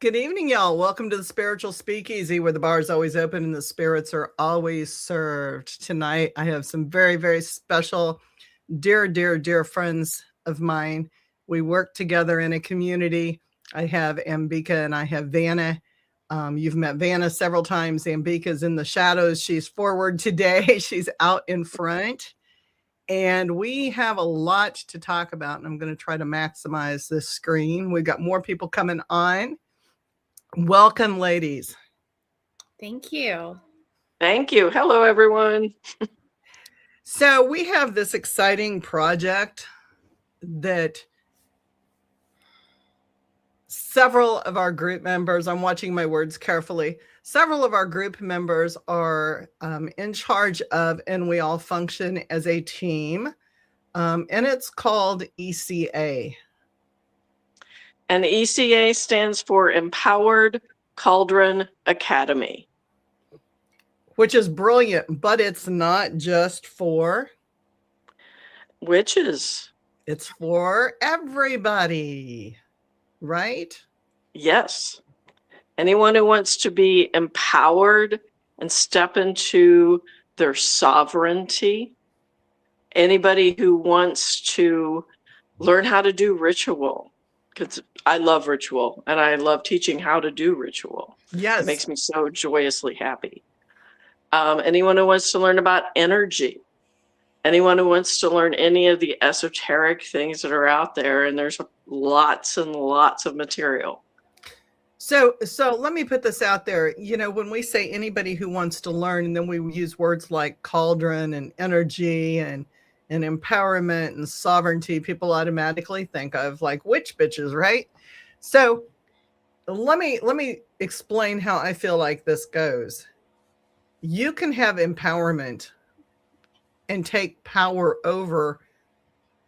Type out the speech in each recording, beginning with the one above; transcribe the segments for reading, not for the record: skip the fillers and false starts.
Good evening, y'all. Welcome to the Spiritual Speakeasy, where the bar is always open and the spirits are always served. Tonight, I have some very, very special, dear friends of mine. We work together in a community. I have Ambika and I have Vanna. You've met Vanna several times. Ambika's in the shadows. She's forward today. She's out in front. And we have a lot to talk about, and I'm going to try to maximize this screen. We've got more people coming on. Welcome, ladies. Thank you. Thank you. Hello, everyone. So we have this exciting project that several of our group members, I'm watching my words carefully, several of our group members are in charge of, and we all function as a team, and it's called ECA. And ECA stands for Empowered Cauldron Academy. Which is brilliant, but it's not just for witches. It's for everybody, right? Yes. Anyone who wants to be empowered and step into their sovereignty. Anybody who wants to learn how to do ritual. Because I love ritual and I love teaching how to do ritual. Yes. It makes me so joyously happy. Anyone who wants to learn about energy. Anyone who wants to learn any of the esoteric things that are out there, and there's lots and lots of material. So let me put this out there. You know, when we say anybody who wants to learn, and then we use words like cauldron and energy and empowerment and sovereignty, people automatically think of like witch bitches, right? So let me explain how I feel like this goes. You can have empowerment and take power over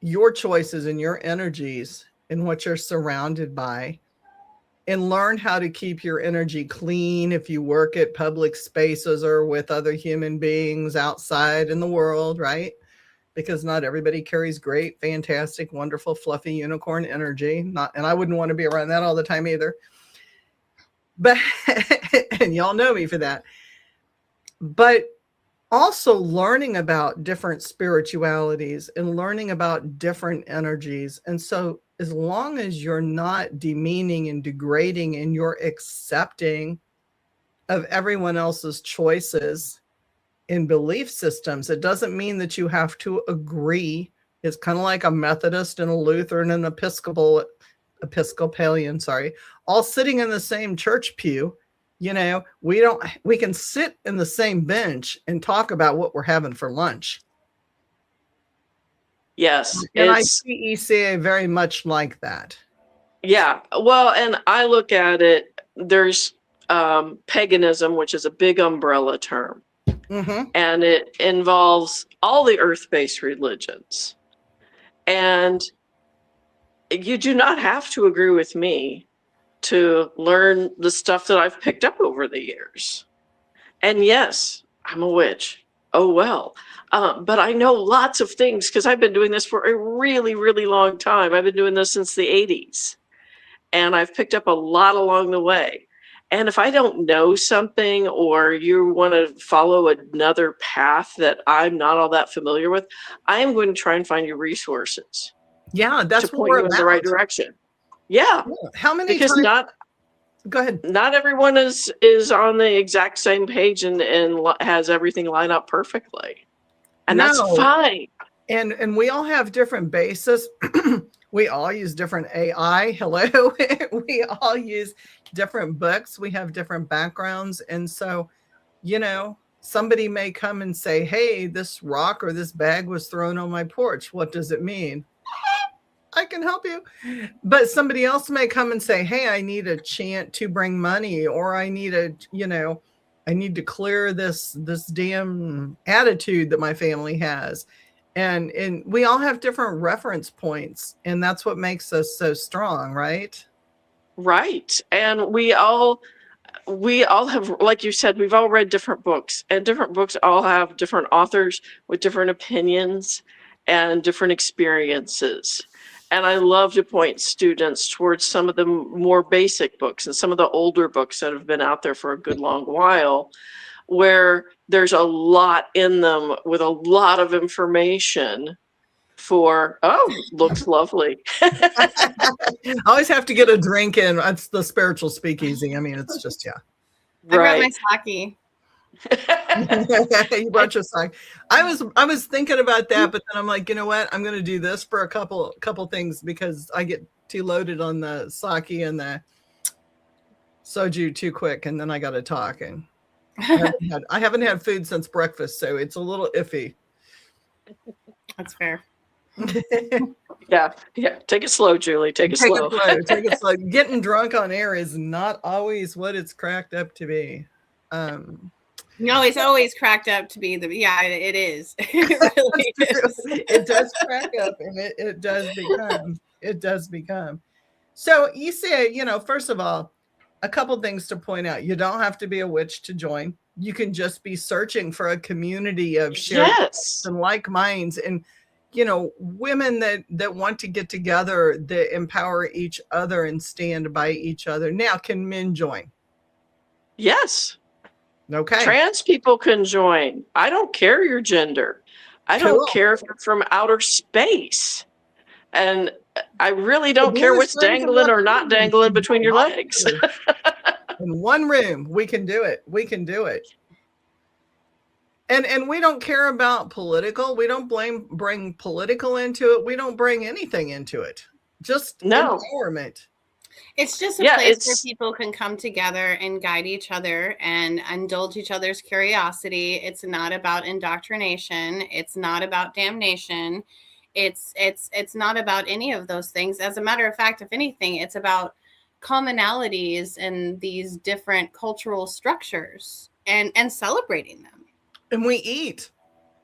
your choices and your energies and what you're surrounded by, and learn how to keep your energy clean if you work at public spaces or with other human beings outside in the world, right? Because not everybody carries great, fantastic, wonderful, fluffy unicorn energy. And I wouldn't want to be around that all the time either. But, and y'all know me for that. But also learning about different spiritualities and learning about different energies. And so as long as you're not demeaning and degrading and you're accepting of everyone else's choices in belief systems, it doesn't mean that you have to agree. It's kind of like a Methodist and a Lutheran and Episcopalian, all sitting in the same church pew. You know, we can sit in the same bench and talk about what we're having for lunch. Yes. And I see ECA very much like that. Yeah. Well, and I look at it, there's paganism, which is a big umbrella term. Mm-hmm. And it involves all the earth-based religions. And you do not have to agree with me to learn the stuff that I've picked up over the years. And yes, I'm a witch. Oh, well. But I know lots of things because I've been doing this for a really, really long time. I've been doing this since the 80s. And I've picked up a lot along the way. And if I don't know something, or you want to follow another path that I'm not all that familiar with, I am going to try and find you resources. Yeah, that's to point you in the right direction. Yeah. How many because times? Go ahead. Not everyone is on the exact same page and has everything line up perfectly. And that's fine. And we all have different bases. We all use different AI. Hello. We all use different books. We have different backgrounds. And so, you know, somebody may come and say, hey, this rock or this bag was thrown on my porch. What does it mean? I can help you. But somebody else may come and say, hey, I need a chant to bring money, or I need I need to clear this damn attitude that my family has. And we all have different reference points, and that's what makes us so strong, right? Right. And we all have, like you said, we've all read different books, and different books all have different authors with different opinions and different experiences. And I love to point students towards some of the more basic books and some of the older books that have been out there for a good long while, where there's a lot in them with a lot of information for, looks lovely. I always have to get a drink in. That's the spiritual speakeasy. I mean, it's just, yeah. I brought my sake. You brought your sake. I was thinking about that, but then I'm like, you know what? I'm going to do this for a couple things because I get too loaded on the sake and the soju too quick, and then I got to talk. And I haven't had food since breakfast, so it's a little iffy. That's fair. Yeah. Take it slow, Julie. Take it slow. Take it slow. Getting drunk on air is not always what it's cracked up to be. No, it's always cracked up to be it is. It really is. It does crack up, and it does become. So you say, first of all, a couple things to point out. You don't have to be a witch to join. You can just be searching for a community of shared and like minds, and women that want to get together, that empower each other and stand by each other. Now, can men join? Yes. Okay. Trans people can join. I don't care your gender. I don't care if you're from outer space. And I really don't care what's dangling or not dangling between your legs. In one room, we can do it. We can do it. And we don't care about political. We don't bring political into it. We don't bring anything into it. Just empowerment. It's just a place where people can come together and guide each other and indulge each other's curiosity. It's not about indoctrination. It's not about damnation. It's not about any of those things. As a matter of fact, if anything, it's about commonalities in these different cultural structures and celebrating them. And we eat.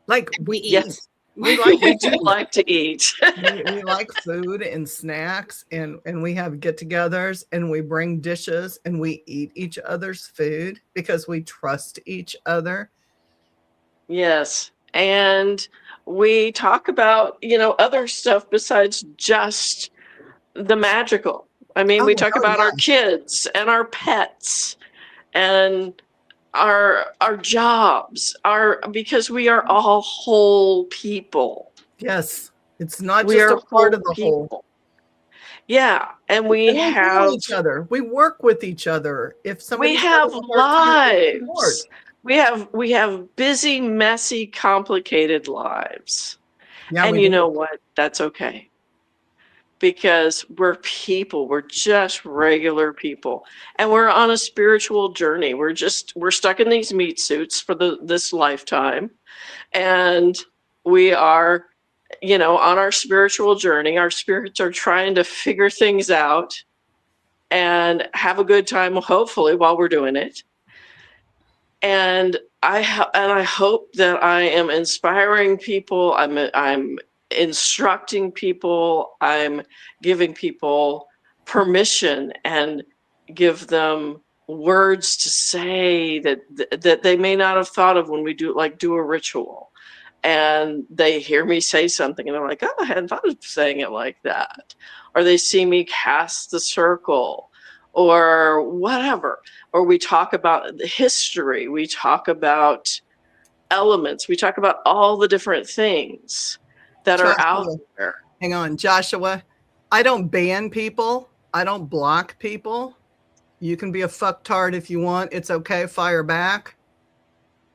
Like we eat. Yes. We do like to eat. we like food and snacks, and we have get-togethers, and we bring dishes, and we eat each other's food because we trust each other. Yes. And we talk about, other stuff besides just the magical. I mean, we talk about our kids and our pets and our jobs, because we are all whole people. Yes. It's not just a part of the whole. Yeah. And we have each other. We work with each other. If somebody we have lives. We have busy, messy, complicated lives. Yeah, and you know what? That's okay. Because we're people. We're just regular people. And we're on a spiritual journey. We're stuck in these meat suits for this lifetime. And we are, on our spiritual journey. Our spirits are trying to figure things out and have a good time, hopefully, while we're doing it. And I hope that I am inspiring people. I'm instructing people. I'm giving people permission and give them words to say that they may not have thought of when we do a ritual. And they hear me say something and they're like, oh, I hadn't thought of saying it like that. Or they see me cast the circle or whatever. Or we talk about the history. We talk about elements. We talk about all the different things that are out there. Hang on, Joshua. I don't ban people. I don't block people. You can be a fucktard if you want. It's okay. Fire back.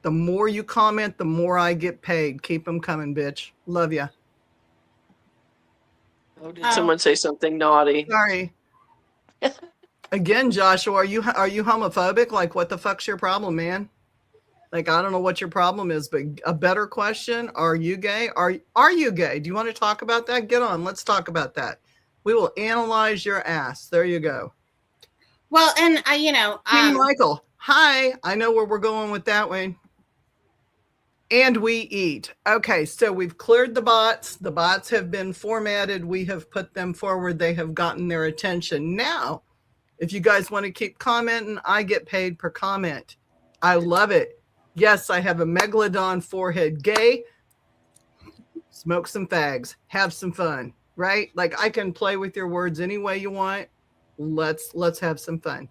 The more you comment, the more I get paid. Keep them coming, bitch. Love ya. Oh, did someone say something naughty? Sorry. Again, Joshua, are you homophobic? Like, what the fuck's your problem, man? Like, I don't know what your problem is, but a better question: are you gay? Are you gay? Do you want to talk about that? Get on. Let's talk about that. We will analyze your ass. There you go. Well, and Michael. Hi. I know where we're going with that one. And we eat. Okay, so we've cleared the bots. The bots have been formatted. We have put them forward. They have gotten their attention. Now, if you guys want to keep commenting, I get paid per comment. I love it. Yes, I have a megalodon forehead. Gay. Smoke some fags. Have some fun. right? Like I can play with your words any way you want. Let's have some fun.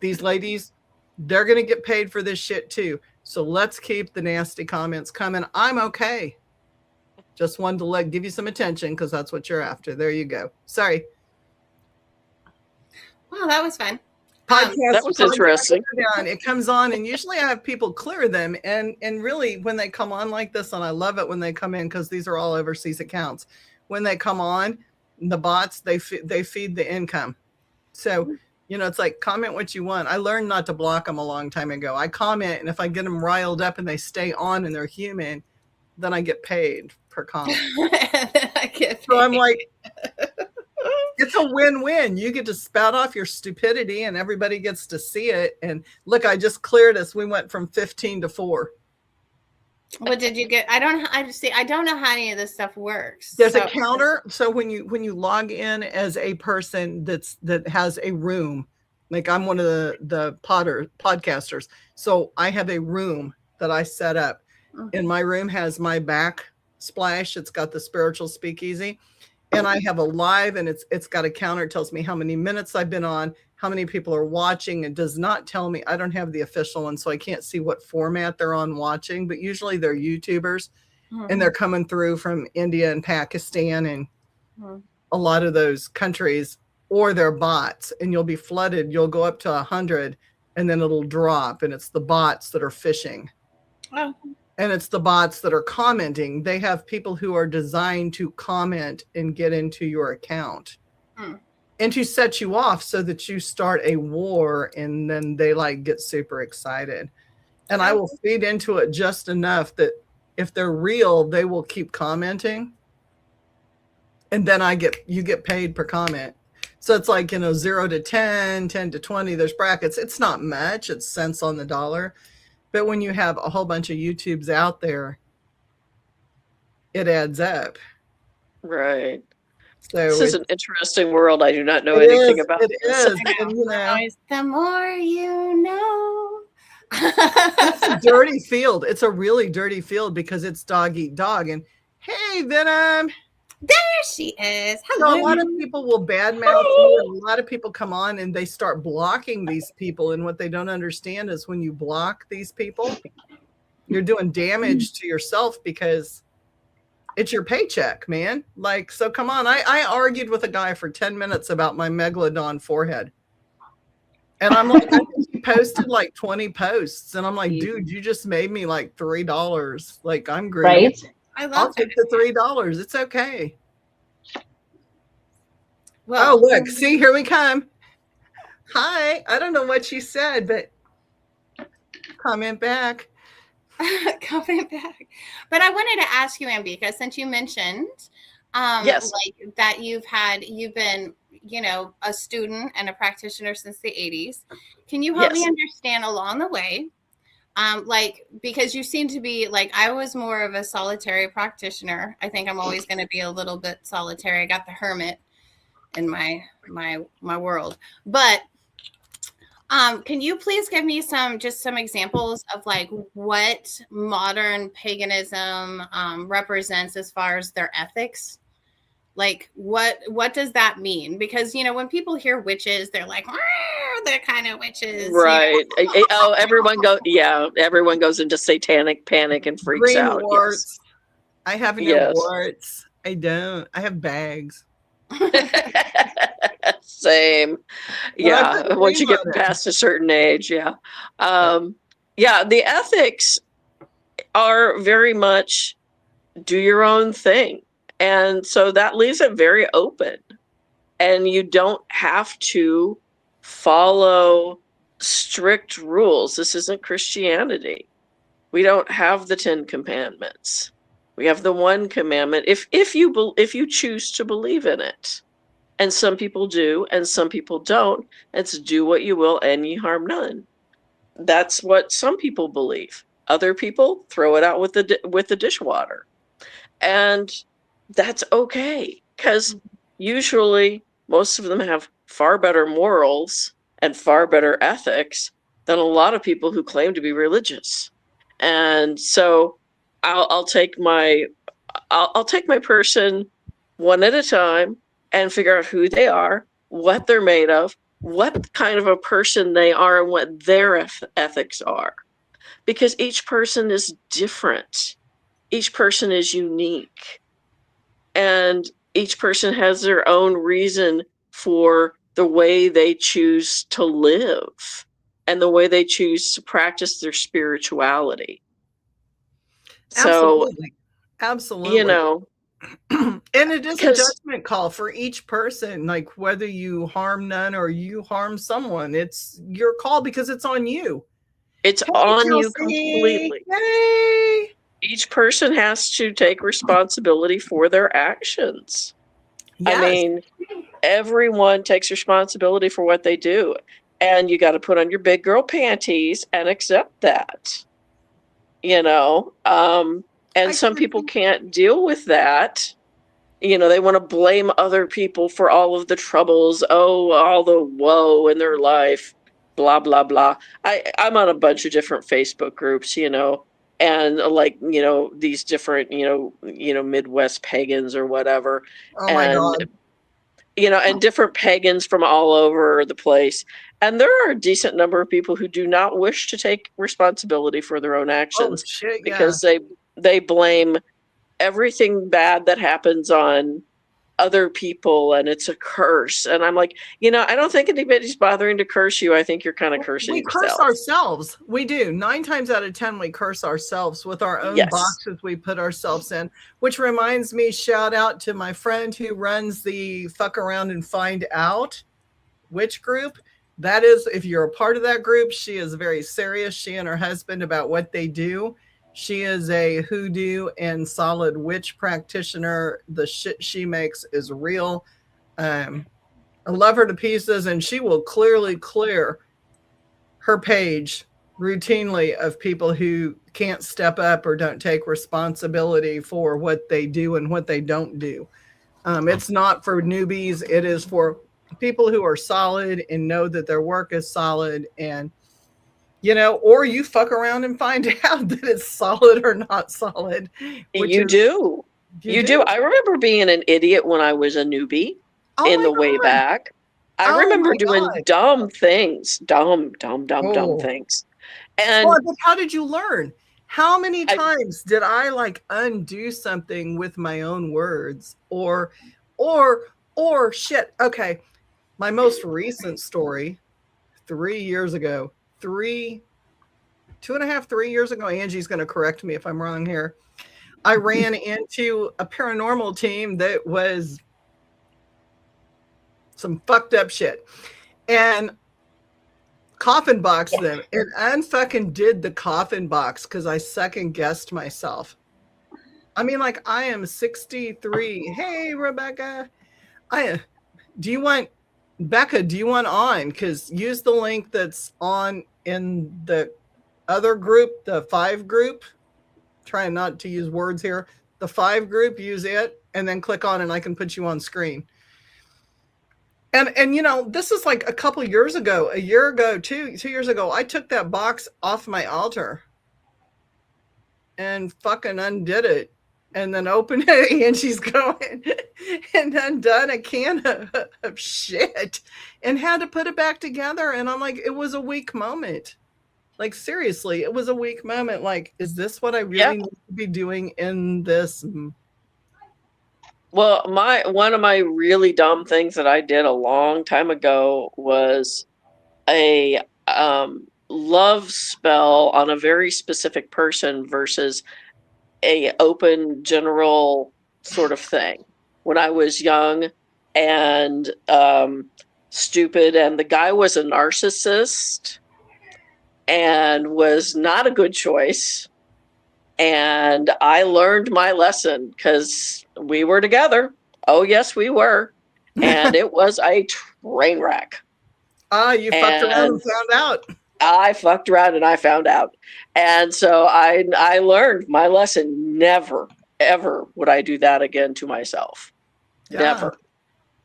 These ladies, they're going to get paid for this shit too. So let's keep the nasty comments coming. I'm okay. Just wanted to give you some attention because that's what you're after. There you go. Sorry. Wow, that was fun. That was interesting. It comes on, and usually I have people clear them. And really, when they come on like this, and I love it when they come in because these are all overseas accounts. When they come on, the bots, they feed the income. So, you know, it's like comment what you want. I learned not to block them a long time ago. I comment, and if I get them riled up and they stay on and they're human, then I get paid per comment. So I'm like, it's a win-win. You get to spout off your stupidity and everybody gets to see it. And look, I just cleared us. We went from 15 to 4. What did you get? I don't know how any of this stuff works. There's a counter. So when you log in as a person that has a room, like I'm one of the podcasters. So I have a room that I set up. And my room has my backsplash. It's got the Spiritual Speakeasy. And I have a live, and it's got a counter. It tells me how many minutes I've been on, how many people are watching. It does not tell me. I don't have the official one, so I can't see what format they're on watching. But usually they're YouTubers, and they're coming through from India and Pakistan and a lot of those countries, or they're bots. And you'll be flooded. You'll go up to 100, and then it'll drop, and it's the bots that are fishing. Oh. And it's the bots that are commenting. They have people who are designed to comment and get into your account and to set you off so that you start a war, and then they like get super excited. And I will feed into it just enough that if they're real, they will keep commenting. And then you get paid per comment. So it's like, 0 to 10, 10 to 20, there's brackets. It's not much. It's cents on the dollar. But when you have a whole bunch of YouTubes out there, it adds up. Right. So this is an interesting world. I do not know anything about it. It is. And, the more you know. It's a dirty field. It's a really dirty field because it's dog eat dog. And hey, Venom. There she is. Hello. So a lot of people will badmouth you, and a lot of people come on and they start blocking these people. And what they don't understand is when you block these people, you're doing damage to yourself because it's your paycheck, man. Like, so come on. I argued with a guy for 10 minutes about my megalodon forehead. And I'm like, I think he posted like 20 posts. And I'm like, dude, you just made me like $3. Like, I'm greedy. Right? I'll take the $3. It's okay. Well, look, see, here we come. Hi. I don't know what she said, but comment back. Comment back. But I wanted to ask you, Ambika, since you mentioned yes, like that you've been, a student and a practitioner since the 80s. Can you help me understand along the way? Because you seem to be like, I was more of a solitary practitioner. I think I'm always going to be a little bit solitary. I got the hermit in my world, but can you please give me some examples of like what modern paganism represents as far as their ethics? Like what does that mean? Because when people hear witches, they're like, they're kind of witches, right? Oh, everyone goes into satanic panic and freaks Green out. Warts. Yes. I have no warts. I don't. I have bags. Same. Yeah. Once you get past a certain age, the ethics are very much do your own thing. And so that leaves it very open. And you don't have to follow strict rules. This isn't Christianity. We don't have the 10 commandments. We have the one commandment if you choose to believe in it. And some people do, and some people don't. It's do what you will, and ye harm none. That's what some people believe. Other people throw it out with the dishwater. And that's okay, because usually most of them have far better morals and far better ethics than a lot of people who claim to be religious. And so I'll take my person one at a time and figure out who they are, what they're made of, what kind of a person they are, and what their ethics are. Because each person is different. Each person is unique. And each person has their own reason for the way they choose to live and the way they choose to practice their spirituality. Absolutely. Absolutely. You know, and it is a judgment call for each person, like whether you harm none or you harm someone. It's your call because it's on you. It's on you completely. Yay! Each person has to take responsibility for their actions. Yes. I mean, everyone takes responsibility for what they do. And you got to put on your big girl panties and accept that. You know? And some people can't deal with that. You know, they want to blame other people for all of the troubles. Oh, all the woe in their life. Blah, blah, blah. I'm on a bunch of different Facebook groups, you know. And like, you know, these different, you know, Midwest pagans or whatever. Oh my God. You know, and different pagans from all over the place. And there are a decent number of people who do not wish to take responsibility for their own actions. Oh, shit, yeah. Because they blame everything bad that happens on other people, and it's a curse. And I'm like, you know, I don't think anybody's bothering to curse you. I think you're kind of cursing yourself. We curse ourselves. We do. 9 times out of 10, we curse ourselves with our own boxes we put ourselves in, which reminds me, shout out to my friend who runs the Fuck Around and Find Out witch group. That is, if you're a part of that group, she is very serious. She and her husband about what they do. She is a hoodoo and solid witch practitioner. The shit she makes is real. I love her to pieces, and she will clearly clear her page routinely of people who can't step up or don't take responsibility for what they do and what they don't do. It's not for newbies. It is for people who are solid and know that their work is solid, and you know, or you fuck around and find out that it's solid or not solid. You do. I remember being an idiot when I was a newbie in the way back. I remember doing dumb things, dumb things. And but how did you learn? How many times did I like undo something with my own words or shit? Okay. My most recent story 3 years ago, 2.5, 3 years ago, Angie's going to correct me if I'm wrong here. I ran into a paranormal team that was some fucked up shit and coffin boxed them and unfucking did the coffin box because I second guessed myself. I mean, like, I am 63. Hey, Rebecca. Do you want on? Because use the link that's on in the other group, the 5 group. Trying not to use words here. The 5 group, use it, and then click on, and I can put you on screen. And you know, this is like a couple years ago, a year ago, 2 years ago, I took that box off my altar and fucking undid it. And then opened it, and she's going and undone a can of shit and had to put it back together. And I'm like, it was a weak moment. Like, seriously, it was a weak moment. Like, is this what I really need to be doing in this? Well, one of my really dumb things that I did a long time ago was a love spell on a very specific person versus a open general sort of thing when I was young and stupid, and the guy was a narcissist and was not a good choice. And I learned my lesson because we were together. Oh yes, we were. And it was a train wreck. You fucked around and found out. I fucked around and I found out. And so I learned my lesson. Never, ever would I do that again to myself. Yeah. Never.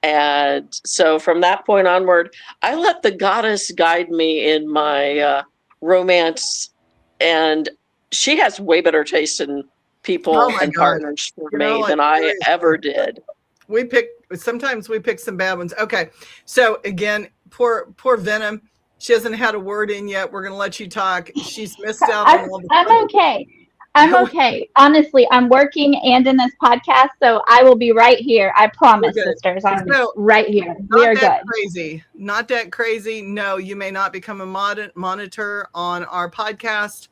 And so from that point onward, I let the goddess guide me in my romance. And she has way better taste in people and partners for me than I ever did. Sometimes we pick some bad ones. Okay. So again, poor Venom. She hasn't had a word in yet. We're going to let you talk. She's missed out on all the I'm okay. I'm okay. Honestly, I'm working and in this podcast, so I will be right here. I promise, sisters. I'm right here. We are good. Crazy. Not that crazy. No, you may not become a monitor on our podcast.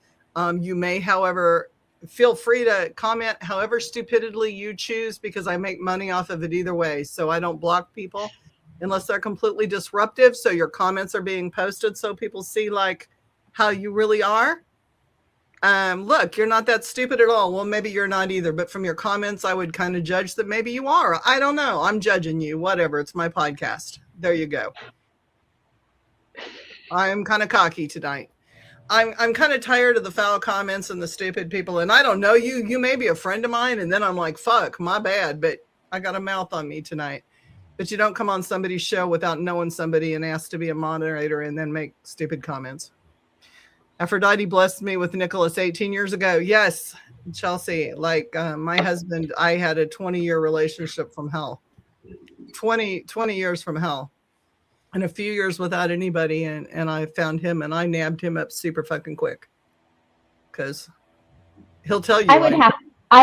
You may, however, feel free to comment however stupidly you choose, because I make money off of it either way. So I don't block people unless they're completely disruptive. So your comments are being posted so people see like how you really are. Look, you're not that stupid at all. Well, maybe you're not either, but from your comments, I would kind of judge that maybe you are. I don't know. I'm judging you. Whatever. It's my podcast. There you go. I am kind of cocky tonight. I'm kind of tired of the foul comments and the stupid people. And I don't know you. You may be a friend of mine. And then I'm like, fuck, my bad. But I got a mouth on me tonight. But you don't come on somebody's show without knowing somebody and ask to be a moderator and then make stupid comments. Aphrodite blessed me with Nicholas 18 years ago. Yes, Chelsea. Like my husband, I had a 20-year relationship from hell. 20 years from hell. And a few years without anybody. And I found him and I nabbed him up super fucking quick. Because he'll tell you. I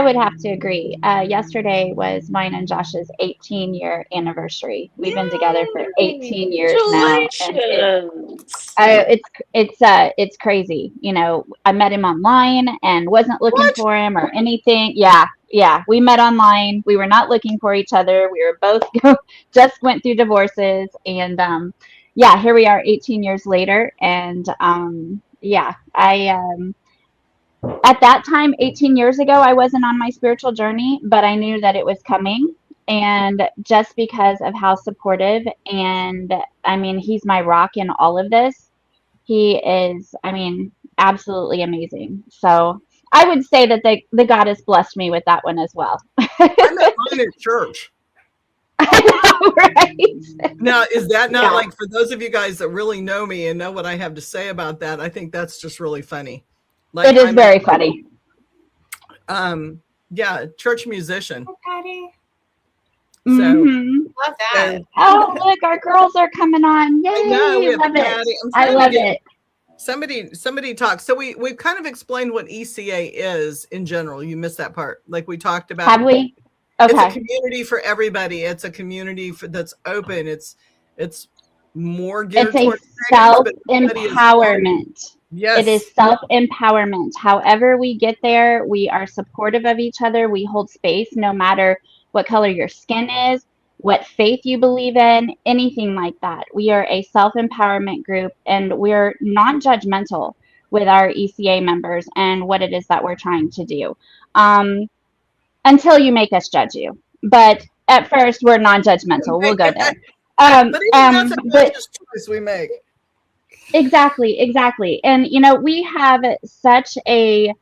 would have to agree. Yesterday was mine and Josh's 18-year anniversary. We've been together for 18 years now. And it's crazy. You know, I met him online and wasn't looking for him or anything. Yeah. We met online. We were not looking for each other. We were both just went through divorces. And here we are 18 years later. And at that time, 18 years ago, I wasn't on my spiritual journey, but I knew that it was coming. And just because of how supportive, and I mean, he's my rock in all of this. He is, I mean, absolutely amazing. So I would say that the goddess blessed me with that one as well. I met mine at church. I know, right? Now, is that not like, for those of you guys that really know me and know what I have to say about that, I think that's just really funny. Like, it is very funny. Church musician. Hi, Patty. So love that. Oh, look, our girls are coming on. Yay! I love it. Somebody talk. So we've kind of explained what ECA is in general. You missed that part. Like we talked about. Have we? Okay. It's a community for everybody. It's a community that's open. It's more geared towards self-empowerment. Yes. It is self-empowerment. However we get there, we are supportive of each other. We hold space no matter what color your skin is, what faith you believe in, anything like that. We are a self-empowerment group, and we're non-judgmental with our ECA members and what it is that we're trying to do. Until you make us judge you. But at first, we're non-judgmental. We'll go there. But that's a conscious choice we make. Exactly. And, you know, we have such a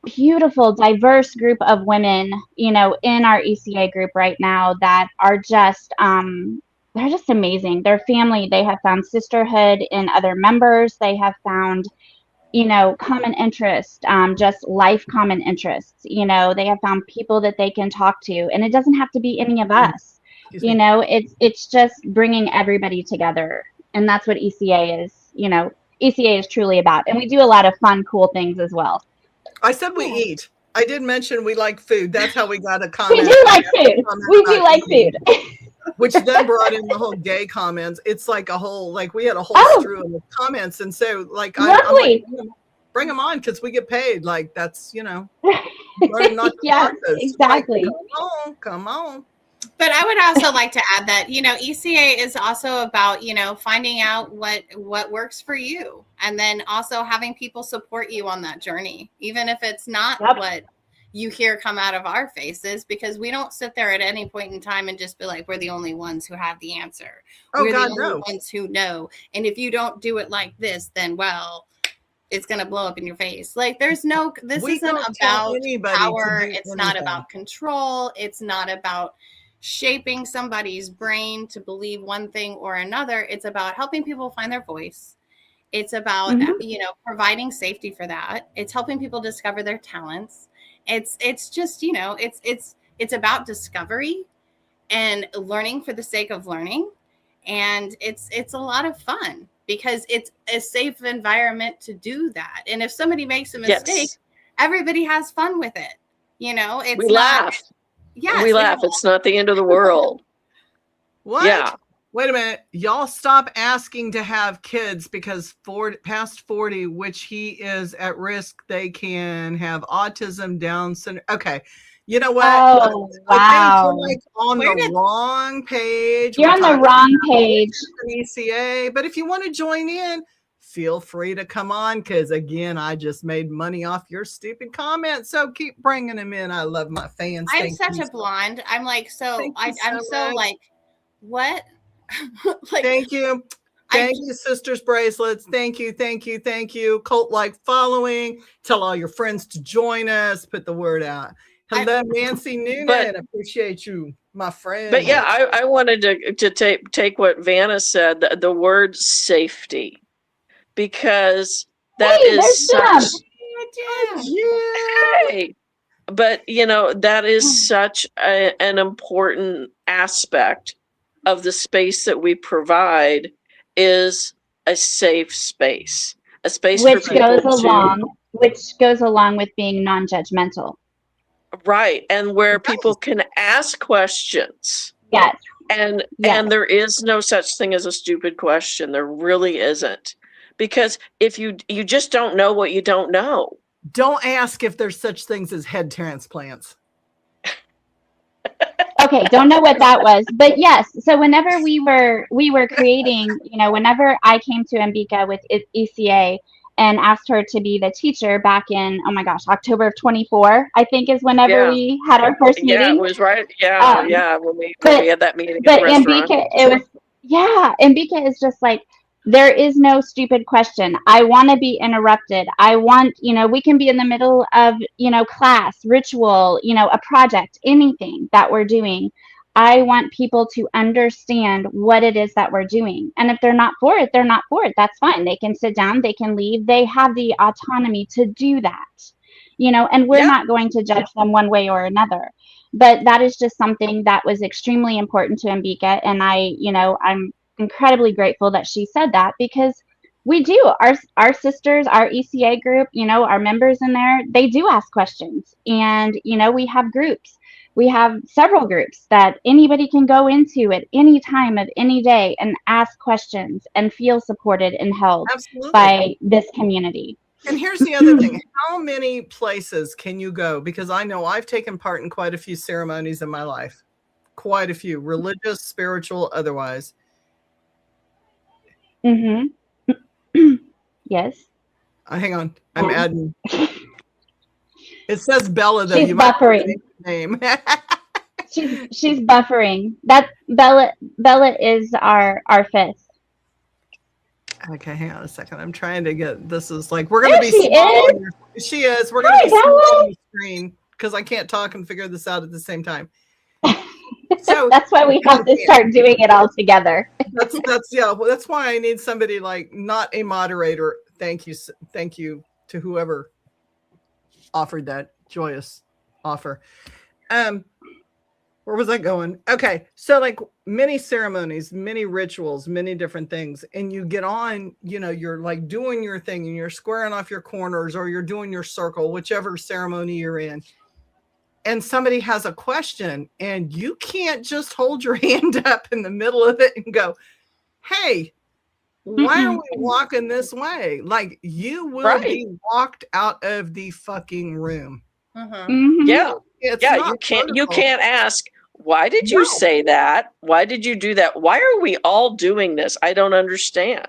beautiful, diverse group of women, you know, in our ECA group right now that are just, they're just amazing. They're family. They have found sisterhood in other members. They have found, you know, common interest, just life common interests. You know, they have found people that they can talk to, and it doesn't have to be any of us. You know, it's just bringing everybody together. And that's what ECA is, you know, ECA is truly about. And we do a lot of fun, cool things as well. I said we eat. I did mention we like food. That's how we got a comment. We do like food. We do like food. Which then brought in the whole gay comments. It's like a whole, like we had a whole strew of comments. And so like, I'm like, bring them on because we get paid. Like that's, you know. Exactly. Like, come on. But I would also like to add that, you know, ECA is also about, you know, finding out what works for you, and then also having people support you on that journey, even if it's not what you hear come out of our faces, because we don't sit there at any point in time and just be like, we're the only ones who have the answer. We're the only ones who know. And if you don't do it like this, then, well, it's going to blow up in your face. Like this isn't about power. It's not about control. It's not about shaping somebody's brain to believe one thing or another. It's about helping people find their voice. It's about, you know, providing safety for that. It's helping people discover their talents. It's just, you know, it's about discovery. and learning for the sake of learning. And it's a lot of fun because it's a safe environment to do that. And if somebody makes a mistake, everybody has fun with it. You know, it's we laugh. Yes, we laugh. It's not the end of the world. What? Yeah. Wait a minute. Y'all stop asking to have kids because past 40, which he is at risk, they can have autism, Down syndrome. Okay. You know what? Oh, wow. Like on the wrong page. You're on the wrong page. ECA, but if you want to join in, feel free to come on, because again, I just made money off your stupid comments, so keep bringing them in. I love my fans. I'm such a blonde. I'm like, I'm so like, what? Like, thank you sisters bracelets. Thank you. Cult like following. Tell all your friends to join us. Put the word out. Hello, Nancy Noonan. Appreciate you, my friend. But yeah, I wanted to take what Vanna said, the word safety, because that is such. Hey, but you know, that is such an important aspect of the space that we provide, is a safe space, a space which for people which goes along with being non-judgmental. Right. And where people can ask questions. Yes. And there is no such thing as a stupid question. There really isn't. Because if you just don't know what you don't know. Don't ask if there's such things as head transplants. Okay, don't know what that was, but yes. So whenever we were creating, you know, whenever I came to Mbika with ECA and asked her to be the teacher back in, oh my gosh, October of 24, I think is whenever we had our first meeting. Yeah, it was right. Yeah, when we had that meeting. But Mbika, Mbika is just like, there is no stupid question. I want to be interrupted. I want, you know, we can be in the middle of, you know, class, ritual, you know, a project, anything that we're doing. I want people to understand what it is that we're doing. And if they're not for it, they're not for it. That's fine. They can sit down, they can leave. They have the autonomy to do that, you know, and we're not going to judge them one way or another. But that is just something that was extremely important to Mbika. And I'm incredibly grateful that she said that, because we do, our sisters, our ECA group, you know, our members in there, they do ask questions. And, you know, we have groups. We have several groups that anybody can go into at any time of any day and ask questions and feel supported and held by this community. And here's the other thing. How many places can you go? Because I know I've taken part in quite a few ceremonies in my life. Quite a few. Religious, spiritual, otherwise. Mm-hmm. Yes. Hang on. I'm adding. It says Bella, though. She's you buffering. Might name. she's buffering. That Bella is our fifth. Okay, hang on a second. I'm trying to get. This is like we're going to be. She is. We're going to be small on the screen because I can't talk and figure this out at the same time. So that's why we have to start doing it all together. That's why I need somebody like not a moderator. Thank you to whoever offered that joyous offer. Where was I going? Okay, so like many ceremonies, many rituals, many different things, and you get on, you know, you're like doing your thing and you're squaring off your corners or you're doing your circle, whichever ceremony you're in. And somebody has a question and you can't just hold your hand up in the middle of it and go, hey, why are we walking this way? Like you will be walked out of the fucking room. Yeah. You can't ask, why did you say that? Why did you do that? Why are we all doing this? I don't understand.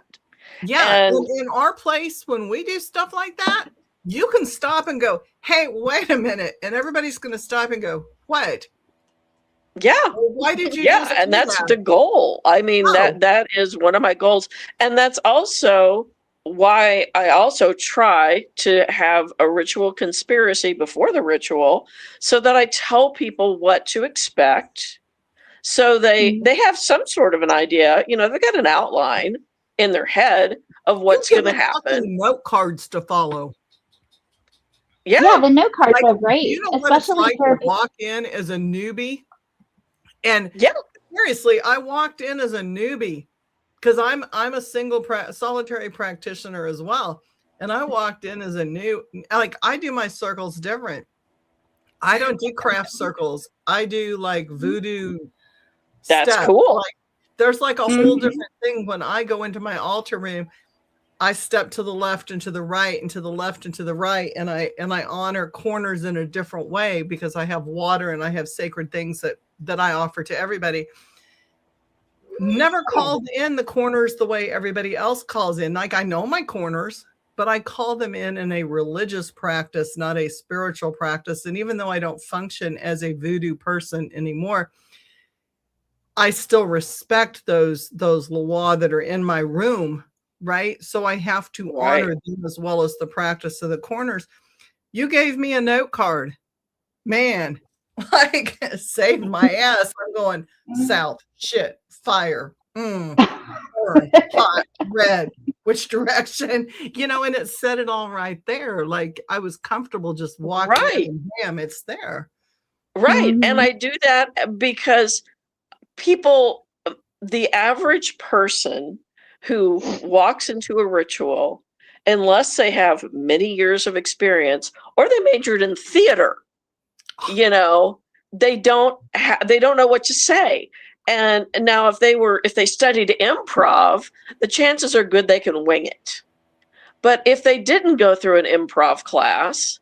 Yeah. And in our place, when we do stuff like that, you can stop and go, hey, wait a minute. And everybody's going to stop and go, what? Yeah. Well, why did you? Yeah. And that's the goal. I mean, that is one of my goals. And that's also why I also try to have a ritual conspiracy before the ritual so that I tell people what to expect. So they have some sort of an idea, you know, they've got an outline in their head of what's going to happen. Note cards to follow. Yeah, the note cards are great, you know especially what it's like to walk in as a newbie And yeah, seriously, I walked in as a newbie because I'm a solitary practitioner as well. And I walked in as a like I do my circles different. I don't do craft circles. I do like voodoo that's steps. cool. Like there's like a whole different thing when I go into my altar room. I step to the left and to the right and to the left and to the right, and I honor corners in a different way because I have water and I have sacred things that I offer to everybody. Never called in the corners the way everybody else calls in. Like I know my corners, but I call them in a religious practice, not a spiritual practice. And even though I don't function as a voodoo person anymore, I still respect those law that are in my room, right? So I have to honor them as well as the practice of the corners. You gave me a note card, man, like saved my ass. I'm going south, shit, fire, orange, hot, red, which direction, and it said it all right there. Like I was comfortable just walking in and bam, it's there. Right. And I do that because people, the average person who walks into a ritual, unless they have many years of experience or they majored in theater, they don't know what to say. And now if they studied improv, the chances are good they can wing it. But if they didn't go through an improv class,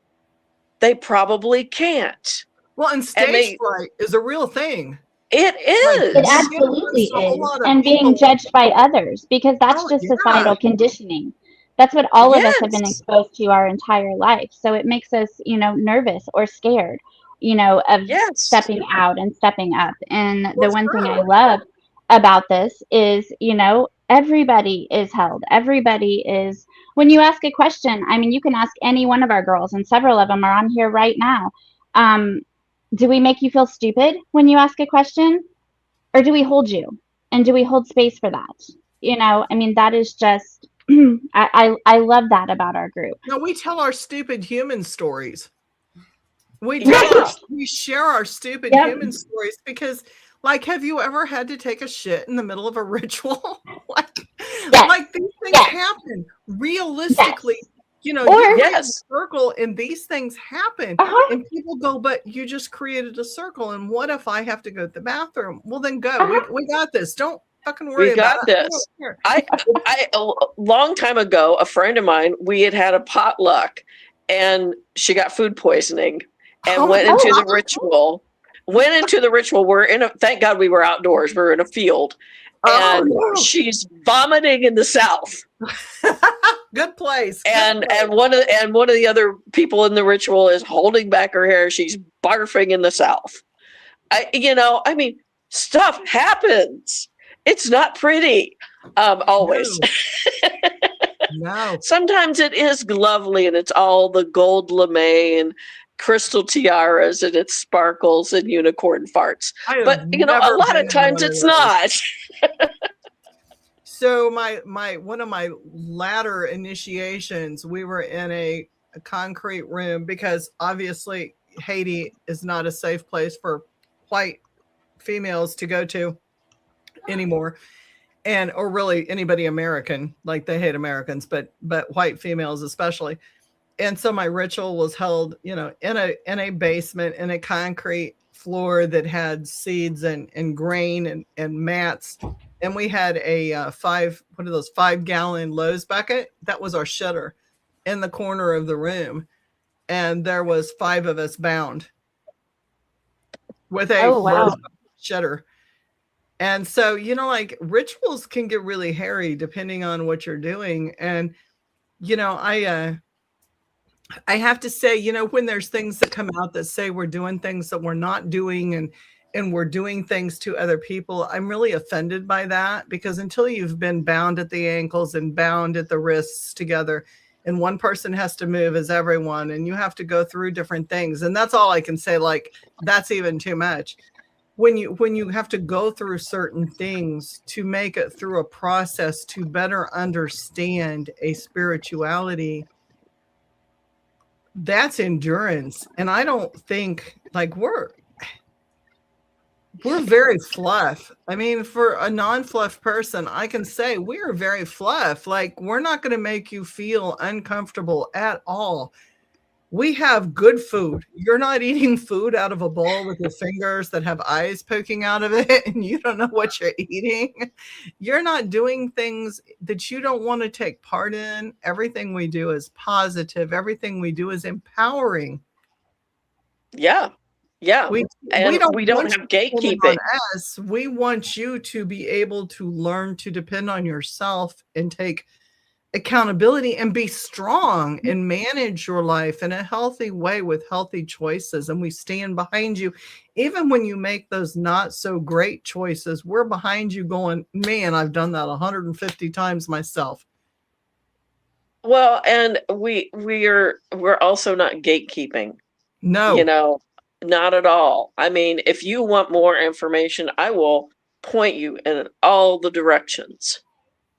they probably can't. Well, and stage fright is a real thing. It is. It absolutely is. And being judged by others, because that's just societal conditioning. That's what all of us have been exposed to our entire life. So it makes us, nervous or scared, of stepping out and stepping up. And the one thing I love about this is, everybody is held. Everybody is, when you ask a question, I mean, you can ask any one of our girls, and several of them are on here right now. Do we make you feel stupid when you ask a question, or do we hold you, and do we hold space for that? I mean, that is just, I love that about our group. No, we tell our stupid human stories. We share our stupid human stories because, like, have you ever had to take a shit in the middle of a ritual? like these things happen realistically. You create a circle and these things happen and people go, but you just created a circle. And what if I have to go to the bathroom? Well, then go. We got this. Don't fucking worry about it. We got this. I a long time ago, a friend of mine, we had a potluck and she got food poisoning and went into the ritual. Thank God we were outdoors. We were in a field. And she's vomiting in the south. Good place. And one of the other people in the ritual is holding back her hair. She's barfing in the south. I mean, stuff happens. It's not pretty. Always. No. Sometimes it is lovely and it's all the gold lame and crystal tiaras and it sparkles and unicorn farts. But a lot of times it's not. So one of my latter initiations, we were in a concrete room because obviously Haiti is not a safe place for white females to go to anymore. Or really anybody American, like they hate Americans, but white females especially. And so my ritual was held, in a basement in a concrete floor that had seeds and grain and mats. And we had a 5-gallon Lowe's bucket. That was our shitter in the corner of the room. And there was 5 of us bound with a shitter. And so, like rituals can get really hairy depending on what you're doing. And, I have to say, when there's things that come out that say we're doing things that we're not doing and we're doing things to other people, I'm really offended by that because until you've been bound at the ankles and bound at the wrists together and one person has to move as everyone and you have to go through different things. And that's all I can say. Like, that's even too much. When you have to go through certain things to make it through a process to better understand a spirituality, that's endurance. And I don't think like we're very fluff. I mean, for a non-fluff person, I can say we are very fluff. Like, we're not going to make you feel uncomfortable at all. We have good food. You're not eating food out of a bowl with your fingers that have eyes poking out of it and you don't know what you're eating. You're not doing things that you don't want to take part in. Everything we do is positive. Everything we do is empowering. Yeah. Yeah. We don't have gatekeeping. We want you to be able to learn to depend on yourself and take accountability and be strong and manage your life in a healthy way with healthy choices. And we stand behind you. Even when you make those not so great choices, we're behind you going, man, I've done that 150 times myself. Well, and we're also not gatekeeping. No. You know, not at all. I mean, if you want more information, I will point you in all the directions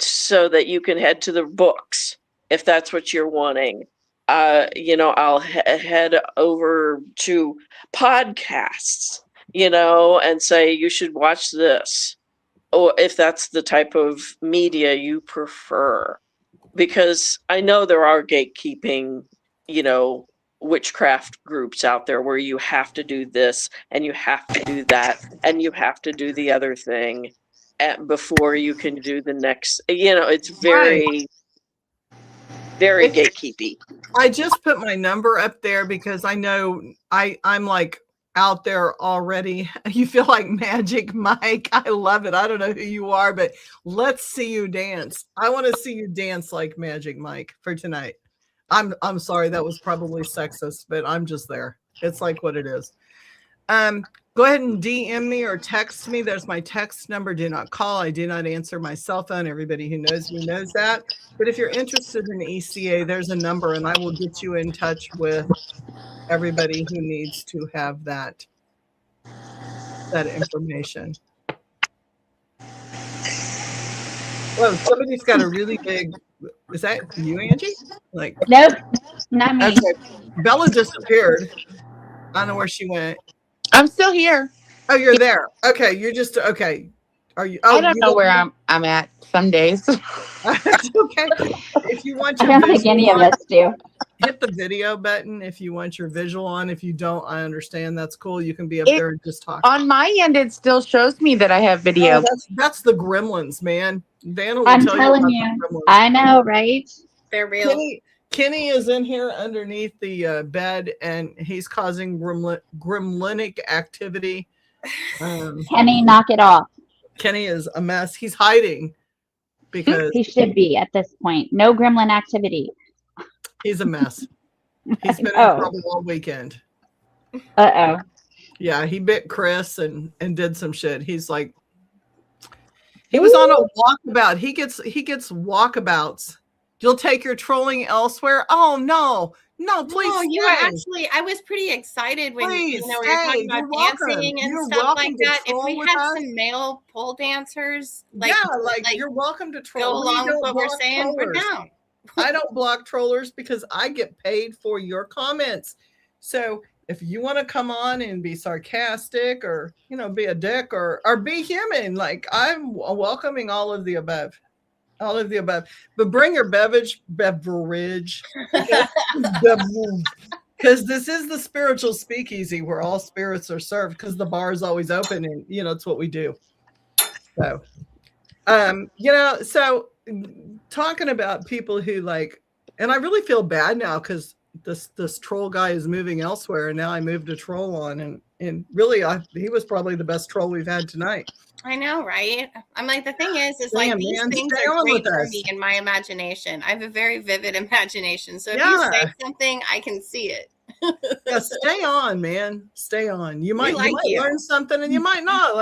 so that you can head to the books if that's what you're wanting. I'll head over to podcasts, and say you should watch this, or if that's the type of media you prefer. Because I know there are gatekeeping, witchcraft groups out there where you have to do this and you have to do that and you have to do the other thing before you can do the next. It's very, very gatekeepy. I just put my number up there because I know I'm like out there already. You feel like Magic Mike. I love it. I don't know who you are, but let's see you dance. I want to see you dance like Magic Mike for tonight. I'm sorry, that was probably sexist, but I'm just there. It's like what it is. Go ahead and DM me or text me. There's my text number. Do not call. I do not answer my cell phone. Everybody who knows me knows that. But if you're interested in ECA, there's a number, and I will get you in touch with everybody who needs to have that information. Whoa, somebody's got a really big. Is that you, Angie? Nope, not me. Okay. Bella disappeared. I don't know where she went. I'm still here. Oh, you're there. Okay, you're just okay. Are you? Oh, I don't know where I'm at some days. Okay. If you want your I don't think any of us do. Hit the video button if you want your visual on. If you don't, I understand. That's cool. You can be up there and just talk. On my end, it still shows me that I have video. Oh, that's the gremlins, man. Dana will I'm tell telling you. I know, right? They're real. Kenny is in here underneath the bed, and he's causing gremlinic activity. Kenny, knock it off. Kenny is a mess. He's hiding because he should be at this point. No gremlin activity. He's a mess. He's been in trouble all weekend. Uh-oh. Yeah, he bit Chris and did some shit. He's like, he was on a walkabout. He gets walkabouts. You'll take your trolling elsewhere. Oh no, please. No, you were actually. I was pretty excited when we were talking about dancing and stuff like that. If we had some male pole dancers, you're welcome to troll. Go along with what we're saying. We're down. I don't block trollers because I get paid for your comments. So if you want to come on and be sarcastic or be a dick or be human, like I'm welcoming all of the above. All of the above, but bring your beverage, because this is the spiritual speakeasy where all spirits are served because the bar is always open and it's what we do. So, so talking about people who and I really feel bad now because this troll guy is moving elsewhere and now I moved a troll on and really he was probably the best troll we've had tonight. I know, right? I'm like, the thing is these things are great for me in my imagination. I have a very vivid imagination. So if you say something, I can see it. Yeah, stay on, man. Stay on. You might learn something and you might not,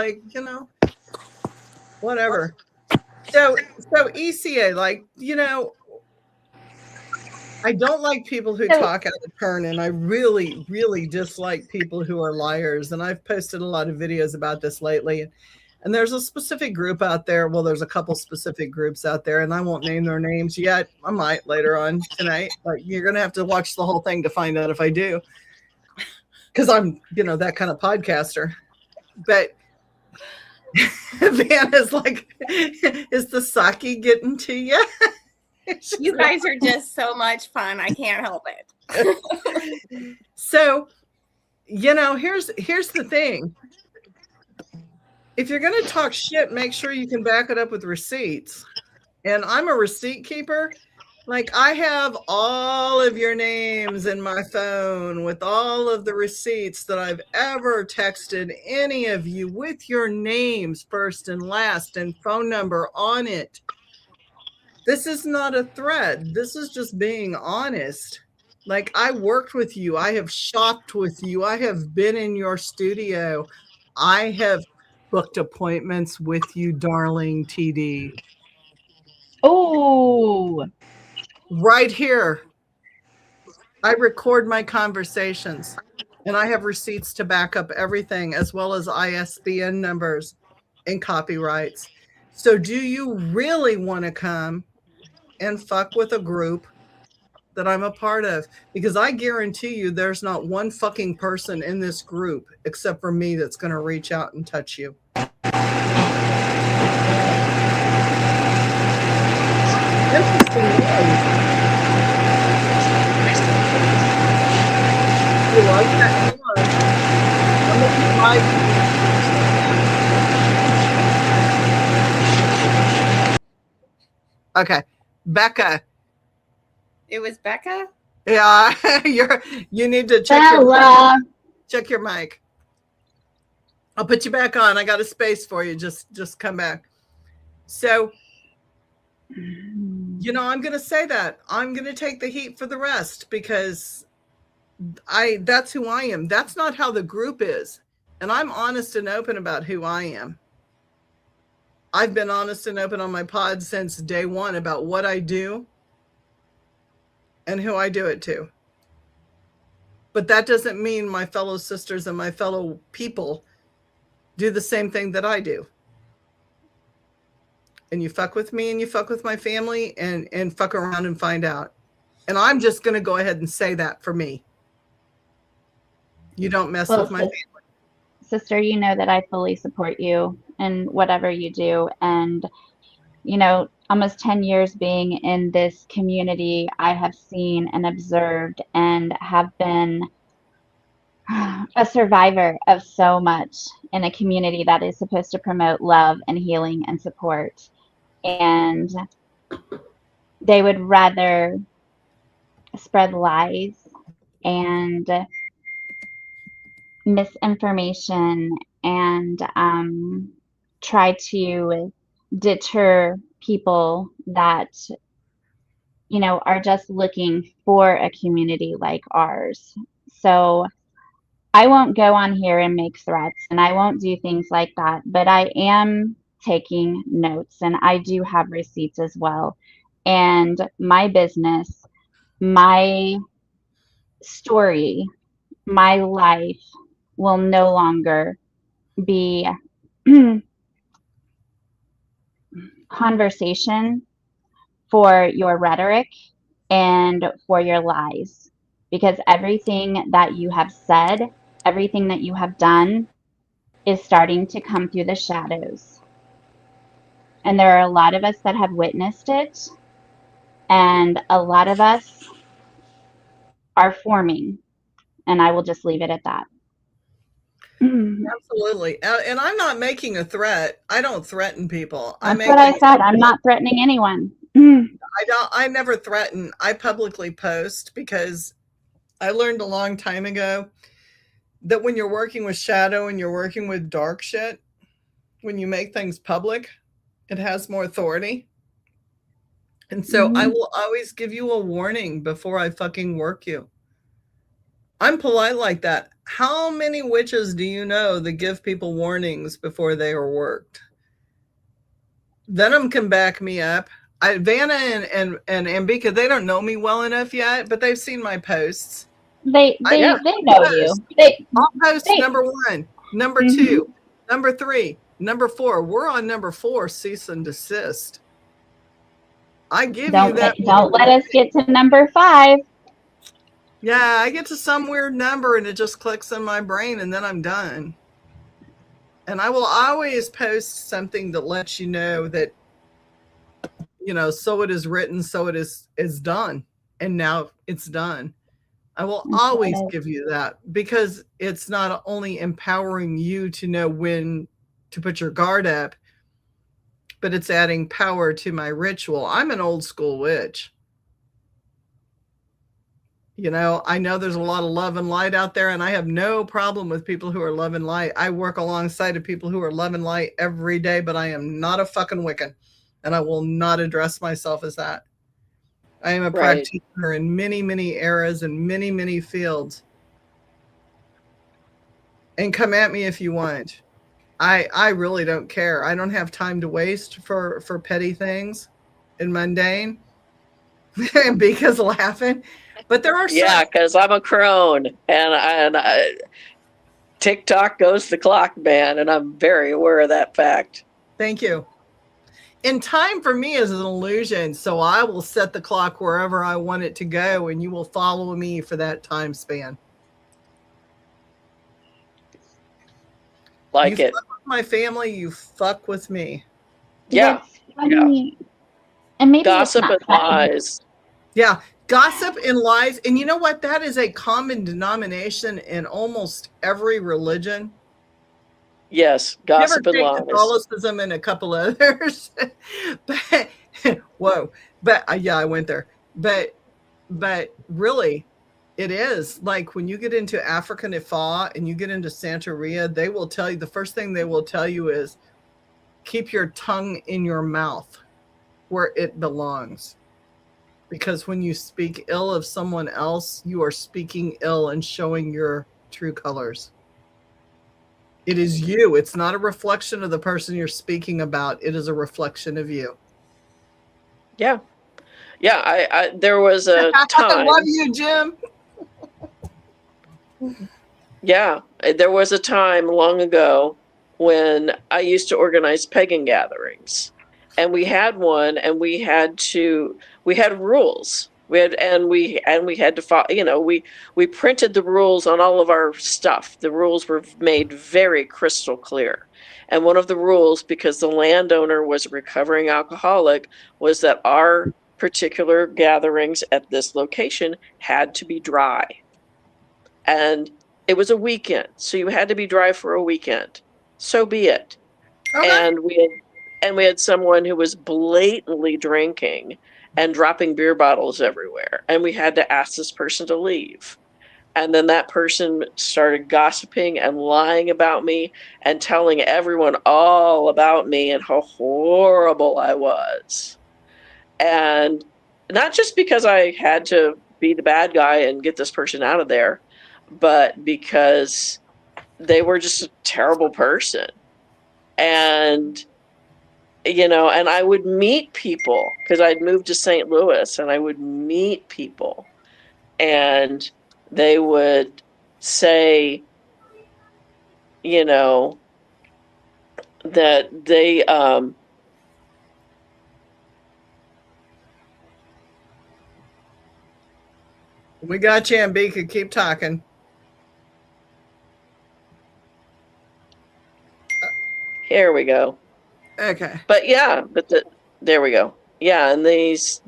whatever. So ECA, I don't like people who talk out of turn, and I really, really dislike people who are liars. And I've posted a lot of videos about this lately. And there's a specific group out there. Well, there's a couple specific groups out there, and I won't name their names yet. I might later on tonight. You're going to have to watch the whole thing to find out if I do. Because I'm, that kind of podcaster. But Vanna's like, is the sake getting to you? You guys are just so much fun. I can't help it. So, here's the thing. If you're going to talk shit, make sure you can back it up with receipts. And I'm a receipt keeper. Like, I have all of your names in my phone with all of the receipts that I've ever texted any of you with your names first and last and phone number on it. This is not a threat. This is just being honest. Like, I worked with you. I have shopped with you. I have been in your studio. I have booked appointments with you, darling TD. Oh, Right here. I record my conversations and I have receipts to back up everything, as well as ISBN numbers and copyrights. So do you really want to come and fuck with a group that I'm a part of? Because I guarantee you there's not one fucking person in this group except for me that's going to reach out and touch you. Interesting. You like that? Okay, Becca. It was Becca? Yeah, you need to check your mic. I'll put you back on. I got a space for you. Just come back. So, I'm going to say that. I'm going to take the heat for the rest because that's who I am. That's not how the group is. And I'm honest and open about who I am. I've been honest and open on my pod since day one about what I do and who I do it to. But that doesn't mean my fellow sisters and my fellow people do the same thing that I do. And you fuck with me and you fuck with my family and fuck around and find out. And I'm just going to go ahead and say that for me. You don't mess with my family. Sister, you know that I fully support you in whatever you do. And, almost 10 years being in this community, I have seen and observed and have been a survivor of so much in a community that is supposed to promote love and healing and support. And they would rather spread lies and misinformation and try to deter people that are just looking for a community like ours. So I won't go on here and make threats and I won't do things like that, but I am taking notes and I do have receipts as well. And my business, my story, my life will no longer be conversation for your rhetoric and for your lies, because everything that you have said, everything that you have done is starting to come through the shadows. And there are a lot of us that have witnessed it, and a lot of us are forming, and I will just leave it at that. Absolutely. And I'm not making a threat. I don't threaten people. That's what I said. I'm not threatening anyone. I never threaten. I publicly post because I learned a long time ago that when you're working with shadow and you're working with dark shit, when you make things public, it has more authority. And so I will always give you a warning before I fucking work you. I'm polite like that. How many witches do you know that give people warnings before they are worked? Venom can back me up. Vanna and Ambika, they don't know me well enough yet, but they've seen my posts. They know you. I'll post number 1, number 2, number 3, number 4. We're on number 4, cease and desist. I give you that. Don't let us get to number 5. Yeah, I get to some weird number and it just clicks in my brain and then I'm done. And I will always post something that lets you know that, so it is written, so it is done. And now it's done. I will always give you that, because it's not only empowering you to know when to put your guard up, but it's adding power to my ritual. I'm an old school witch. I know there's a lot of love and light out there, and I have no problem with people who are love and light. I work alongside of people who are love and light every day, but I am not a fucking Wiccan, and I will not address myself as that. I am a practitioner in many, many eras and many, many fields. And come at me if you want. I really don't care. I don't have time to waste for petty things and mundane. And because laughing. But there are because I'm a crone, and TikTok goes the clock, man, and I'm very aware of that fact. Thank you. And time for me is an illusion, so I will set the clock wherever I want it to go, and you will follow me for that time span. Like you it. Fuck with my family, you fuck with me. Yeah. And maybe gossip and lies. Yeah. Gossip and lies. And you know what? That is a common denomination in almost every religion. Yes, gossip and lies. Catholicism and a couple others. But whoa. But yeah, I went there. But really, it is like when you get into African Ifa and you get into Santeria, they will tell you, the first thing they will tell you is keep your tongue in your mouth where it belongs. Because when you speak ill of someone else, you are speaking ill and showing your true colors. It is you. It's not a reflection of the person you're speaking about. It is a reflection of you. Yeah. Yeah, I there was a time. I love you, Jim. Yeah, there was a time long ago when I used to organize pagan gatherings. And we had one, and we had rules. We had to follow, we printed the rules on all of our stuff. The rules were made very crystal clear. And one of the rules, because the landowner was a recovering alcoholic, was that our particular gatherings at this location had to be dry. And it was a weekend, so you had to be dry for a weekend. So be it. Okay. And we had someone who was blatantly drinking and dropping beer bottles everywhere. And we had to ask this person to leave. And then that person started gossiping and lying about me and telling everyone all about me and how horrible I was. And not just because I had to be the bad guy and get this person out of there, but because they were just a terrible person. And and I would meet people, because I'd moved to St. Louis, and I would meet people, and they would say, that they, we got you, Ambika. Keep talking. Here we go. Okay. But yeah, there we go. Yeah, and these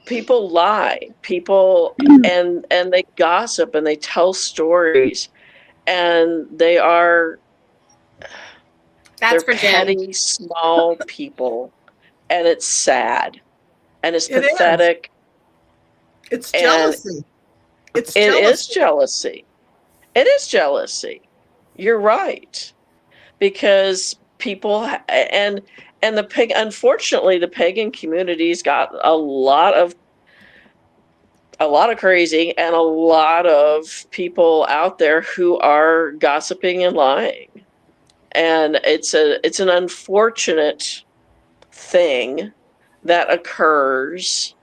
people lie. People and they gossip and they tell stories, and they're petty, small people, and it's sad, and it's pathetic. It's jealousy. It is jealousy. It is jealousy. You're right. Because people unfortunately the pagan community's got a lot of crazy and a lot of people out there who are gossiping and lying, and it's an unfortunate thing that occurs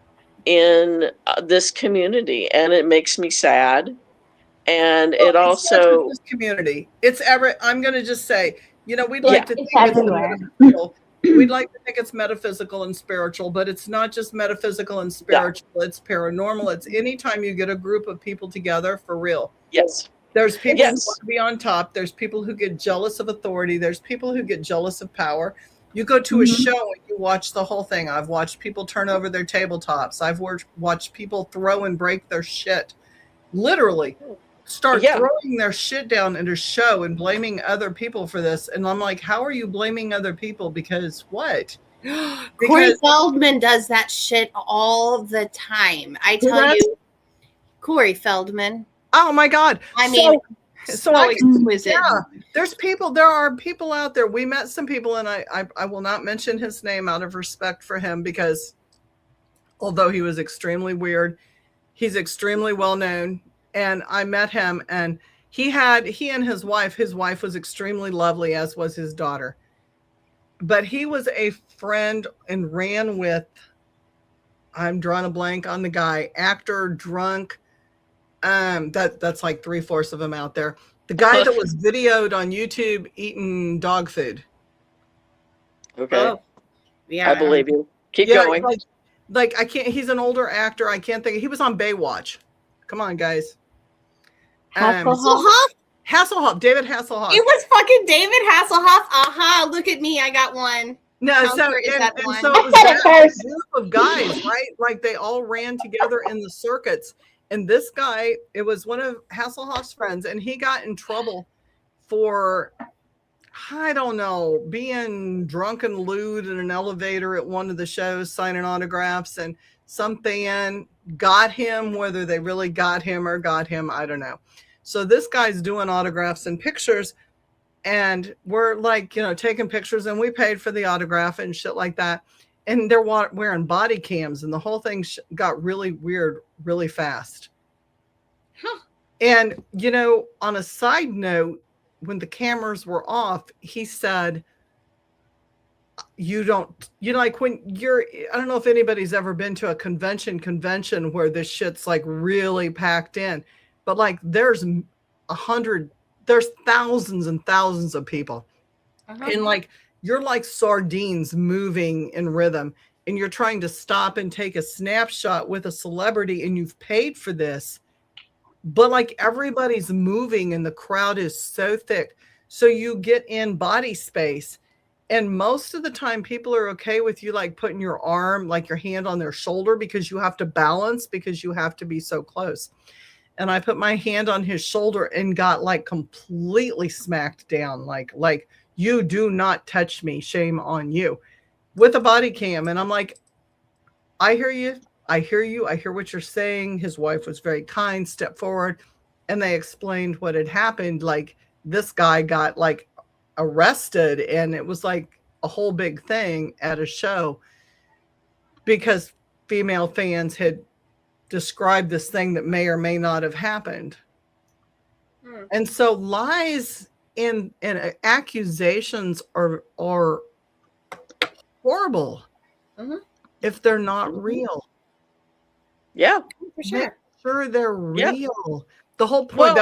in this community, and it makes me sad. And it also this community. I'm going to just say, we'd like to think everywhere. We'd like to think it's metaphysical and spiritual, but it's not just metaphysical and spiritual. Yeah. It's paranormal. It's anytime you get a group of people together for real. Yes. There's people Yes. who want to be on top. There's people who get jealous of authority. There's people who get jealous of power. You go to a show and you watch the whole thing. I've watched people turn over their tabletops. I've watched people throw and break their shit. Literally start throwing their shit down in a show and blaming other people for this. And I'm like, how are you blaming other people? Because what? Corey Feldman does that shit all the time. I tell you, Corey Feldman. Oh my God. I mean, so exquisite. Yeah, there are people out there. We met some people, and I will not mention his name out of respect for him, because although he was extremely weird, he's extremely well known. And I met him, and he and his wife was extremely lovely, as was his daughter. But he was a friend and ran with, I'm drawing a blank on the guy, actor, drunk. That's like 3/4 of them out there. The guy that was videoed on YouTube eating dog food. Okay. Oh, yeah. I believe you. Keep going. Like I can't, he's an older actor. I can't think. He was on Baywatch. Come on, guys. Hasselhoff? Hasselhoff. David Hasselhoff. It was fucking David Hasselhoff. Look at me. I got one. No, so so it was that group of guys, right? Like they all ran together in the circuits. And this guy, it was one of Hasselhoff's friends, and he got in trouble for, I don't know, being drunk and lewd in an elevator at one of the shows, signing autographs, and some fan got him, whether they really got him, I don't know. So this guy's doing autographs and pictures, and we're like, taking pictures, and we paid for the autograph and shit like that. And they're wearing body cams, and the whole thing got really weird really fast. Huh. And, on a side note, when the cameras were off, he said, like when I don't know if anybody's ever been to a convention where this shit's like really packed in, but like there's thousands and thousands of people. And like, you're like sardines moving in rhythm, and you're trying to stop and take a snapshot with a celebrity, and you've paid for this, but like everybody's moving and the crowd is so thick. So you get in body space, and most of the time people are okay with you like putting your arm, like your hand on their shoulder, because you have to balance, because you have to be so close. And I put my hand on his shoulder and got like completely smacked down, like you do not touch me, shame on you, with a body cam. And I'm like, I hear you. I hear what you're saying. His wife was very kind, stepped forward, and they explained what had happened. Like, this guy got like arrested, and it was like a whole big thing at a show because female fans had described this thing that may or may not have happened. And so lies and accusations are horrible if they're not real. Yeah, for sure. Make sure they're real. The whole point.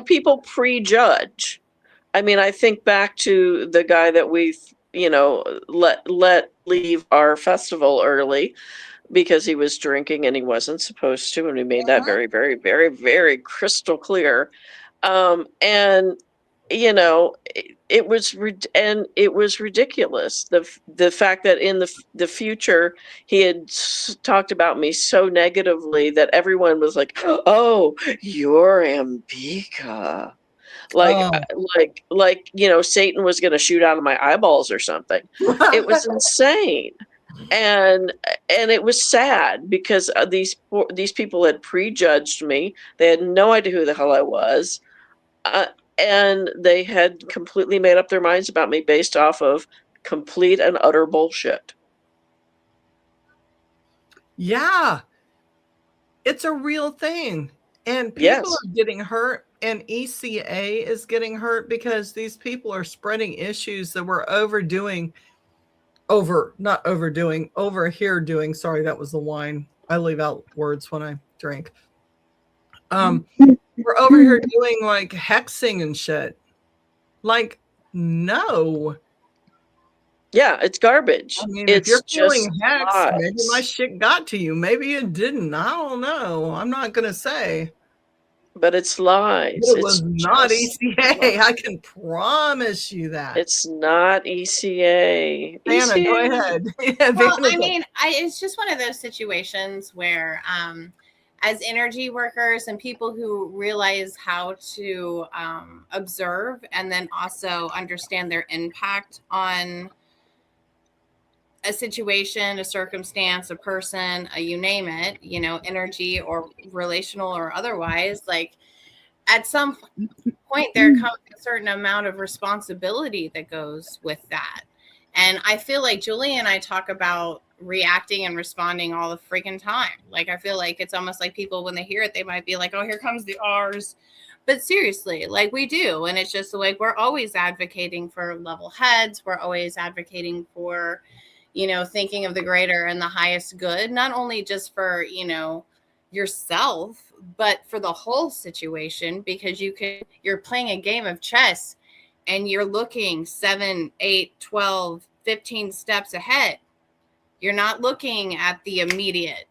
People prejudge. I mean, I think back to the guy that we, let leave our festival early because he was drinking and he wasn't supposed to, and we made that very, very, very, very crystal clear. And it was ridiculous. The fact that in the future he had talked about me so negatively that everyone was like, "Oh, you're Ambika," like Satan was going to shoot out of my eyeballs or something. It was insane. And it was sad because these people had prejudged me. They had no idea who the hell I was. And they had completely made up their minds about me based off of complete and utter bullshit. Yeah. It's a real thing. And people are getting hurt, and ECA is getting hurt because these people are spreading issues that we're overdoing. Sorry, that was the wine. I leave out words when I drink. We're over here doing like hexing and shit. Like, no. Yeah, it's garbage. I mean, it's if you're feeling just hexed, lies. maybe my shit got to you. Maybe it didn't. I don't know. I'm not going to say. But it's lies. It was not ECA. I can promise you that. It's not ECA. Anna, go ahead. Well, I mean, it's just one of those situations where, as energy workers and people who realize how to observe and then also understand their impact on a situation, a circumstance, a person, you name it, you know, energy or relational or otherwise, like at some point there comes a certain amount of responsibility that goes with that. And I feel like Julie and I talk about reacting and responding all the freaking time. Like, I feel like it's almost like people, when they hear it, they might be like, oh, here comes the R's. But seriously, like we do. And it's just like, we're always advocating for level heads. We're always advocating for, you know, thinking of the greater and the highest good, not only just for, you know, yourself, but for the whole situation, because you're playing a game of chess and you're looking 7, 8, 12, 15 steps ahead. You're not looking at the immediate.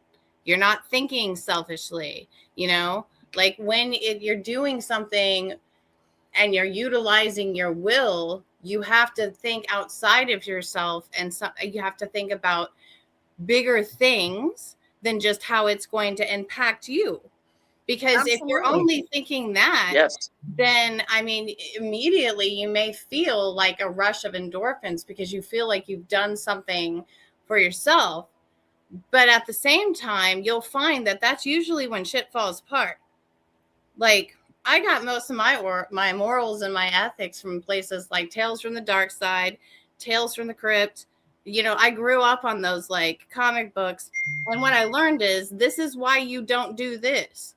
You're not thinking selfishly, you know, like when you're doing something and you're utilizing your will, you have to think outside of yourself, and so you have to think about bigger things than just how it's going to impact you. Because Absolutely. if you're only thinking that, Yes. then, I mean, immediately you may feel like a rush of endorphins because you feel like you've done something for yourself. But at the same time, you'll find that that's usually when shit falls apart. Like, I got most of my morals and my ethics from places like Tales from the Dark Side, Tales from the Crypt. You know, I grew up on those like comic books. And what I learned is this is why you don't do this.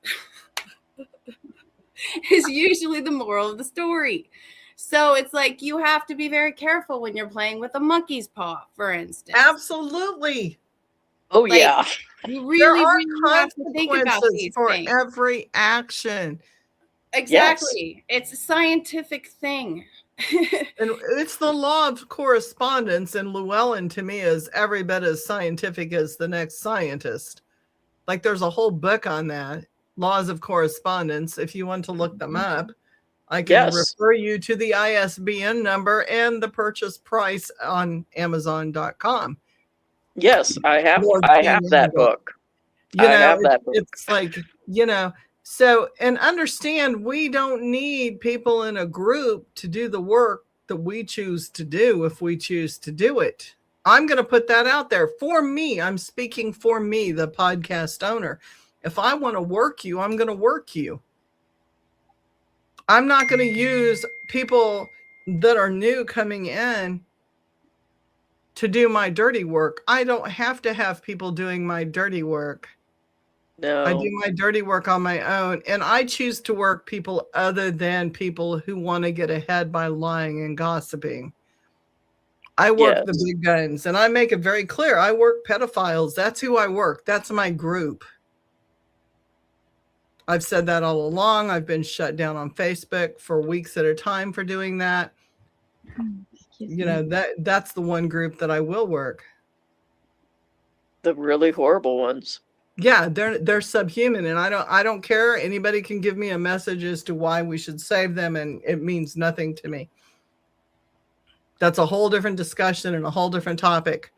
Is usually the moral of the story. So it's like you have to be very careful when you're playing with a monkey's paw, for instance. Absolutely. Oh, Like, yeah. You really have to think about Consequences these for things. every action. Exactly. Yes. It's a scientific thing. And it's the law of correspondence, and Llewellyn to me is every bit as scientific as the next scientist. Like, there's a whole book on that, laws of correspondence. If you want to look them up, I can refer you to the ISBN number and the purchase price on Amazon.com. Yes, I have that book. You know, it's like, you know, so, and understand, we don't need people in a group to do the work that we choose to do if we choose to do it. I'm going to put that out there for me. I'm speaking for me, the podcast owner. If I want to work you, I'm going to work you. I'm not going to use people that are new coming in to do my dirty work. I don't have to have people doing my dirty work. No. I do my dirty work on my own, and I choose to work people other than people who want to get ahead by lying and gossiping. I work the big guns, and I make it very clear. I work pedophiles. That's who I work. That's my group. I've said that all along. I've been shut down on Facebook for weeks at a time for doing that. You know, that's the one group that I will work. The really horrible ones. Yeah, they're subhuman, and I don't care. Anybody can give me a message as to why we should save them, and it means nothing to me. That's a whole different discussion and a whole different topic.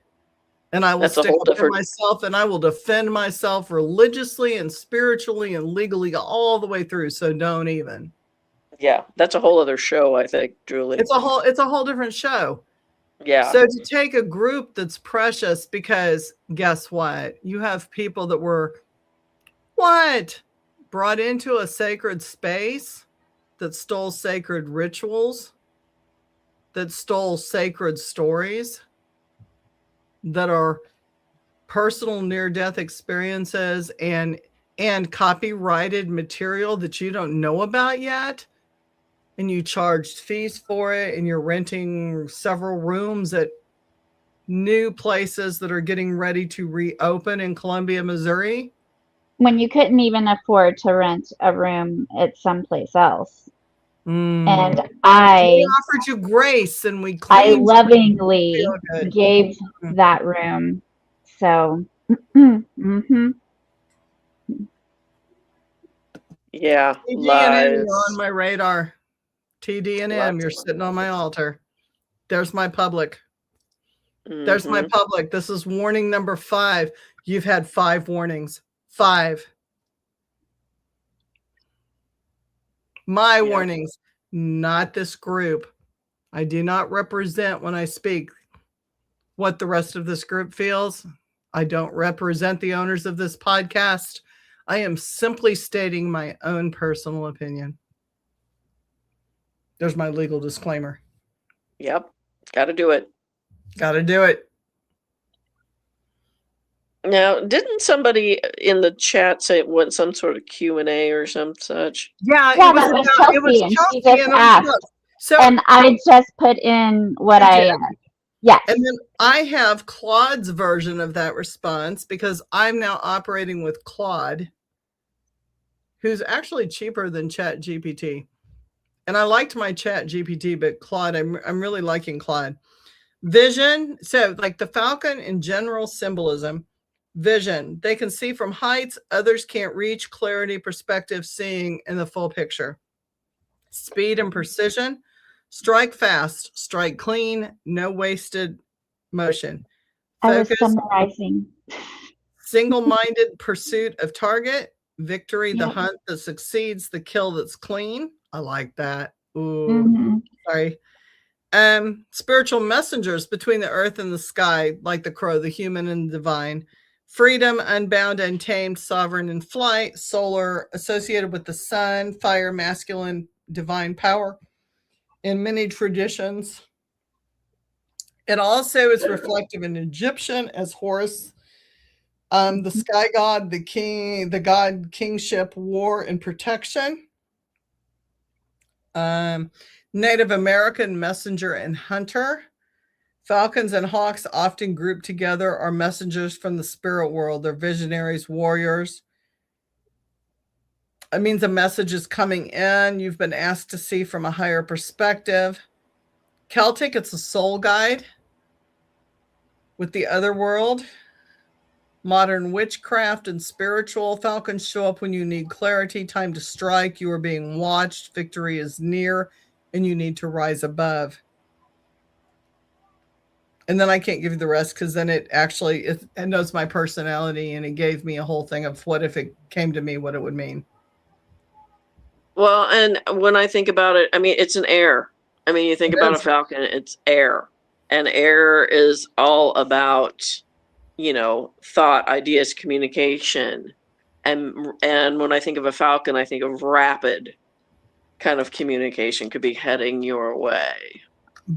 And I will stick up for myself, and I will defend myself religiously and spiritually and legally all the way through. So don't even. Yeah, that's a whole other show, I think, Julie. It's a whole different show. Yeah. So to take a group that's precious, because guess what? You have people that were brought into a sacred space that stole sacred rituals, that stole sacred stories, that are personal near-death experiences and copyrighted material that you don't know about yet. And you charged fees for it, and you're renting several rooms at new places that are getting ready to reopen in Columbia, Missouri. When you couldn't even afford to rent a room at someplace else. And we offered you grace, and we cleaned. I lovingly gave that room. So, Yeah, TD and lies. M, you're on my radar. TD and M, you're sitting on my altar. There's my public. There's my public. This is warning number 5. You've had 5 warnings. 5. My warnings, not this group. I do not represent when I speak what the rest of this group feels. I don't represent the owners of this podcast. I am simply stating my own personal opinion. There's my legal disclaimer. Yep. Got to do it. Got to do it. Now, didn't somebody in the chat say it went some sort of Q&A or some such? Yeah, that was Chelsea, and she just asked. So, and I just put in what yes. And then I have Claude's version of that response because I'm now operating with Claude, who's actually cheaper than Chat GPT. And I liked my Chat GPT, but Claude, I'm really liking Claude. Vision. So like the falcon in general symbolism, vision. They can see from heights others can't reach, clarity, perspective, seeing in the full picture. Speed and precision. Strike fast, strike clean, no wasted motion. Focus, I was summarizing. Single-minded pursuit of target. Victory, the hunt that succeeds, the kill that's clean. I like that. Ooh, sorry. Spiritual messengers between the earth and the sky, like the crow, the human and the divine. Freedom, unbound, untamed, sovereign in flight. Solar, associated with the sun. Fire, masculine, divine power. In many traditions. It also is reflective in Egyptian as Horus, the sky god, the king, the god kingship, war, and protection. Native American messenger and hunter. Falcons and hawks often grouped together are messengers from the spirit world. They're visionaries, warriors. It means a message is coming in. You've been asked to see from a higher perspective. Celtic, it's a soul guide with the other world. Modern witchcraft and spiritual. Falcons show up when you need clarity, time to strike. You are being watched. Victory is near, and you need to rise above. And then I can't give you the rest because then it knows my personality, and it gave me a whole thing of what if it came to me, what it would mean. Well, and when I think about it, I mean, it's an air. I mean, you think about a falcon, it's air. And air is all about, thought, ideas, communication. And when I think of a falcon, I think of rapid kind of communication could be heading your way.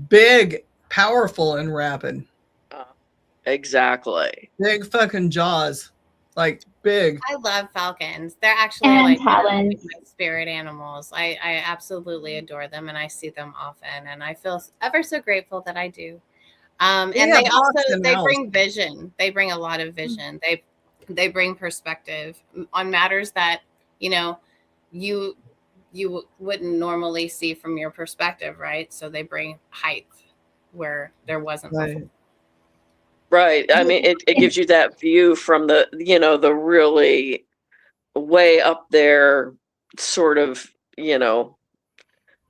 Big, powerful, and rapid. Exactly. Big fucking jaws. Like big. I love falcons. They're actually like my spirit animals. I absolutely adore them, and I see them often, and I feel ever so grateful that I do. And they bring vision. They bring a lot of vision. They bring perspective on matters that you wouldn't normally see from your perspective, right? So they bring height where there wasn't before. Right. I mean, it gives you that view from the really way up there sort of,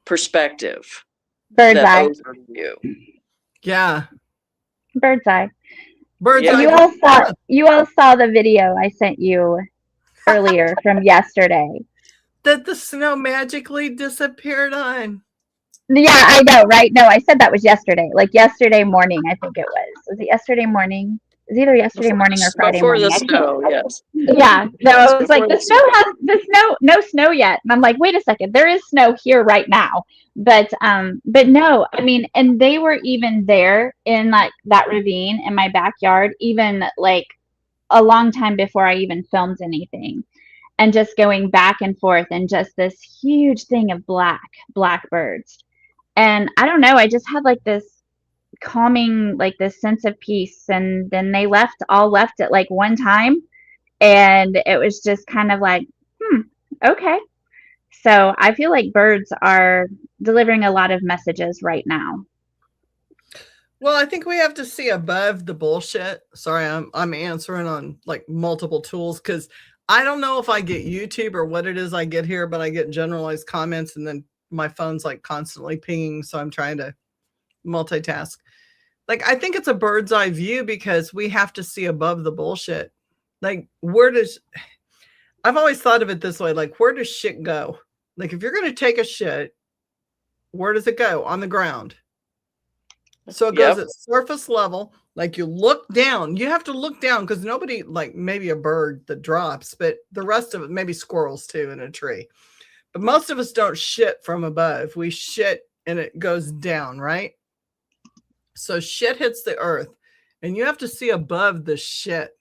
perspective. Bird's eye. Overview. Yeah. Bird's eye. Bird's eye. You all saw the video I sent you earlier from yesterday. That the snow magically disappeared on. Yeah, I know, right? No, I said that was yesterday. Like yesterday morning, I think it was. Was it yesterday morning? It was either yesterday morning or Friday morning. Before the snow, yes. Yeah. No, it was like no snow yet. And I'm like, wait a second, there is snow here right now. But no, I mean, and they were even there in like that ravine in my backyard, even like a long time before I even filmed anything. And just going back and forth and just this huge thing of black birds. And I don't know, I just had like this calming, like this sense of peace. And then they all left at like one time. And it was just kind of like, okay. So I feel like birds are delivering a lot of messages right now. Well, I think we have to see above the bullshit. Sorry, I'm answering on like multiple tools because I don't know if I get YouTube or what it is I get here, but I get generalized comments, and then my phone's like constantly pinging. So I'm trying to multitask. Like, I think it's a bird's eye view because we have to see above the bullshit. Like, I've always thought of it this way, like, where does shit go? Like, if you're going to take a shit, where does it go? On the ground. So it goes at surface level. Like, you look down. You have to look down because nobody, like maybe a bird that drops, but the rest of it, maybe squirrels too in a tree. But most of us don't shit from above. We shit and it goes down, right? So shit hits the earth and you have to see above the shit.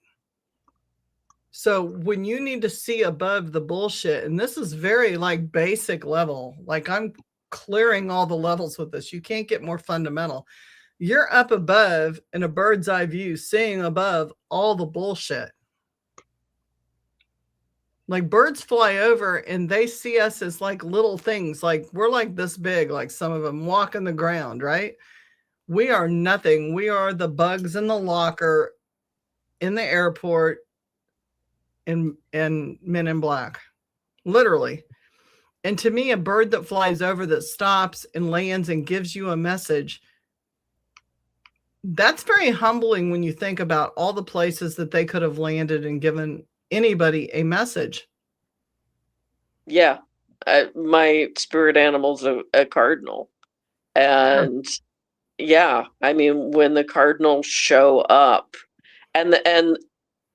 So when you need to see above the bullshit, and this is very like basic level, like I'm clearing all the levels with this. You can't get more fundamental. You're up above in a bird's eye view, seeing above all the bullshit. Like birds fly over and they see us as like little things. Like we're like this big, like some of them walking the ground, right? We are nothing. We are the bugs in the locker in the airport and Men in Black, literally. And to me, a bird that flies over, that stops and lands and gives you a message, that's very humbling when you think about all the places that they could have landed and given anybody a message. Yeah. My spirit animal's a cardinal. And yeah, I mean, when the cardinals show up, and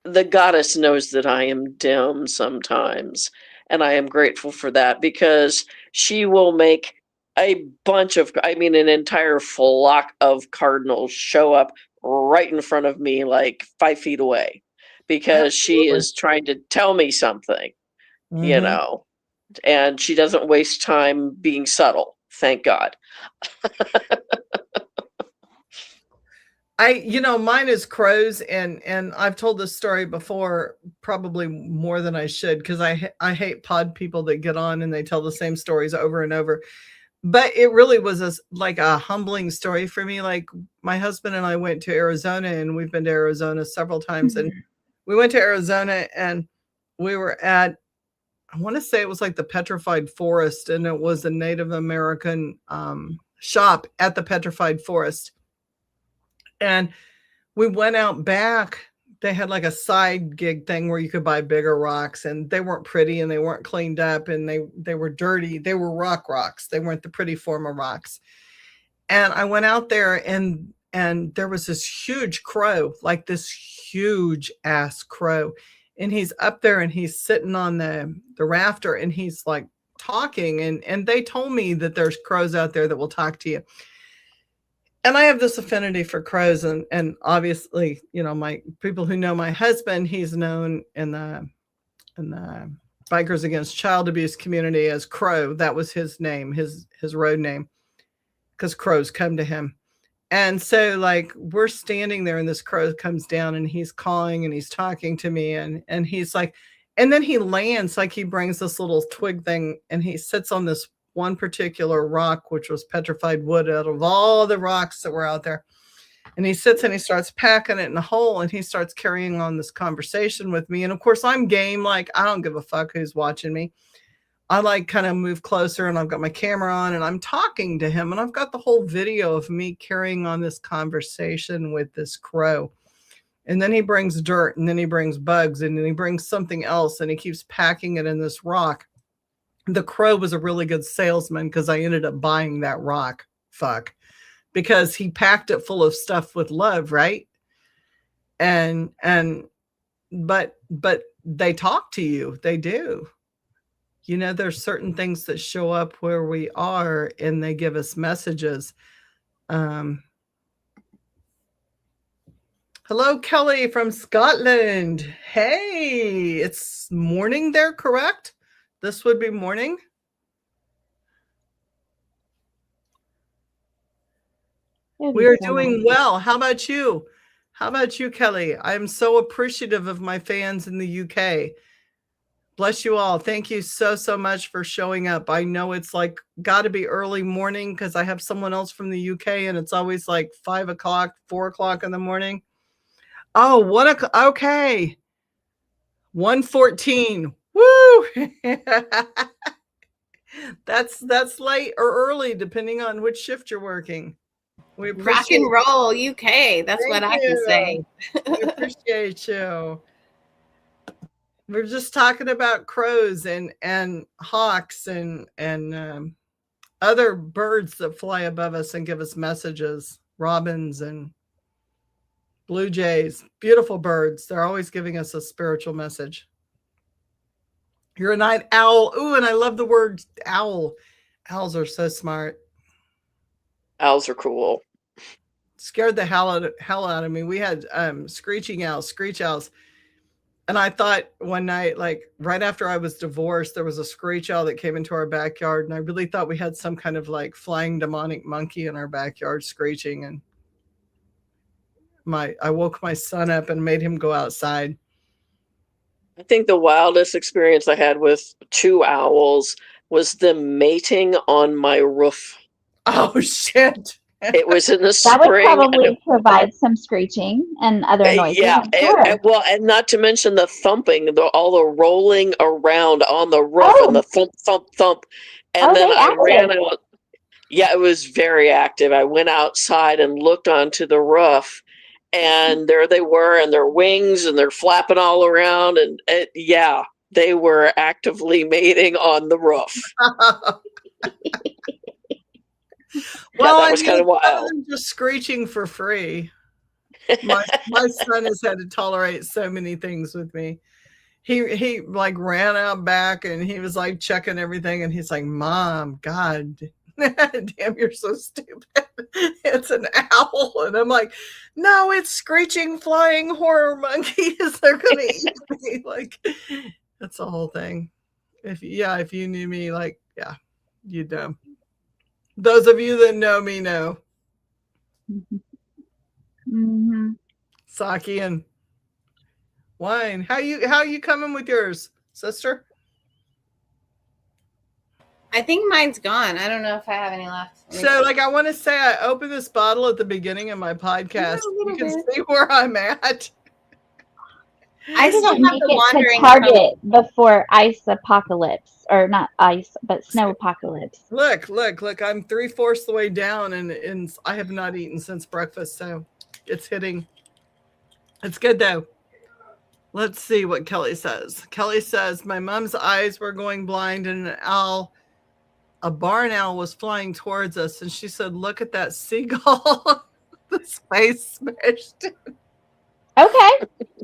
the goddess knows that I am dim sometimes, and I am grateful for that because she will make an entire flock of cardinals show up right in front of me, like 5 feet away, because she is trying to tell me something, you know, and she doesn't waste time being subtle. Thank God. Mine is crows, and I've told this story before, probably more than I should, because I hate pod people that get on and they tell the same stories over and over. But it really was like a humbling story for me. Like my husband and I went to Arizona, and we've been to Arizona several times. And we went to Arizona and we were at, I want to say it was like the Petrified Forest, and it was a Native American shop at the Petrified Forest. And we went out back. They had like a side gig thing where you could buy bigger rocks, and they weren't pretty and they weren't cleaned up and they were dirty. They were rocks. They weren't the pretty form of rocks. And I went out there and there was this huge crow, like this huge ass crow. And he's up there and he's sitting on the rafter and he's like talking. And they told me that there's crows out there that will talk to you. And I have this affinity for crows, and obviously, my people who know my husband, he's known in the Bikers Against Child Abuse community as Crow. That was his name, his road name, because crows come to him. And so, like, we're standing there, and this crow comes down, and he's calling, and he's talking to me, and he's like, and then he lands, like he brings this little twig thing, and he sits on this one particular rock, which was petrified wood out of all the rocks that were out there. And he sits and he starts packing it in a hole, and he starts carrying on this conversation with me. And of course I'm game. Like, I don't give a fuck who's watching me. I like kind of move closer, and I've got my camera on and I'm talking to him, and I've got the whole video of me carrying on this conversation with this crow. And then he brings dirt, and then he brings bugs, and then he brings something else, and he keeps packing it in this rock. The crow was a really good salesman because I ended up buying that rock. Because he packed it full of stuff with love, right? But they talk to you. They do. There's certain things that show up where we are, and they give us messages. Hello, Kelly from Scotland. Hey, it's morning there, correct? This would be morning. We are doing well. How about you? How about you, Kelly? I'm so appreciative of my fans in the UK. Bless you all. Thank you so much for showing up. I know it's like got to be early morning because I have someone else from the UK, and it's always like 5 o'clock, 4 o'clock in the morning. Oh, okay. 1:14. Woo! That's late or early, depending on which shift you're working. We Rock and roll, UK. That's what I can say. We appreciate you. We're just talking about crows and hawks and other birds that fly above us and give us messages. Robins and blue jays, beautiful birds. They're always giving us a spiritual message. You're a night owl. Ooh, and I love the word owl. Owls are so smart. Owls are cool. Scared the hell out of me. We had screeching owls, screech owls. And I thought one night, like right after I was divorced, there was a screech owl that came into our backyard. And I really thought we had some kind of like flying demonic monkey in our backyard screeching. And I woke my son up and made him go outside. I think the wildest experience I had with 2 owls was them mating on my roof. Oh, shit. It was in the That would spring. probably provide some screeching and other noises. Yeah, Sure. well, and not to mention the thumping, all the rolling around on the roof and the thump, thump, thump. And then I ran out. Yeah, it was very active. I went outside and looked onto the roof, and there they were, and their wings, and they're flapping all around. And yeah, they were actively mating on the roof. Well, that was kind of wild. Just screeching for free. My son has had to tolerate so many things with me. He like ran out back and he was like checking everything, and he's like, "Mom, God, damn, you're so stupid. It's an owl." And I'm like, "No, it's screeching flying horror monkeys. They're gonna eat me." Like, that's the whole thing. If you knew me, like, yeah, you'd know. Those of you that know me know. Mm-hmm. Sake and wine. How you coming with yours, sister? I think mine's gone. I don't know if I have any left. So, like, I want to say, I opened this bottle at the beginning of my podcast. You can see where I'm at. I still have the wandering Target before ice apocalypse, or not ice, but snow apocalypse. Look! I'm 3/4 the way down, and I have not eaten since breakfast, so it's hitting. It's good though. Let's see what Kelly says. Kelly says, "My mom's eyes were going blind, and a barn owl was flying towards us, and she said, 'Look at that seagull.'" The space smashed. Okay.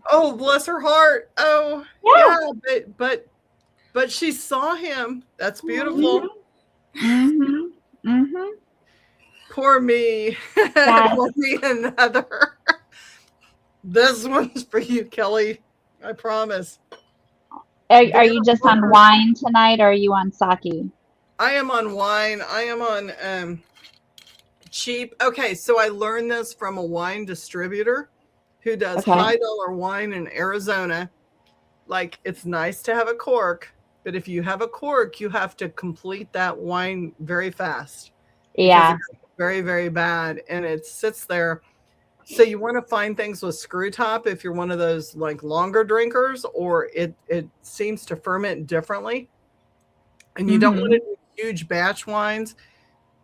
Oh, bless her heart. Oh, yeah, but she saw him. That's beautiful. Mm-hmm. Mm-hmm. Poor me. Poor me and Heather. This one's for you, Kelly. I promise. Are you just on wine tonight, or are you on sake? I am on wine. I am on cheap. Okay, so I learned this from a wine distributor who does high dollar wine in Arizona. Like, it's nice to have a cork, but if you have a cork, you have to complete that wine very fast. Yeah. It's very, very bad, and it sits there. So you want to find things with screw top if you're one of those like longer drinkers, or it seems to ferment differently. And you don't want to do huge batch wines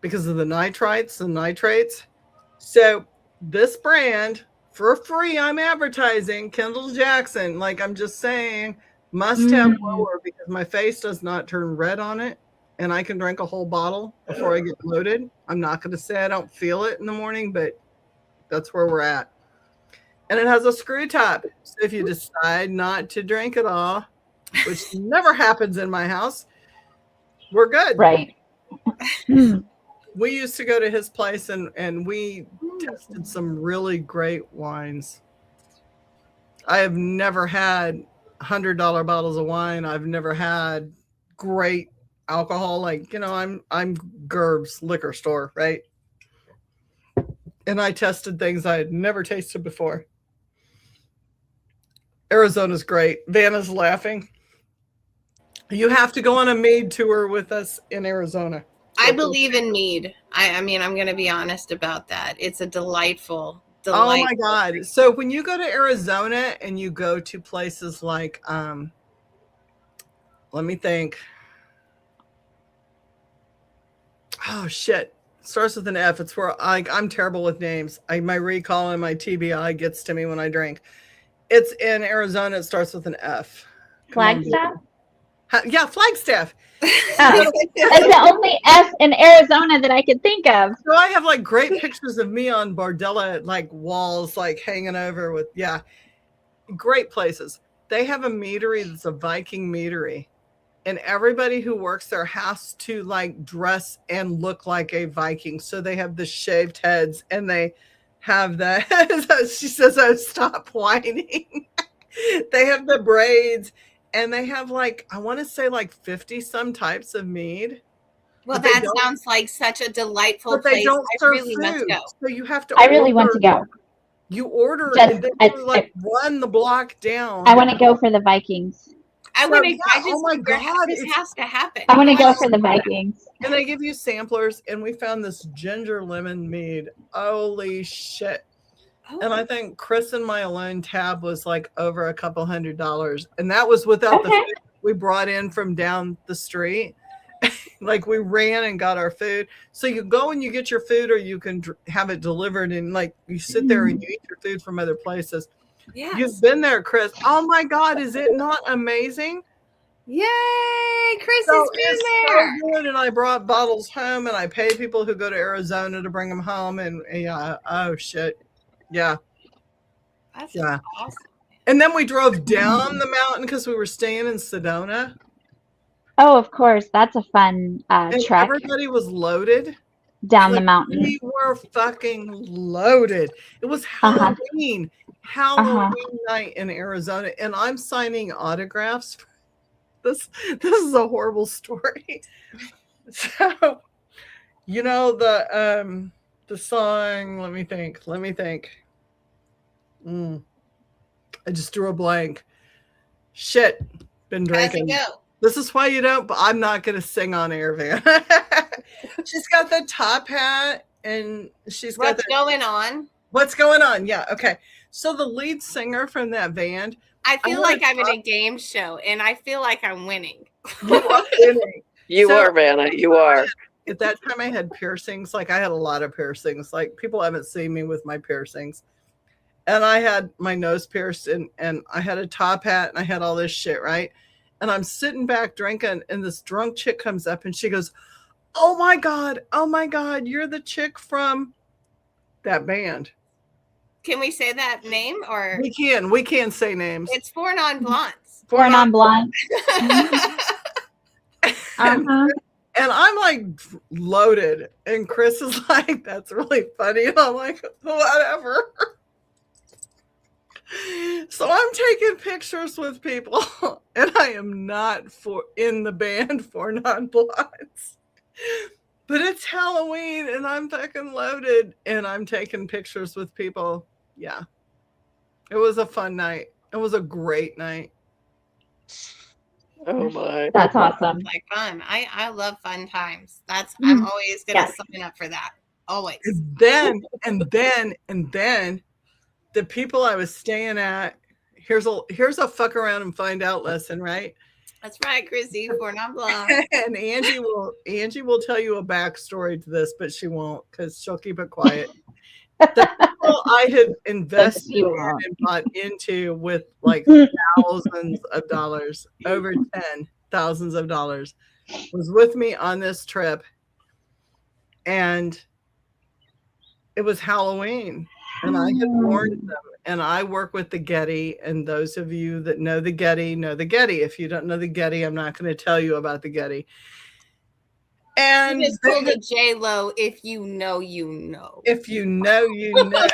because of the nitrites and nitrates. So this brand, for free, I'm advertising Kendall Jackson. Like, I'm just saying, must have lower, because my face does not turn red on it, and I can drink a whole bottle before I get loaded. I'm not going to say I don't feel it in the morning, but that's where we're at. And it has a screw top. So if you decide not to drink it all, which never happens in my house, we're good. Right. We used to go to his place and we tested some really great wines. I have never had $100 bottles of wine. I've never had great alcohol. Like, I'm Gerb's liquor store, right? And I tested things I had never tasted before. Arizona's great. Vanna's laughing. You have to go on a mead tour with us in Arizona. I believe in mead. I mean, I'm going to be honest about that. It's a delightful Oh my God. So when you go to Arizona and you go to places like, let me think. Oh shit. Starts with an F. It's where I'm terrible with names. My recall and my TBI gets to me when I drink. It's in Arizona. It starts with an F. Flagstaff? Yeah, Flagstaff. Oh, that's the only F in Arizona that I could think of. So I have like great pictures of me on Bardella, like walls, like hanging over with, yeah, great places. They have a meadery that's a Viking meadery. And everybody who works there has to like dress and look like a Viking. So they have the shaved heads and they have the, she says, oh, stop whining. They have the braids and they have like, I want to say like 50 some types of mead. Well, that sounds like such a delightful place. They don't I serve really food, must go. so you have to. I really want to go. You order Just, and then you like run the block down. I want to go for the Vikings. Oh my God, this has to happen. I want to go for the Vikings. And they give you samplers, and we found this ginger lemon mead. Holy shit. Oh. And I think Chris and my alone tab was like over $200, and that was without the food we brought in from down the street. Like we ran and got our food. So you go and you get your food, or you can have it delivered, and like you sit there and you eat your food from other places. Yes. You've been there, Chris. Oh my God, is it not amazing? Yay, Chris has been there. So good. And I brought bottles home, and I pay people who go to Arizona to bring them home. And yeah, oh shit, yeah, that's awesome. And then we drove down the mountain because we were staying in Sedona. Oh, of course, that's a fun trek. Everybody was loaded down the mountain. We were fucking loaded. It was Halloween. Halloween night in Arizona, and I'm signing autographs. This is a horrible story. So, you know the song. Let me think. I just drew a blank. Shit, been drinking. This is why you don't. But I'm not going to sing on air, Van. She's got the top hat, and she's got what's going on. What's going on? Yeah. Okay. So the lead singer from that band. I feel like I'm in a game show, and I feel like I'm winning. You are winning. You are, Vanna. You are. At that time, I had piercings. Like I had a lot of piercings. Like people haven't seen me with my piercings. And I had my nose pierced, and I had a top hat, and I had all this shit, right? And I'm sitting back drinking, and this drunk chick comes up, and she goes, oh my God, you're the chick from that band. Can we say that name, or we can say names? It's Four Non-Blondes. Four Non-Blondes. And I'm like loaded, and Chris is like, that's really funny. And I'm like, whatever. So I'm taking pictures with people, and I am not in the band Four Non-Blondes. But it's Halloween, and I'm fucking loaded, and I'm taking pictures with people. Yeah. It was a fun night. It was a great night. Oh my. That's awesome. Like fun. I love fun times. I'm always gonna sign up for that. Always. And then the people I was staying at, here's a fuck around and find out lesson, right? That's right, Chrissy. Four Non-Blondes. And Angie will tell you a backstory to this, but she won't, because she'll keep it quiet. The people I had invested in and bought into with like thousands of dollars, over 10 thousands of dollars, was with me on this trip, and it was Halloween, and I had warned them. And I work with the Getty, and those of you that know the Getty know the Getty. If you don't know the Getty, I'm not going to tell you about the Getty. And you just pulled a J-Lo. If you know, you know. If you know, you know.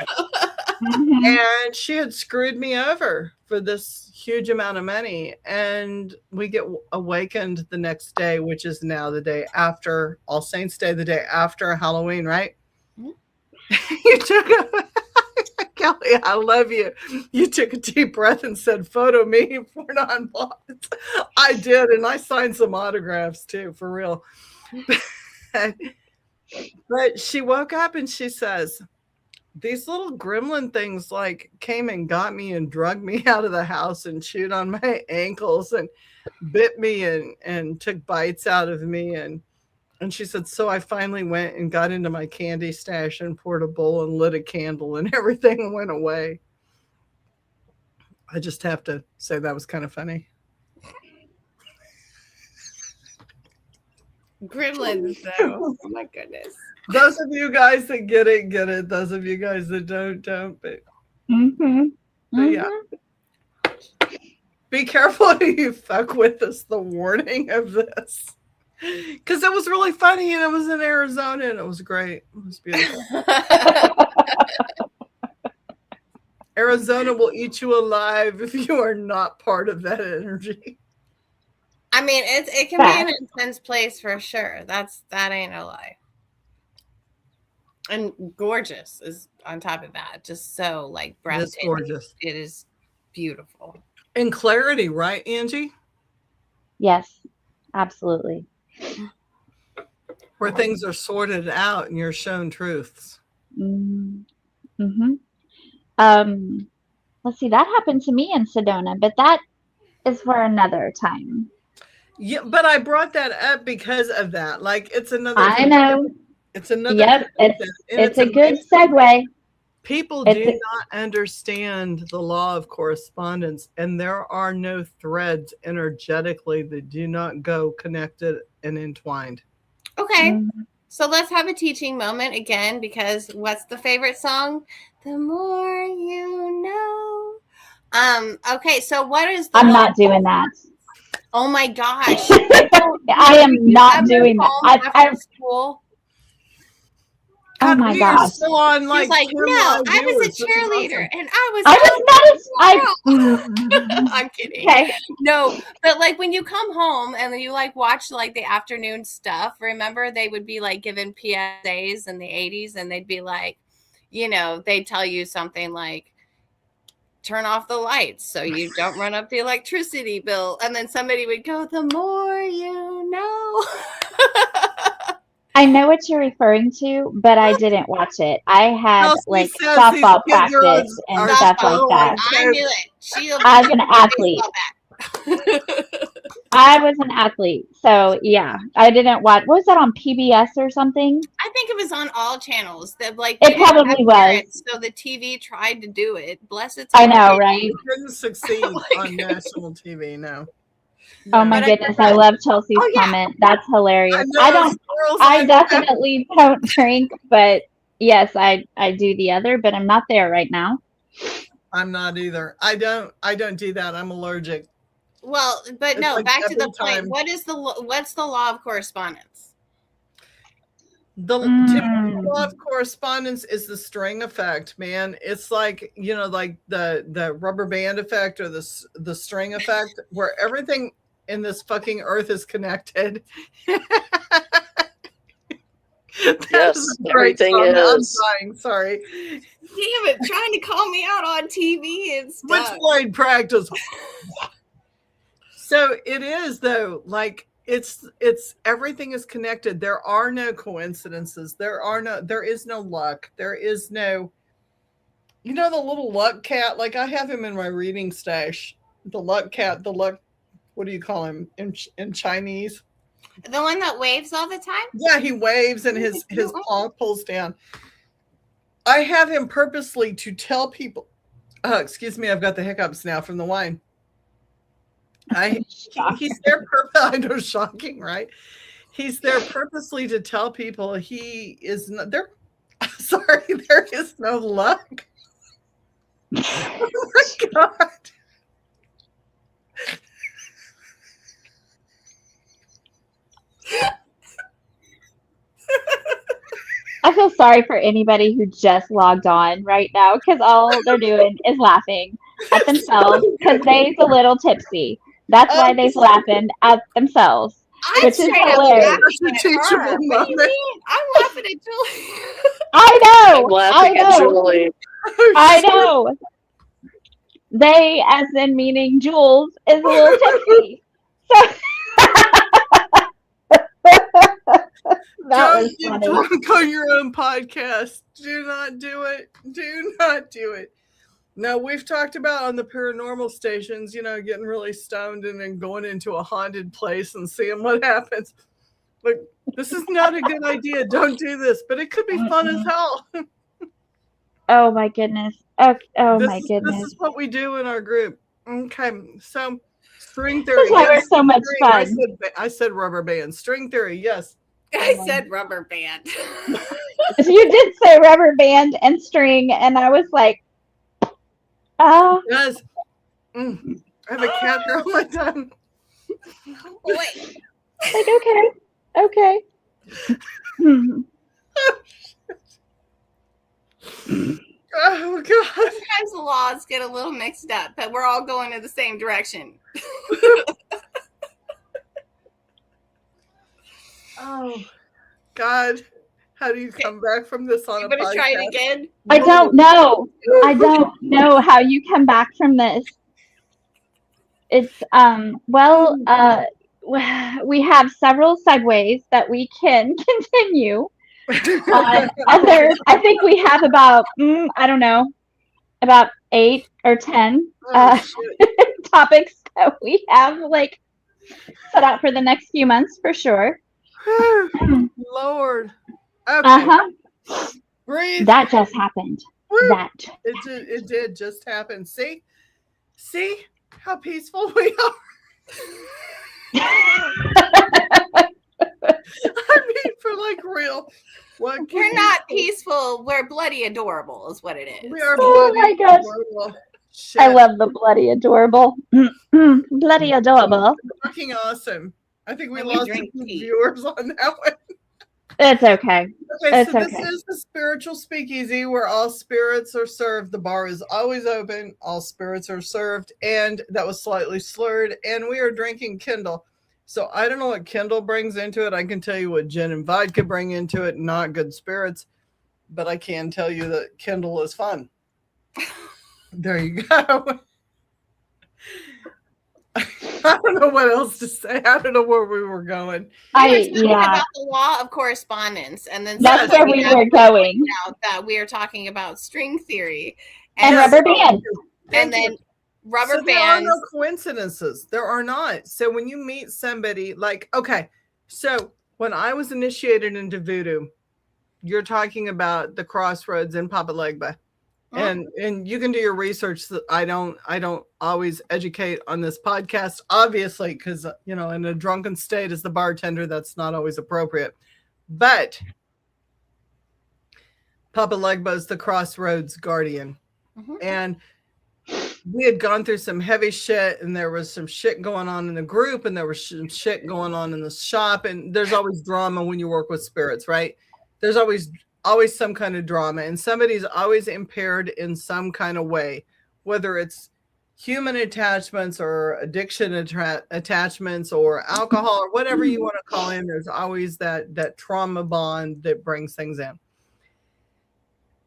And she had screwed me over for this huge amount of money. And we get awakened the next day, which is now the day after All Saints Day, the day after Halloween, right? Mm-hmm. You took a... Kelly, I love you. You took a deep breath and said, photo me for Non-Blondes. I did, and I signed some autographs too, for real. But she woke up and she says, these little gremlin things like came and got me and drugged me out of the house and chewed on my ankles and bit me and took bites out of me. And she said, so I finally went and got into my candy stash and poured a bowl and lit a candle and everything went away. I just have to say that was kind of funny. Gremlins, though. Oh my goodness. Those of you guys that get it, get it. Those of you guys that don't. But, but yeah. Be careful who you fuck with is the warning of this. Because it was really funny and it was in Arizona and it was great. It was beautiful. Arizona will eat you alive if you are not part of that energy. I mean, it can be an intense place for sure. That ain't a lie. And gorgeous is on top of that. Just so like breathtaking. It's gorgeous. It is beautiful. And clarity, right, Angie? Yes, absolutely. Where things are sorted out and you're shown truths. Mm-hmm. Let's see, that happened to me in Sedona, but that is for another time. Yeah, but I brought that up because of that. Like, it's another. I know. It's another. Yep, it's a good segue. People do not understand the law of correspondence, and there are no threads energetically that do not go connected and entwined. Okay, so let's have a teaching moment again, because what's the favorite song? The more you know. Okay, so what is the I'm not doing that. Oh my gosh. I am not doing that. I school. Oh my gosh. Still on, like, no, I was a cheerleader and I'm kidding. Okay. No, but like when you come home and you like watch like the afternoon stuff, remember they would be like given PSAs in the 80s and they'd be like, you know, they'd tell you something like, turn off the lights so you don't run up the electricity bill. And then somebody would go, the more you know. I know what you're referring to, but I didn't watch it. I had like softball practice and stuff like that. I knew it. I was an athlete. I was an athlete. So yeah, I didn't watch. Was that on PBS or something? I think it was on all channels. That like it probably was. So the TV tried to do it. Bless its I know, right? It didn't succeed on national TV. No. Oh my goodness, I love Chelsea's comment. That's hilarious. I definitely don't drink, but yes, I do the other, but I'm not there right now. I'm not either. I don't do that. I'm allergic. Well, but no, like back to the point. What's the law of correspondence? The law of correspondence is the string effect, man. It's like, you know, like the rubber band effect or the string effect, where everything in this fucking earth is connected. Yes, everything is. I'm dying, sorry. Damn it, trying to call me out on TV and stuff. Switchblade practice. So it is, though, like it's everything is connected. There are no coincidences. There is no luck. There is no, you know, the little luck cat. Like I have him in my reading stash. The luck cat. The luck. What do you call him in Chinese? The one that waves all the time? Yeah, he waves and his paw pulls down. I have him purposely to tell people. Excuse me, I've got the hiccups now from the wine. He's there I know, shocking, right? He's there purposely to tell people he is not there. Sorry, there is no luck. Oh my God. I feel sorry for anybody who just logged on right now because all they're doing is laughing at themselves because they's a little tipsy. That's why they's laughing at themselves, which is hilarious. What do you mean? I'm laughing at Julie. I know. I'm laughing at Julie. I know. They, as in meaning Jules, is a little tipsy. That Don't was get funny. drunk on your own podcast. Do not do it. Do not do it. Now, we've talked about on the paranormal stations, getting really stoned and then going into a haunted place and seeing what happens. Like, this is not a good idea. Don't do this, but it could be fun as hell. Oh my goodness. Oh my This goodness. is what we do in our group. Okay, so string This theory. is why we're so much fun. I said rubber band. String theory, yes. I said rubber band. You did say rubber band and string, and I was like, Yes. I have a cat hair on my tongue. Wait. like, okay. Oh God. Sometimes the laws get a little mixed up, but we're all going in the same direction. Oh God. How do you come back from this on You a want to podcast? try it again? I don't know. I don't know how you come back from this. It's we have several segues that we can continue. I think we have about I don't know, about 8 or 10 topics that we have like set out for the next few months for sure. Lord. Okay. Breathe. That just happened. That. It did just happen. See how peaceful we are. I mean, for like real. We're not peaceful. We're bloody adorable, is what it is. We are Oh my gosh. adorable. I love the bloody adorable. Bloody adorable. Fucking awesome. I think we And we lost a drink few tea. viewers on that one. It's okay. Okay, It's so this okay. is the Spiritual Speakeasy where all spirits are served. The bar is always open. All spirits are served. And that was slightly slurred. And we are drinking Kindle. So I don't know what Kindle brings into it. I can tell you what gin and vodka bring into it. Not good spirits. But I can tell you that Kindle is fun. There you go. I don't know what else to say. I don't know where we were going. We were talking about the law of correspondence, and then That's where we were going. out that we are talking about string theory And rubber band. and then rubber So there are bands. no coincidences. There are not. So when you meet somebody like, okay, so when I was initiated into voodoo, you're talking about the crossroads in Papa Legba. And you can do your research. I don't always educate on this podcast, obviously, because in a drunken state as the bartender, that's not always appropriate. But Papa Legba is the crossroads guardian. And we had gone through some heavy shit, and there was some shit going on in the group, and there was some shit going on in the shop. And there's always drama when you work with spirits, right? There's always some kind of drama, and somebody's always impaired in some kind of way, whether it's human attachments or addiction attachments or alcohol or whatever you want to call in. There's always that trauma bond that brings things in.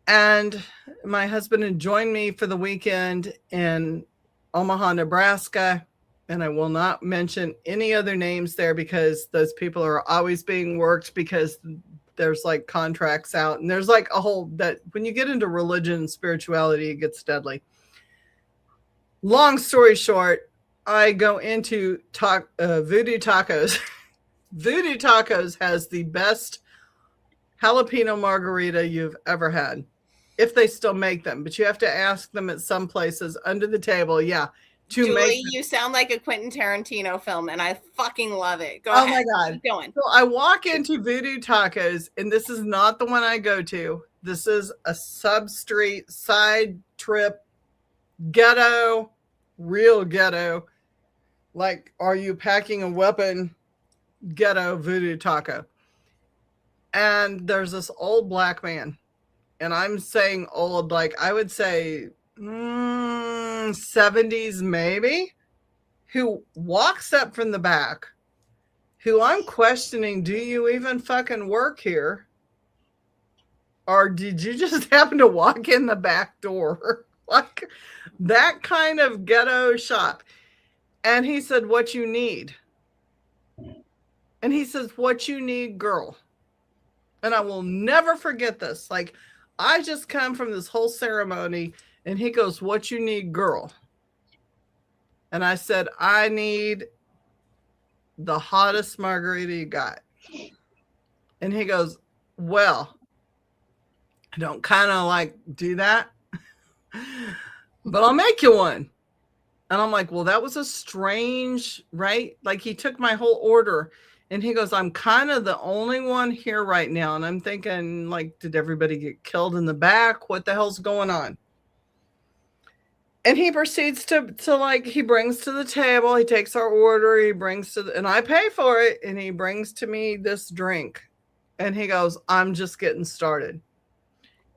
And my husband had joined me for the weekend in Omaha, Nebraska, and I will not mention any other names there because those people are always being worked because there's like contracts out, and there's like a whole that when you get into religion and spirituality, it gets deadly. Long story short, I go into Voodoo Tacos. Voodoo Tacos has the best jalapeno margarita you've ever had, if they still make them. But you have to ask them at some places under the table. Yeah. Julie, you sound like a Quentin Tarantino film, and I fucking love it. Go ahead. My God. Keep going. So I walk into Voodoo Tacos, and this is not the one I go to. This is a sub-street, side trip, ghetto, real ghetto. Like, are you packing a weapon? Ghetto Voodoo Taco. And there's this old black man. And I'm saying old, like I would say 70s maybe, who walks up from the back, who I'm questioning, do you even fucking work here? Or did you just happen to walk in the back door? Like that kind of ghetto shop. And he said, what you need? And he says, what you need, girl? And I will never forget this. Like, I just come from this whole ceremony, and he goes, "What you need, girl?" And I said, "I need the hottest margarita you got." And he goes, "Well, I don't kind of like do that, but I'll make you one." And I'm like, "Well, that was a strange, right?" Like, he took my whole order, and he goes, "I'm kind of the only one here right now." And I'm thinking, like, did everybody get killed in the back? What the hell's going on? And he proceeds to like, he brings to the table, he takes our order, he brings to and I pay for it. And he brings to me this drink, and he goes, "I'm just getting started."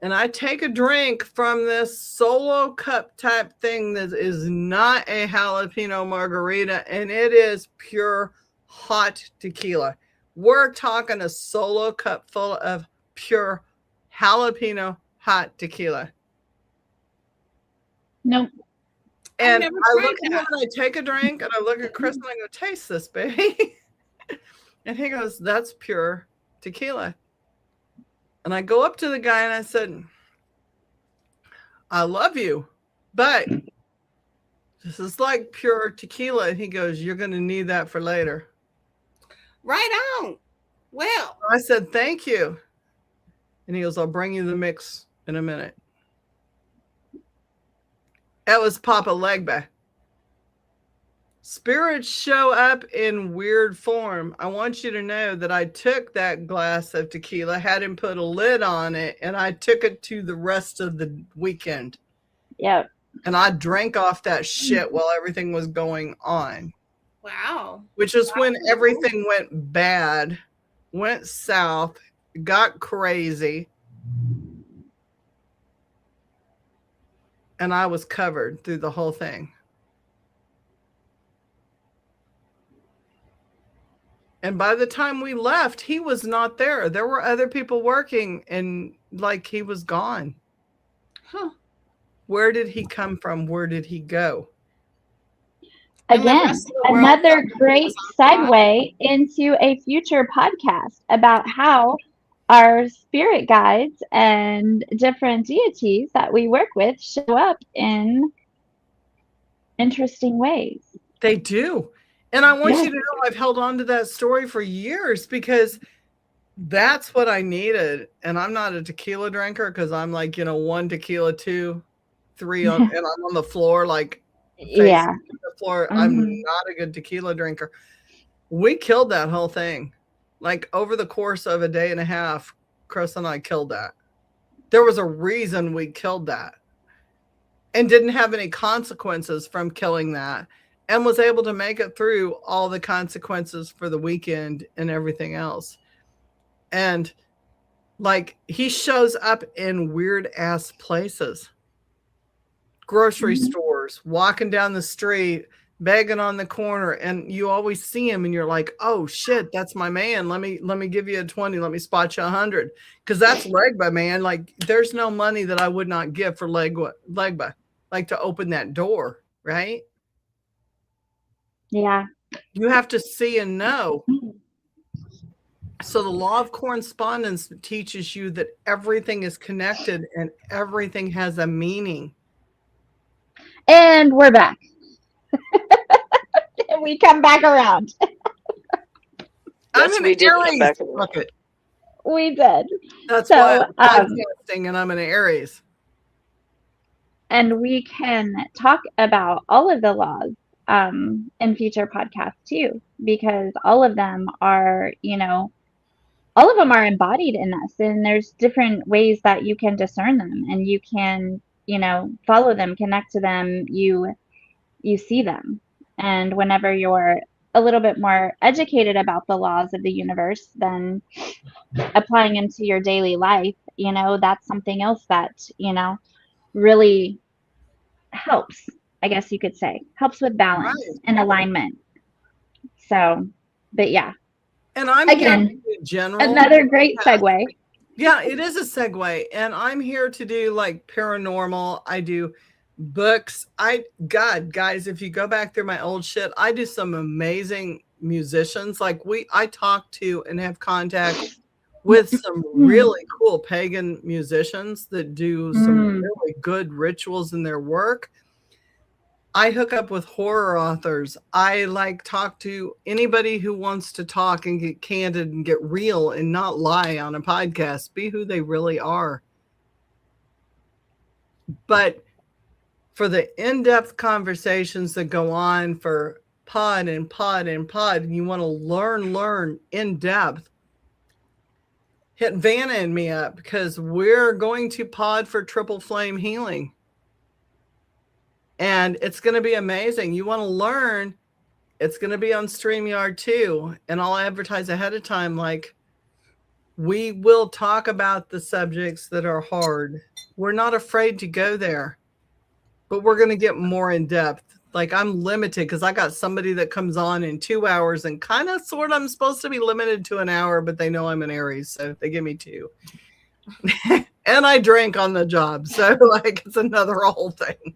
And I take a drink from this solo cup type thing that is not a jalapeno margarita, and it is pure hot tequila. We're talking a solo cup full of pure jalapeno hot tequila. Nope. And I look at him and I take a drink, and I look at Chris and I go, "Taste this, baby." And he goes, "That's pure tequila." And I go up to the guy and I said, "I love you, but this is like pure tequila." And he goes, "You're going to need that for later." Right on. Well, I said, "Thank you." And he goes, "I'll bring you the mix in a minute." That was Papa Legba. Spirits show up in weird form. I want you to know that I took that glass of tequila, had him put a lid on it, and I took it to the rest of the weekend. Yep. And I drank off that shit while everything was going on. wow. Which is when everything went bad, went south, got crazy. And I was covered through the whole thing. And by the time we left, he was not there. There were other people working, and like, he was gone. Huh. Where did he come from? Where did he go? Again, another great segue into a future podcast about how our spirit guides and different deities that we work with show up in interesting ways. They do. And I want you to know, I've held on to that story for years because that's what I needed. And I'm not a tequila drinker, because I'm like, 1 tequila, 2, 3, and I'm on the floor, like, Yeah. the floor. I'm not a good tequila drinker. We killed that whole thing. Like, over the course of a day and a half, Chris and I killed that. There was a reason we killed that, and didn't have any consequences from killing that, and was able to make it through all the consequences for the weekend and everything else. And like, he shows up in weird ass places, grocery stores, walking down the street, begging on the corner, and you always see him and you're like, "Oh shit, that's my man. Let me give you a 20. Let me spot you 100." Because that's Legba, man. Like, there's no money that I would not give for Legba, like, to open that door, right? Yeah. You have to see and know. So the law of correspondence teaches you that everything is connected and everything has a meaning. And we're back. We come back around. Yes, we did come back around. Look it. We did. That's So, why I'm podcasting, and I'm an Aries. And we can talk about all of the laws in future podcasts too, because all of them are, all of them are embodied in us, and there's different ways that you can discern them, and you can, follow them, connect to them, you see them. And whenever you're a little bit more educated about the laws of the universe, then applying them to your daily life, that's something else that, really helps, I guess you could say, helps with balance and alignment. So, but yeah. And I'm again, general, another great segue. Yeah, it is a segue. And I'm here to do like paranormal. I do books. Guys, if you go back through my old shit, I do some amazing musicians. Like, I talk to and have contact with some really cool pagan musicians that do some really good rituals in their work. I hook up with horror authors. I like talk to anybody who wants to talk and get candid and get real and not lie on a podcast, be who they really are. But for the in-depth conversations that go on for pod and pod and pod, and you want to learn in depth, hit Vanna and me up, because we're going to pod for Triple Flame Healing. And it's going to be amazing. You want to learn, it's going to be on StreamYard too. And I'll advertise ahead of time, like, we will talk about the subjects that are hard. We're not afraid to go there, but we're going to get more in depth. Like, I'm limited because I got somebody that comes on in 2 hours, and kind of sort of I'm supposed to be limited to an hour, but they know I'm an Aries, so they give me 2. And I drink on the job. So like, it's another whole thing.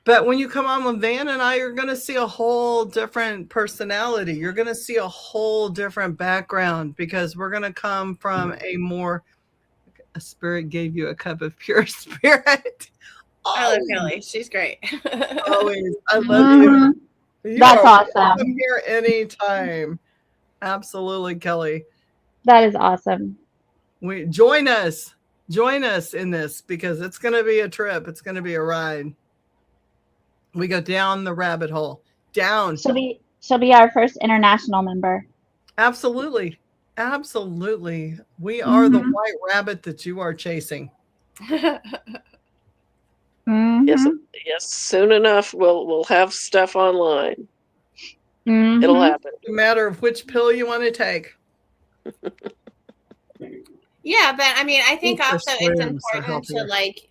But when you come on with Van and I, you're going to see a whole different personality. You're going to see a whole different background, because we're going to come from a spirit gave you a cup of pure spirit. I love Kelly. She's great. Always. I love you. That's awesome. I'm here anytime. Absolutely, Kelly. That is awesome. Join us in this, because it's going to be a trip. It's going to be a ride. We go down the rabbit hole. Down. She'll be our first international member. Absolutely. Absolutely. We are the white rabbit that you are chasing. Yes, soon enough we'll have stuff online. It'll happen. No matter of which pill you want to take. Yeah, but I mean, I think also it's important to like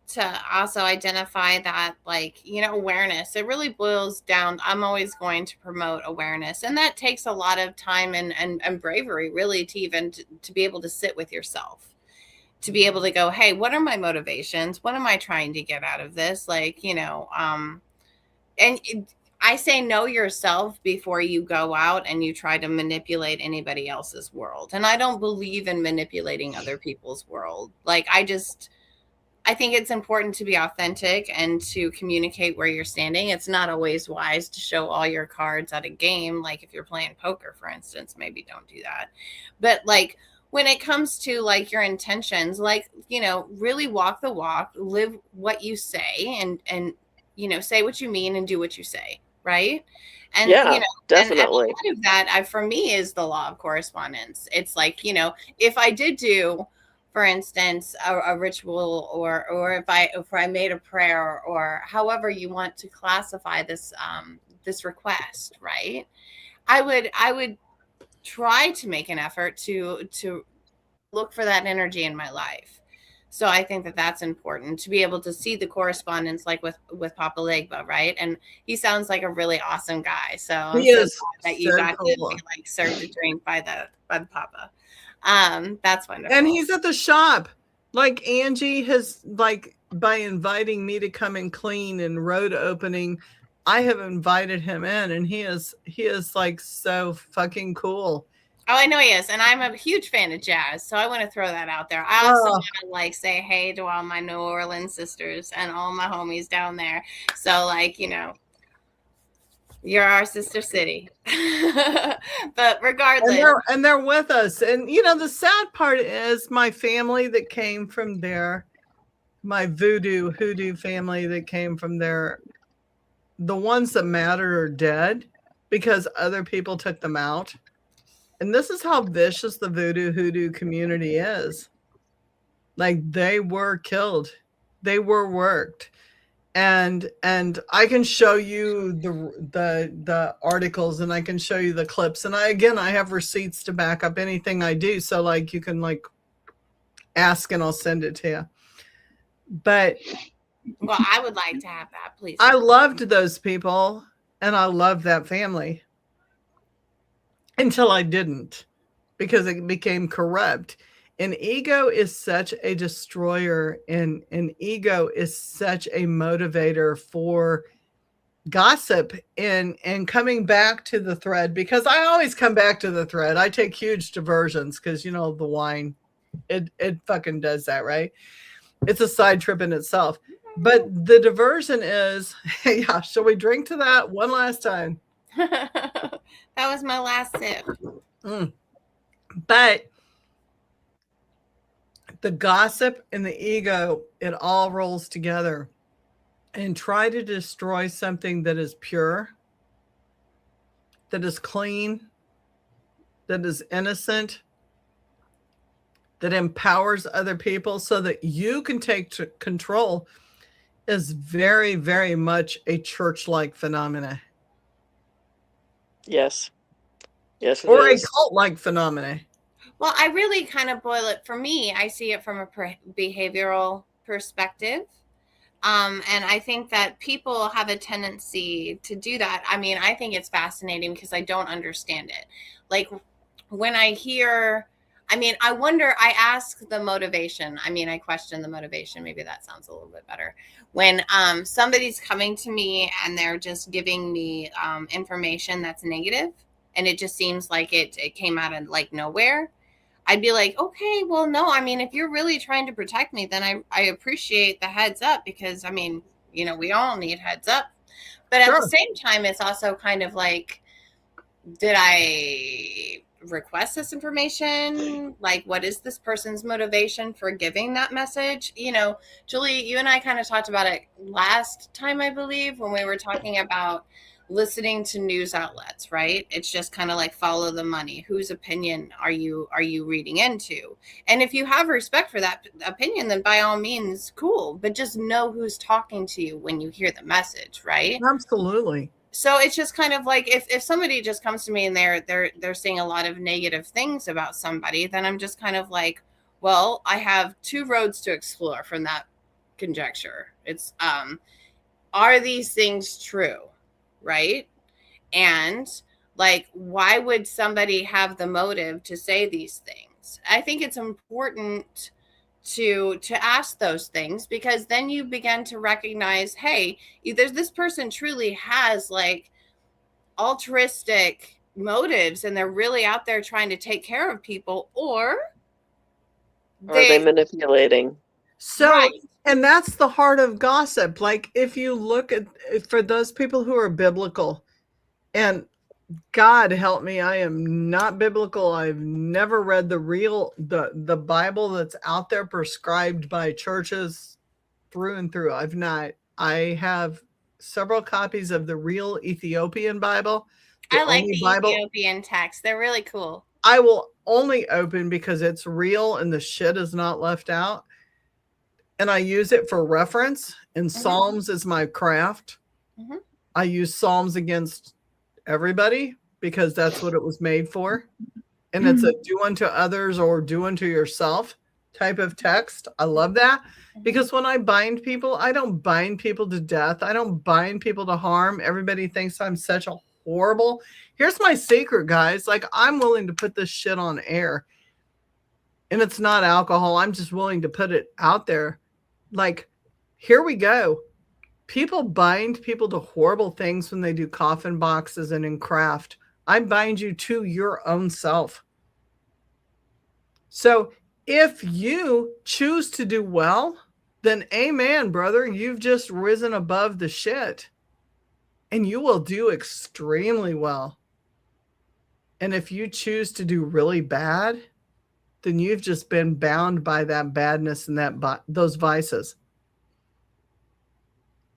to also identify that, like, you know, awareness. It really boils down. I'm always going to promote awareness, and that takes a lot of time and bravery, really, to even to be able to sit with yourself, to be able to go, hey, what are my motivations? What am I trying to get out of this? Like, you know, I say know yourself before you go out and you try to manipulate anybody else's world. And I don't believe in manipulating other people's world. Like, I think it's important to be authentic and to communicate where you're standing. It's not always wise to show all your cards at a game. Like, if you're playing poker, for instance, maybe don't do that. But like, when it comes to like your intentions, like, you know, really walk the walk, live what you say, and, you know, say what you mean and do what you say. Right. And, yeah, you know, definitely. And part of that, for me, is the law of correspondence. It's like, you know, if I did do, for instance, a ritual, or if I made a prayer, or however you want to classify this, this request, right? I would try to make an effort to look for that energy in my life. So I think that that's important, to be able to see the correspondence, like with Papa Legba, right? And he sounds like a really awesome guy. So I'm so glad that you got to be like served a drink by the Papa. That's wonderful. And he's at the shop. Like, Angie has, like, by inviting me to come and clean and road opening, I have invited him in, and he is like so fucking cool. Oh, I know he is. And I'm a huge fan of jazz. So I want to throw that out there. I also want to like say hey to all my New Orleans sisters and all my homies down there. So, like, you know, you're our sister city. But regardless. And they're with us. And, you know, the sad part is my family that came from there, my hoodoo family that came from there, the ones that matter are dead because other people took them out. And this is how vicious the hoodoo community is. Like, they were killed. They were worked. And I can show you the articles, and I can show you the clips. And I have receipts to back up anything I do. So, like, you can, like, ask and I'll send it to you. But well, I would like to have that, please. I loved those people, and I loved that family. Until I didn't, because it became corrupt. And ego is such a destroyer, and ego is such a motivator for gossip and coming back to the thread, because I always come back to the thread. I take huge diversions because, you know, the wine, it fucking does that, right? It's a side trip in itself. But the diversion is, yeah, shall we drink to that one last time? That was my last sip. But the gossip and the ego, it all rolls together. And try to destroy something that is pure, that is clean, that is innocent, that empowers other people so that you can take control, is very, very much a church-like phenomena. Yes. Yes, it or is. a cult-like phenomena. Well, I really kind of boil it, for me, I see it from a behavioral perspective. And I think that people have a tendency to do that. I mean, I think it's fascinating because I don't understand it. Like when I hear, I mean, I wonder, I ask the motivation. I mean, I question the motivation. Maybe that sounds a little bit better. When somebody's coming to me and they're just giving me information that's negative, and it just seems like it came out of like nowhere, I'd be like, okay, well, no, I mean, if you're really trying to protect me, then I appreciate the heads up, because I mean, you know, we all need heads up. But at the same time, it's also kind of like, did I request this information? Like, what is this person's motivation for giving that message? You know, Julie, you and I kind of talked about it last time, I believe, when we were talking about listening to news outlets, right? It's just kind of like follow the money. Whose opinion are you reading into? And if you have respect for that opinion, then by all means, cool. But just know who's talking to you when you hear the message, right? Absolutely. So it's just kind of like, if somebody just comes to me and they're saying a lot of negative things about somebody, then I'm just kind of like, well, I have two roads to explore from that conjecture. It's are these things true? Right? And like, why would somebody have the motive to say these things? I think it's important to ask those things, because then you begin to recognize, hey, either this person truly has like altruistic motives and they're really out there trying to take care of people, or are they manipulating? So, right. And that's the heart of gossip. Like, if you look at, for those people who are biblical, and God help me, I am not biblical. I've never read the Bible that's out there prescribed by churches through and through. I've not. I have several copies of the real Ethiopian Bible. I like the Ethiopian text. They're really cool. I will only open because it's real and the shit is not left out. And I use it for reference, and Psalms is my craft. I use Psalms against everybody because that's what it was made for. And it's a do unto others or do unto yourself type of text. I love that, because when I bind people, I don't bind people to death. I don't bind people to harm. Everybody thinks I'm such a horrible. Here's my secret, guys. Like, I'm willing to put this shit on air. And it's not alcohol. I'm just willing to put it out there. Like, here we go. People bind people to horrible things when they do coffin boxes and in craft. I bind you to your own self. So if you choose to do well, then amen, brother. You've just risen above the shit. And you will do extremely well. And if you choose to do really bad, then you've just been bound by that badness and those vices.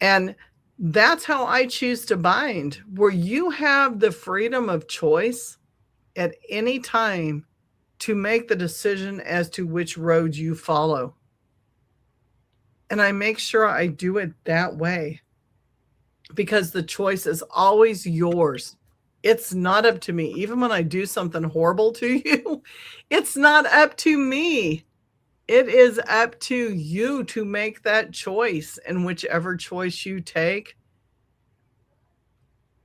And that's how I choose to bind, where you have the freedom of choice at any time to make the decision as to which road you follow. And I make sure I do it that way, because the choice is always yours. It's not up to me. Even when I do something horrible to you, it's not up to me. It is up to you to make that choice. And whichever choice you take,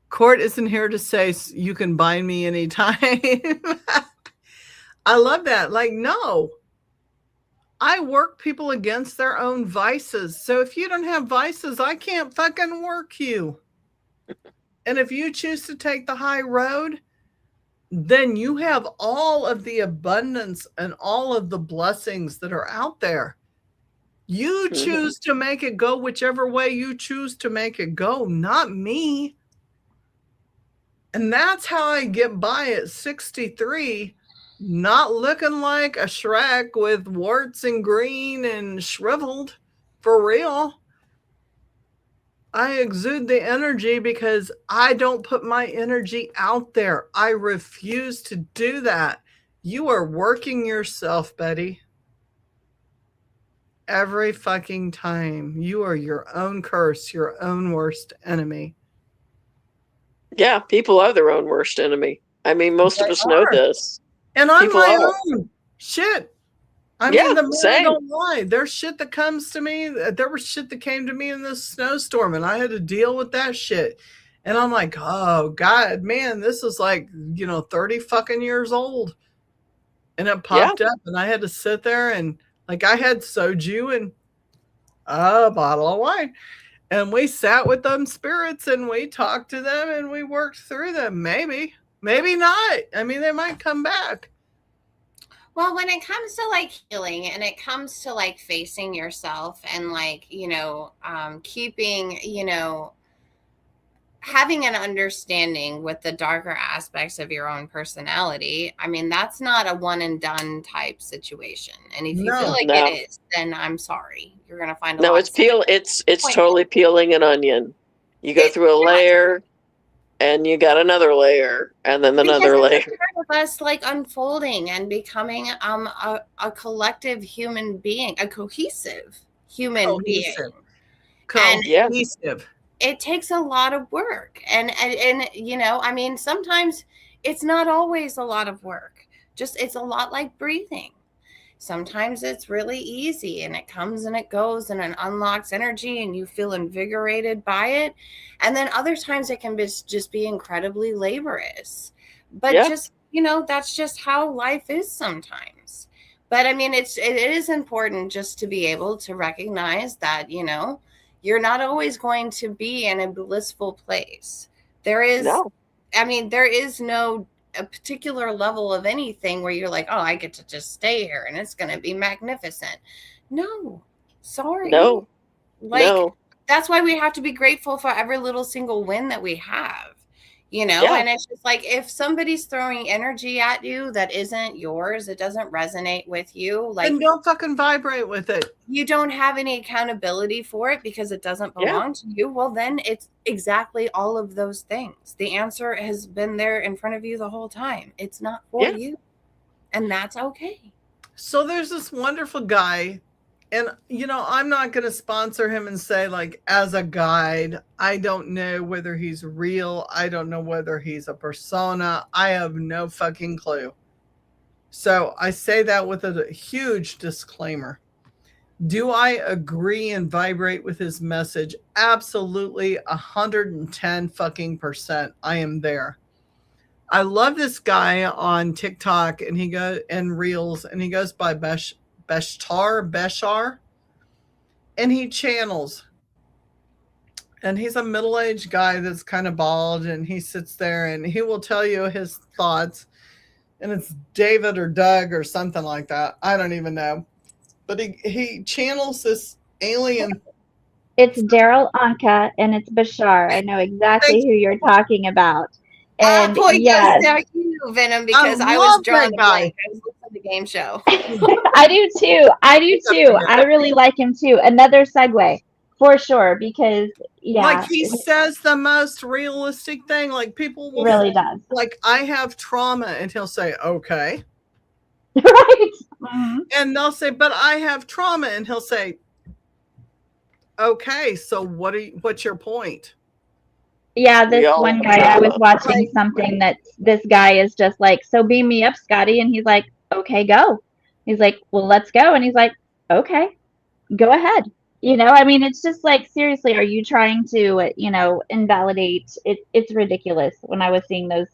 court isn't here to say you can bind me anytime. I love that. Like, no. I work people against their own vices. So if you don't have vices, I can't fucking work you. And if you choose to take the high road, then you have all of the abundance and all of the blessings that are out there. You choose to make it go whichever way you choose to make it go, not me. And that's how I get by at 63, not looking like a Shrek with warts and green and shriveled. For real. I exude the energy because I don't put my energy out there. I refuse to do that. You are working yourself, Betty. Every fucking time. You are your own curse, your own worst enemy. Yeah, people are their own worst enemy. I mean, most of us know this. And I'm my own. Shit. I mean, the men don't lie. There's shit that comes to me. There was shit that came to me in this snowstorm, and I had to deal with that shit. And I'm like, oh, God, man, this is like, 30 fucking years old. And it popped up, and I had to sit there and, like, I had soju and a bottle of wine. And we sat with them spirits, and we talked to them, and we worked through them. Maybe not. I mean, they might come back. Well, when it comes to like healing and it comes to like facing yourself and like, keeping, having an understanding with the darker aspects of your own personality, I mean, that's not a one and done type situation. And if you feel like it is, then I'm sorry. You're going to find a lot it's totally peeling an onion. You go through a layer, and you got another layer, and then another layer. It's part of us like unfolding and becoming a collective human being, a cohesive human being. Cohesive. It takes a lot of work. And I mean, sometimes it's not always a lot of work. Just it's a lot like breathing. Sometimes it's really easy and it comes and it goes and it unlocks energy and you feel invigorated by it. And then other times it can just be incredibly laborious. But just, that's just how life is sometimes. But I mean, it is important just to be able to recognize that, you're not always going to be in a blissful place. There is no a particular level of anything where you're like, oh, I get to just stay here and it's going to be magnificent. No, sorry. No. That's why we have to be grateful for every little single win that we have, and it's just like, if somebody's throwing energy at you that isn't yours, it doesn't resonate with you. Like, and don't fucking vibrate with it. You don't have any accountability for it because it doesn't belong to you. Well, then it's exactly all of those things. The answer has been there in front of you the whole time. It's not for you. And that's okay. So there's this wonderful guy, and, I'm not going to sponsor him and say, like, as a guide, I don't know whether he's real. I don't know whether he's a persona. I have no fucking clue. So I say that with a huge disclaimer. Do I agree and vibrate with his message? Absolutely, 110 fucking percent. I am there. I love this guy on TikTok, and he goes and Reels, and he goes by Beshar, and he channels. And he's a middle-aged guy that's kind of bald, and he sits there and he will tell you his thoughts. And it's David or Doug or something like that. I don't even know. But he channels this alien. It's Daryl Anka, and it's Bashar. I know exactly who you're talking about. And yes, you, Venom, because I was drawn to I was listening to the game show. I do too. I really like him too. Another segue for sure, because like he says the most realistic thing. Like people will really does. Like, I have trauma, and he'll say, okay. Right. Mm-hmm. And they'll say, but I have trauma, and he'll say, okay, so what's your point? Yeah, this one guy, I was watching something that this guy is just like, so beam me up, Scotty. And he's like, okay, go. He's like, well, let's go. And he's like, okay, go ahead. I mean, it's just like, seriously, are you trying to, invalidate it? It's ridiculous. When I was seeing this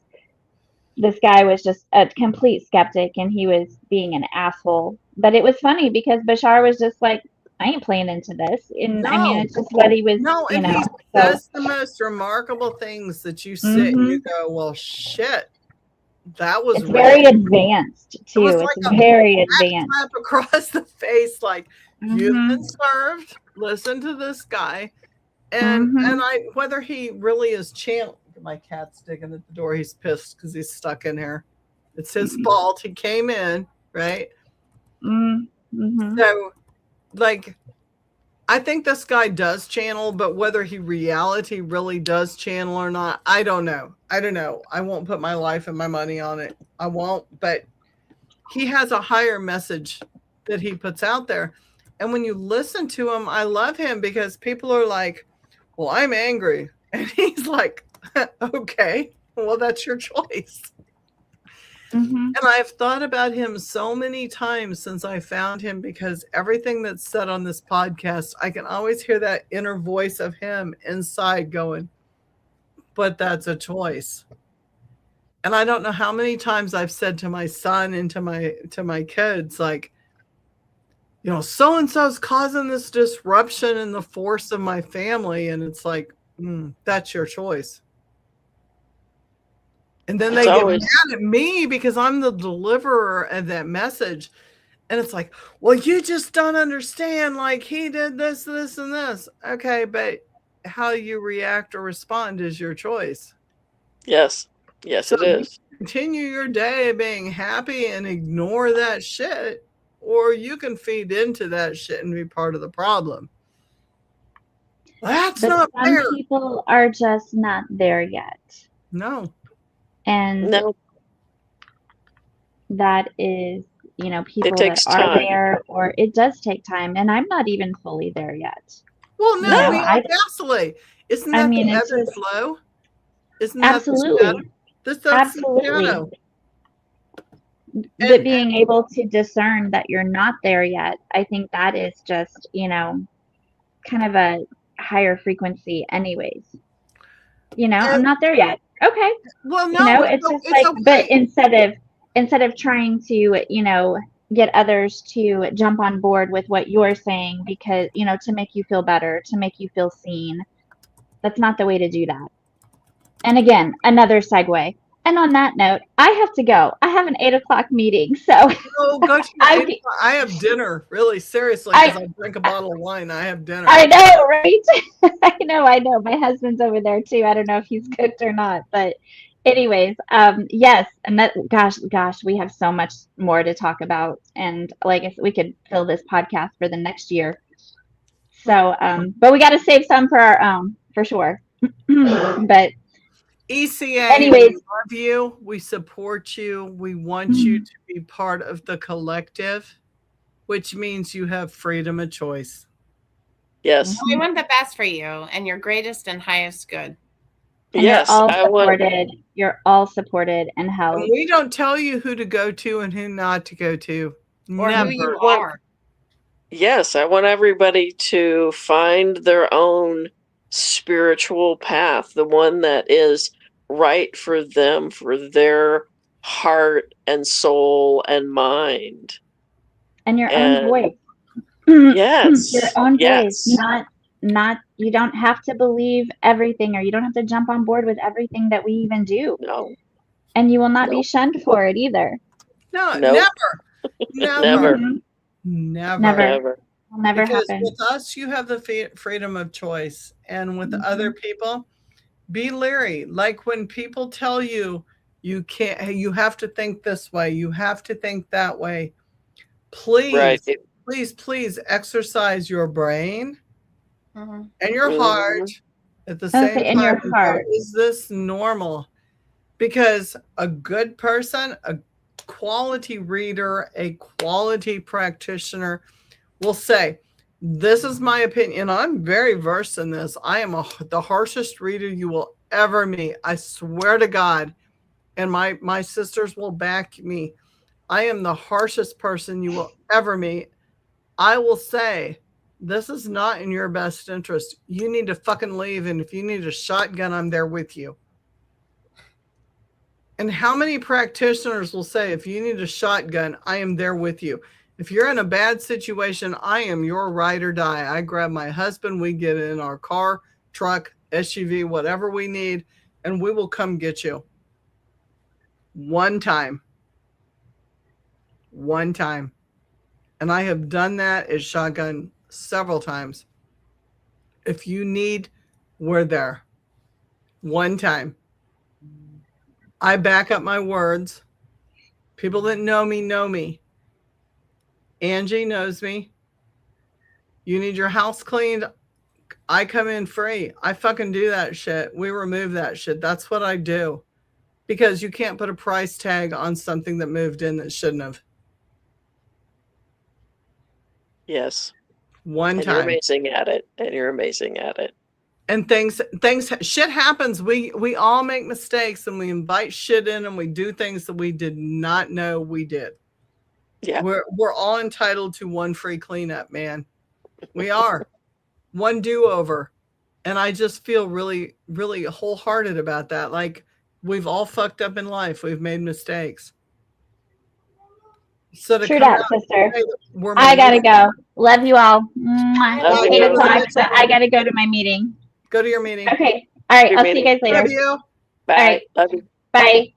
guy was just a complete skeptic, and he was being an asshole. But it was funny because Bashar was just like, I ain't playing into this. And I No. mean, it's just what he was, No, you and know. he So, says the most remarkable things that you sit and you go, well, shit, that was it's very real. advanced It was too. like It's a very advanced. slap across the face, like you've Mhm. been served. Listen to this guy. And Mhm. I whether he really is my cat's digging at the door. He's pissed because he's stuck in here. It's his fault. He came in, right? Mhm. So, like, I think this guy does channel, but whether he reality really does channel or not, I don't know. I don't know. I won't put my life and my money on it. I won't, but he has a higher message that he puts out there. And when you listen to him, I love him because people are like, well, I'm angry. And he's like, okay, well, that's your choice. Mhm. And I've thought about him so many times since I found him because everything that's said on this podcast, I can always hear that inner voice of him inside going, but that's a choice. And I don't know how many times I've said to my son and to my kids, like, you know, so-and-so's causing this disruption in the force of my family. And it's like, that's your choice. And then they get mad at me because I'm the deliverer of that message. And it's like, well, you just don't understand. Like, he did this, this, and this. Okay, but how you react or respond is your choice. Yes. Yes, So it is. continue your day being happy and ignore that shit, or you can feed into that shit and be part of the problem. That's But not some fair. people are just not there yet. No. And No, that is, you know, people that takes are time. there, or it does take time. And I'm not even fully there yet. Well, no, You know, we all vacillate. Isn't I that mean, the it's ebb and just flow? Isn't that the absolutely, shadow? That's absolutely. the shadow. But being able to discern that you're not there yet, I think that is just, you know, kind of a higher frequency anyways. You know, I'm not there yet. Okay. Well, You know, no, it's just it's like, okay. but instead of trying to, you know, get others to jump on board with what you're saying because, you know, to make you feel better, to make you feel seen, that's not the way to do that. And again, another segue. And on that note, I have to go. I have an 8:00 meeting, so Oh, go to your I have dinner. Really, seriously, because I drink a bottle of wine. I have dinner. I know, right? I know. My husband's over there too. I don't know if he's cooked or not, but anyways, yes, and that, gosh, we have so much more to talk about, and like I said, we could fill this podcast for the next year. So, but we got to save some for our own, for sure. But ECA, anyways, we love you. We support you. We want you to be part of the collective, which means you have freedom of choice. Yes. We want the best for you and your greatest and highest good. And yes, you're all supported and held. And we don't tell you who to go to and who not to go to. Or Never. who you are. Yes, I want everybody to find their own spiritual path, the one that is right for them, for their heart and soul and mind. And your own voice. Yes. Your own voice. Not you don't have to believe everything, or you don't have to jump on board with everything that we even do. No. And you will not be shunned for it either. No, Nope. never. Never. Will never because happen. With us, you have the freedom of choice. And with other people, be leery. Like when people tell you, you can't, you have to think this way, you have to think that way. Please, please exercise your brain and your heart at the same time. And your heart. Is this normal? Because a good person, a quality reader, a quality practitioner will say, this is my opinion. I'm very versed in this. I am the harshest reader you will ever meet. I swear to God. And my sisters will back me. I am the harshest person you will ever meet. I will say, this is not in your best interest. You need to fucking leave. And if you need a shotgun, I'm there with you. And how many practitioners will say, if you need a shotgun, I am there with you. If you're in a bad situation, I am your ride or die. I grab my husband, we get in our car, truck, SUV, whatever we need, and we will come get you. One time. And I have done that at Shotgun several times. If you need, we're there. One time. I back up my words. People that know me. Angie knows me. You need your house cleaned, I come in free. I fucking do that shit. We remove that shit. That's what I do. Because you can't put a price tag on something that moved in that shouldn't have. Yes. One time. You're amazing at it. And shit happens. We all make mistakes, and we invite shit in, and we do things that we did not know we did. Yeah. We're all entitled to one free cleanup, man. We are. One do-over. And I just feel really, really wholehearted about that. Like, we've all fucked up in life. We've made mistakes. So to True come that, out sister. we're I gotta magnificent. go. Love you all. Mwah. Love It's you. 8 o'clock, so I gotta go to my meeting. Go to your meeting. Okay. All right. Your I'll see you meeting. guys later. Love you. Bye. All right. Love you. Bye.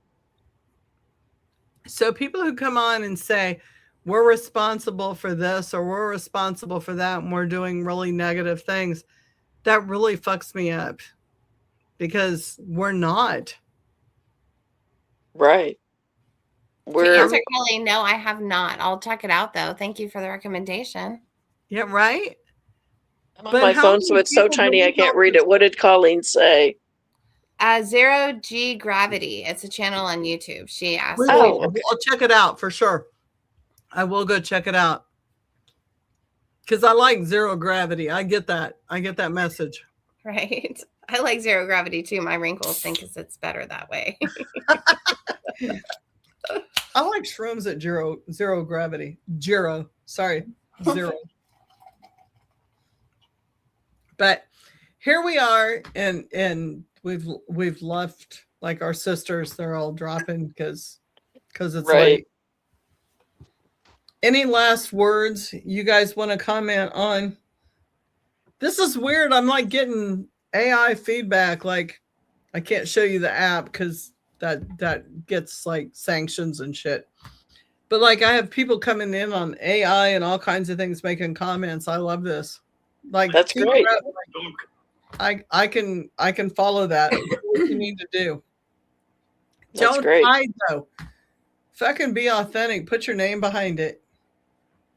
So people who come on and say, we're responsible for this or we're responsible for that, and we're doing really negative things, that really fucks me up because we're not. Right. To answer Kelly, no, I have not. I'll check it out though. Thank you for the recommendation. Yeah, right? I'm on my phone, so it's so tiny I can't read it. What did Colleen say? Zero G Gravity. It's a channel on YouTube. She asked. Okay. I'll check it out for sure. I will go check it out. Because I like zero gravity. I get that. I get that message. Right. I like zero gravity too. My wrinkles think it's better that way. I like shrooms at zero gravity. Zero. But here we are, and we've left like our sisters. They're all dropping because it's late. Any last words you guys want to comment on? This is weird. I'm like getting AI feedback. Like, I can't show you the app because that gets like sanctions and shit. But like, I have people coming in on AI and all kinds of things making comments. I love this. Like, that's great. I can follow that. What you need to do. That's Don't great. hide though. Fucking be authentic. Put your name behind it.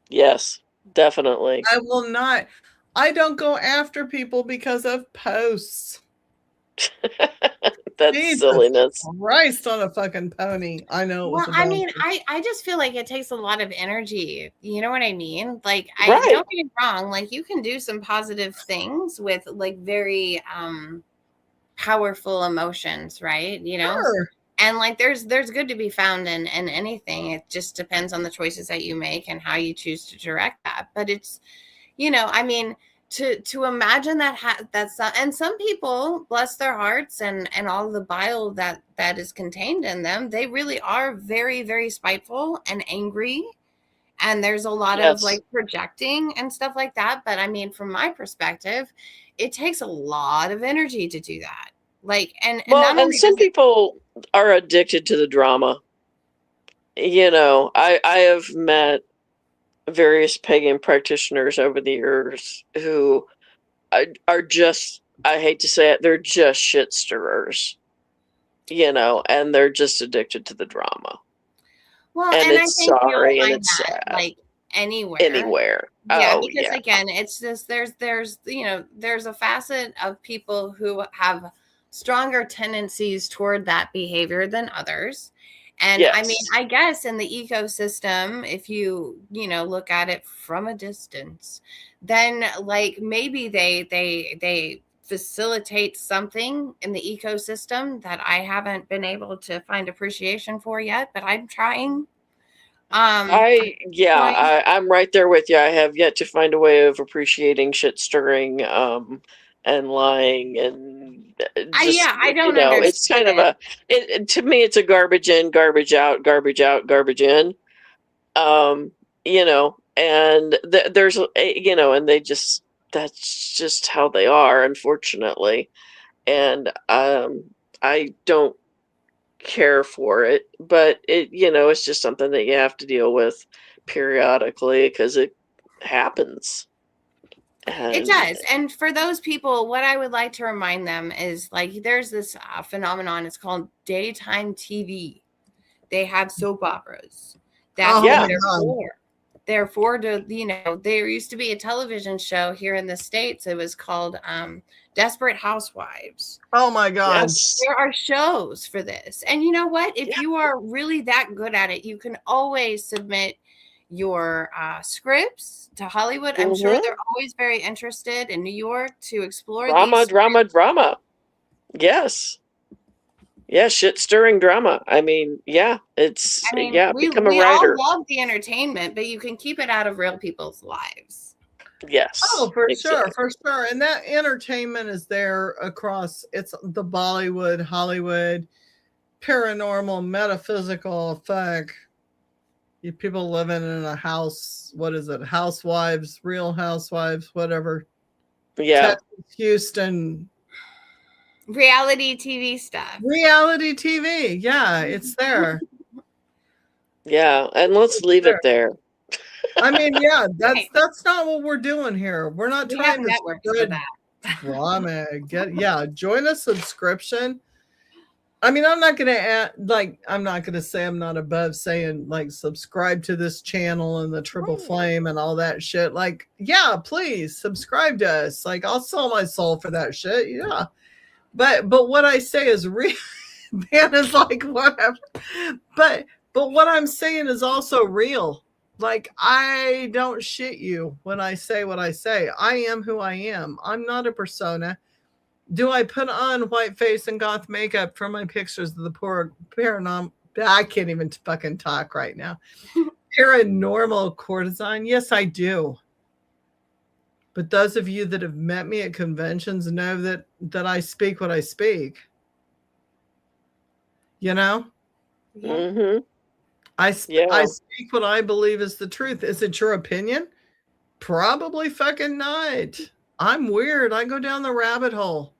Yes, definitely. I will not. I don't go after people because of posts. That's Jesus silliness. Christ on a fucking pony. I know. Well, I mean, I just feel like it takes a lot of energy. You know what I mean? Like, don't get me wrong. Like, you can do some positive things with like very powerful emotions, right? You know, Sure. And like, there's good to be found in anything. It just depends on the choices that you make and how you choose to direct that. But it's, you know, I mean, to imagine that's and some people, bless their hearts and all the bile that is contained in them, they really are very, very spiteful and angry, and there's a lot of like projecting and stuff like that. But I mean, from my perspective, it takes a lot of energy to do that. Like, and some people are addicted to the drama. You know, I have met various pagan practitioners over the years who are just, I hate to say it, they're just shit stirrers, you know, and they're just addicted to the drama. Well, and it's I think sorry you'll and find it's that, sad. like anywhere. Yeah, because again, it's just there's you know, there's a facet of people who have stronger tendencies toward that behavior than others. And I mean, I guess in the ecosystem, if you know, look at it from a distance, then like maybe they facilitate something in the ecosystem that I haven't been able to find appreciation for yet, but I'm trying. I'm right there with you. I have yet to find a way of appreciating shit stirring and lying and just, I don't know, understand. it's kind of to me it's a garbage in, garbage out, garbage out, garbage in. and there's, and that's just how they are, unfortunately. And I don't care for it, but it's just something that you have to deal with periodically because it happens. It does. And for those people, what I would like to remind them is, like, there's this phenomenon. It's called daytime TV. They have soap operas. That's what they're for. They're for there used to be a television show here in the States. It was called Desperate Housewives. Oh my God. Yes. There are shows for this. And you know what? If you are really that good at it, you can always submit your scripts to Hollywood. I'm sure they're always very interested in New York to explore drama. Yes. Yeah, shit stirring drama. I mean, become a writer. We all love the entertainment, but you can keep it out of real people's lives. Yes. Oh, for sure. And that entertainment is there across, it's the Bollywood, Hollywood, paranormal, metaphysical, fuck. You people living in a house, what is it? Housewives, Real Housewives, whatever. Yeah. Texas, Houston. Reality TV stuff. Reality TV. Yeah, it's there. Yeah, and let's leave it there. I mean, yeah, that's not what we're doing here. We're not trying to network for that. Drama. Join a subscription. I mean, I'm not gonna say I'm not above saying, like, subscribe to this channel and the Triple Flame and all that shit. Like, yeah, please subscribe to us. Like, I'll sell my soul for that shit. Yeah. But what I say is real. Man is like, whatever. But what I'm saying is also real. Like, I don't shit you when I say what I say. I am who I am. I'm not a persona. Do I put on white face and goth makeup for my pictures of the poor paranormal? I can't even fucking talk right now. Paranormal courtesan? Yes, I do. But those of you that have met me at conventions know that I speak what I speak. Mm-hmm. I speak what I believe is the truth. Is it your opinion? Probably fucking not. I'm weird. I go down the rabbit hole.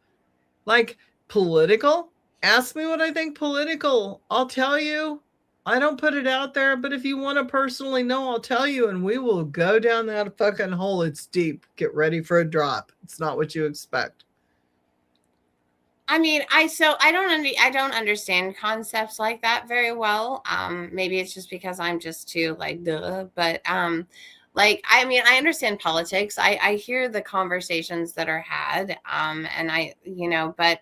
Like, political? Ask me what I think political. I'll tell you. I don't put it out there, but if you want to personally know, I'll tell you, and we will go down that fucking hole. It's deep. Get ready for a drop. It's not what you expect. I mean, I don't understand concepts like that very well. Maybe it's just because I'm just too like duh. But I mean, I understand politics. I hear the conversations that are had. And but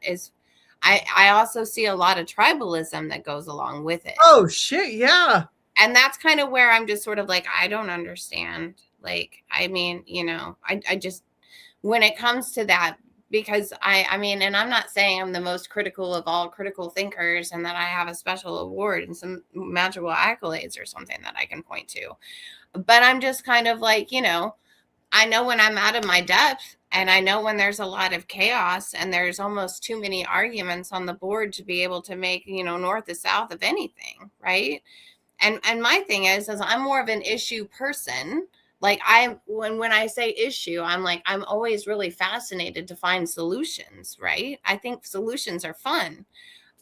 I also see a lot of tribalism that goes along with it. Oh shit, yeah. And that's kind of where I'm just sort of like, I don't understand. Like, I mean, I just, when it comes to that, because I mean, and I'm not saying I'm the most critical of all critical thinkers and that I have a special award and some magical accolades or something that I can point to. But I'm just kind of like, I know when I'm out of my depth, and I know when there's a lot of chaos and there's almost too many arguments on the board to be able to make, north or south of anything. Right. And my thing is I'm more of an issue person. Like, when I say issue, I'm always really fascinated to find solutions. Right. I think solutions are fun.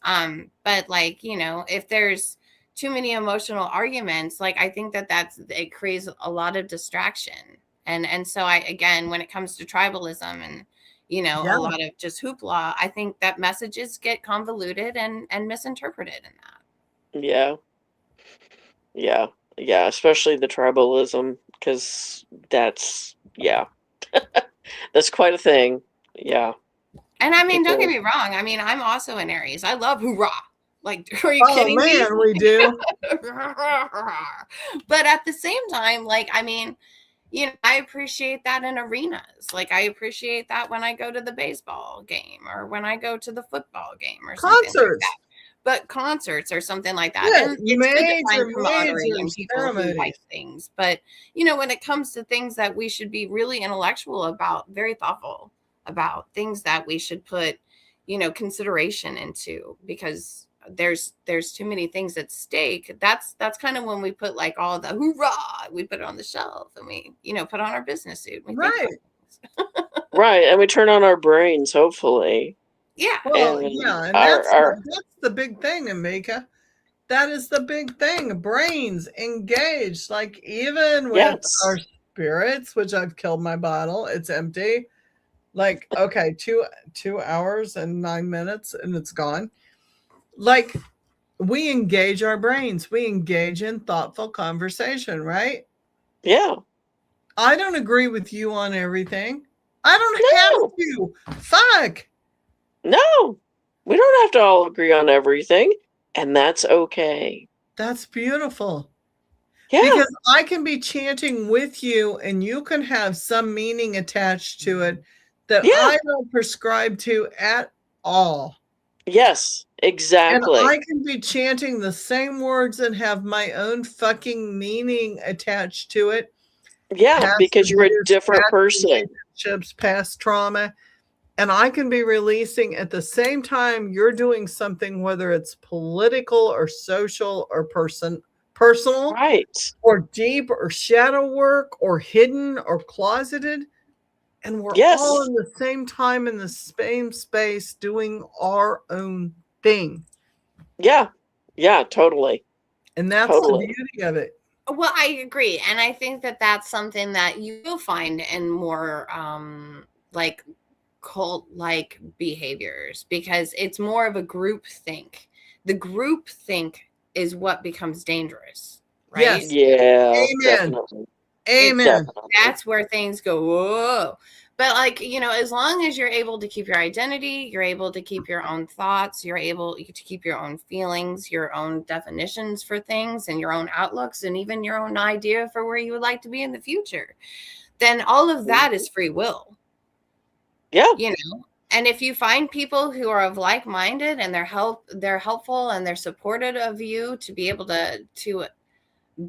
But if there's too many emotional arguments, like, I think it creates a lot of distraction. And so again, when it comes to tribalism and, a lot of just hoopla, I think that messages get convoluted and misinterpreted in that. Yeah. Yeah. Yeah. Especially the tribalism, because that's quite a thing. Yeah. And I mean, don't get me wrong. I mean, I'm also an Aries. I love hoorah. Like, are you kidding me? Oh man, we do. But at the same time, like, I mean, I appreciate that in arenas. Like, I appreciate that when I go to the baseball game or when I go to the football game or something like that. But concerts or something like that. Yeah, and it's good to find camaraderie and people who like things. But, when it comes to things that we should be really intellectual about, very thoughtful about, things that we should put, consideration into, because there's too many things at stake, that's kind of when we put like all the hoorah, we put it on the shelf and we, put on our business suit. Right. Right. And we turn on our brains, hopefully. Yeah. Well, And yeah. And that's the big thing, Amika. That is the big thing. Brains engaged. Like even with our spirits, which I've killed my bottle, it's empty. Like, okay, 2 hours and 9 minutes and it's gone. Like we engage our brains. We engage in thoughtful conversation, right? Yeah. I don't agree with you on everything. I don't have to. Fuck. No, we don't have to all agree on everything. And that's okay. That's beautiful. Yeah. Because I can be chanting with you and you can have some meaning attached to it that I don't prescribe to at all. Yes, exactly. And I can be chanting the same words and have my own fucking meaning attached to it. Yeah, because you're a different person. Relationships, past trauma. And I can be releasing at the same time you're doing something, whether it's political or social or personal, right, or deep or shadow work or hidden or closeted. And we're all in the same time in the same space doing our own thing. Yeah. Yeah, totally. And that's the beauty of it. Well, I agree. And I think that that's something that you will find in more like cult-like behaviors, because it's more of a group think. The group think is what becomes dangerous, right? Yes. Yeah. Amen. Definitely. Amen. That's where things go, whoa. But like, as long as you're able to keep your identity, you're able to keep your own thoughts, you're able to keep your own feelings, your own definitions for things and your own outlooks, and even your own idea for where you would like to be in the future, then all of that is free will. Yeah. And if you find people who are of like-minded and they're helpful and they're supportive of you to be able to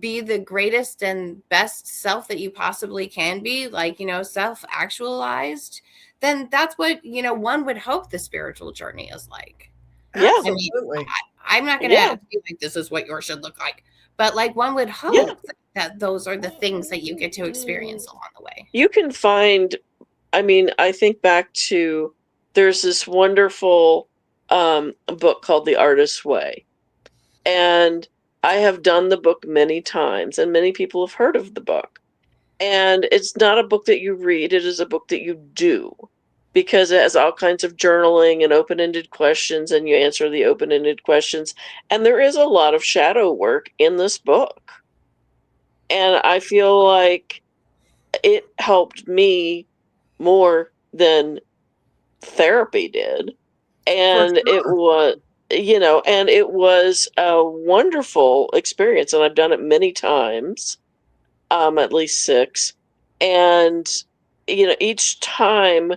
be the greatest and best self that you possibly can be, like, self-actualized, then that's what, one would hope the spiritual journey is like. Yeah. Absolutely. I'm not going to be like, this is what yours should look like. But like one would hope that those are the things that you get to experience along the way. You can find, I think back to, there's this wonderful book called The Artist's Way. And I have done the book many times, and many people have heard of the book. And it's not a book that you read, it is a book that you do, because it has all kinds of journaling and open-ended questions, and you answer the open-ended questions. And there is a lot of shadow work in this book. And I feel like it helped me more than therapy did. And it was, and it was a wonderful experience. And I've done it many times, at least 6. And, each time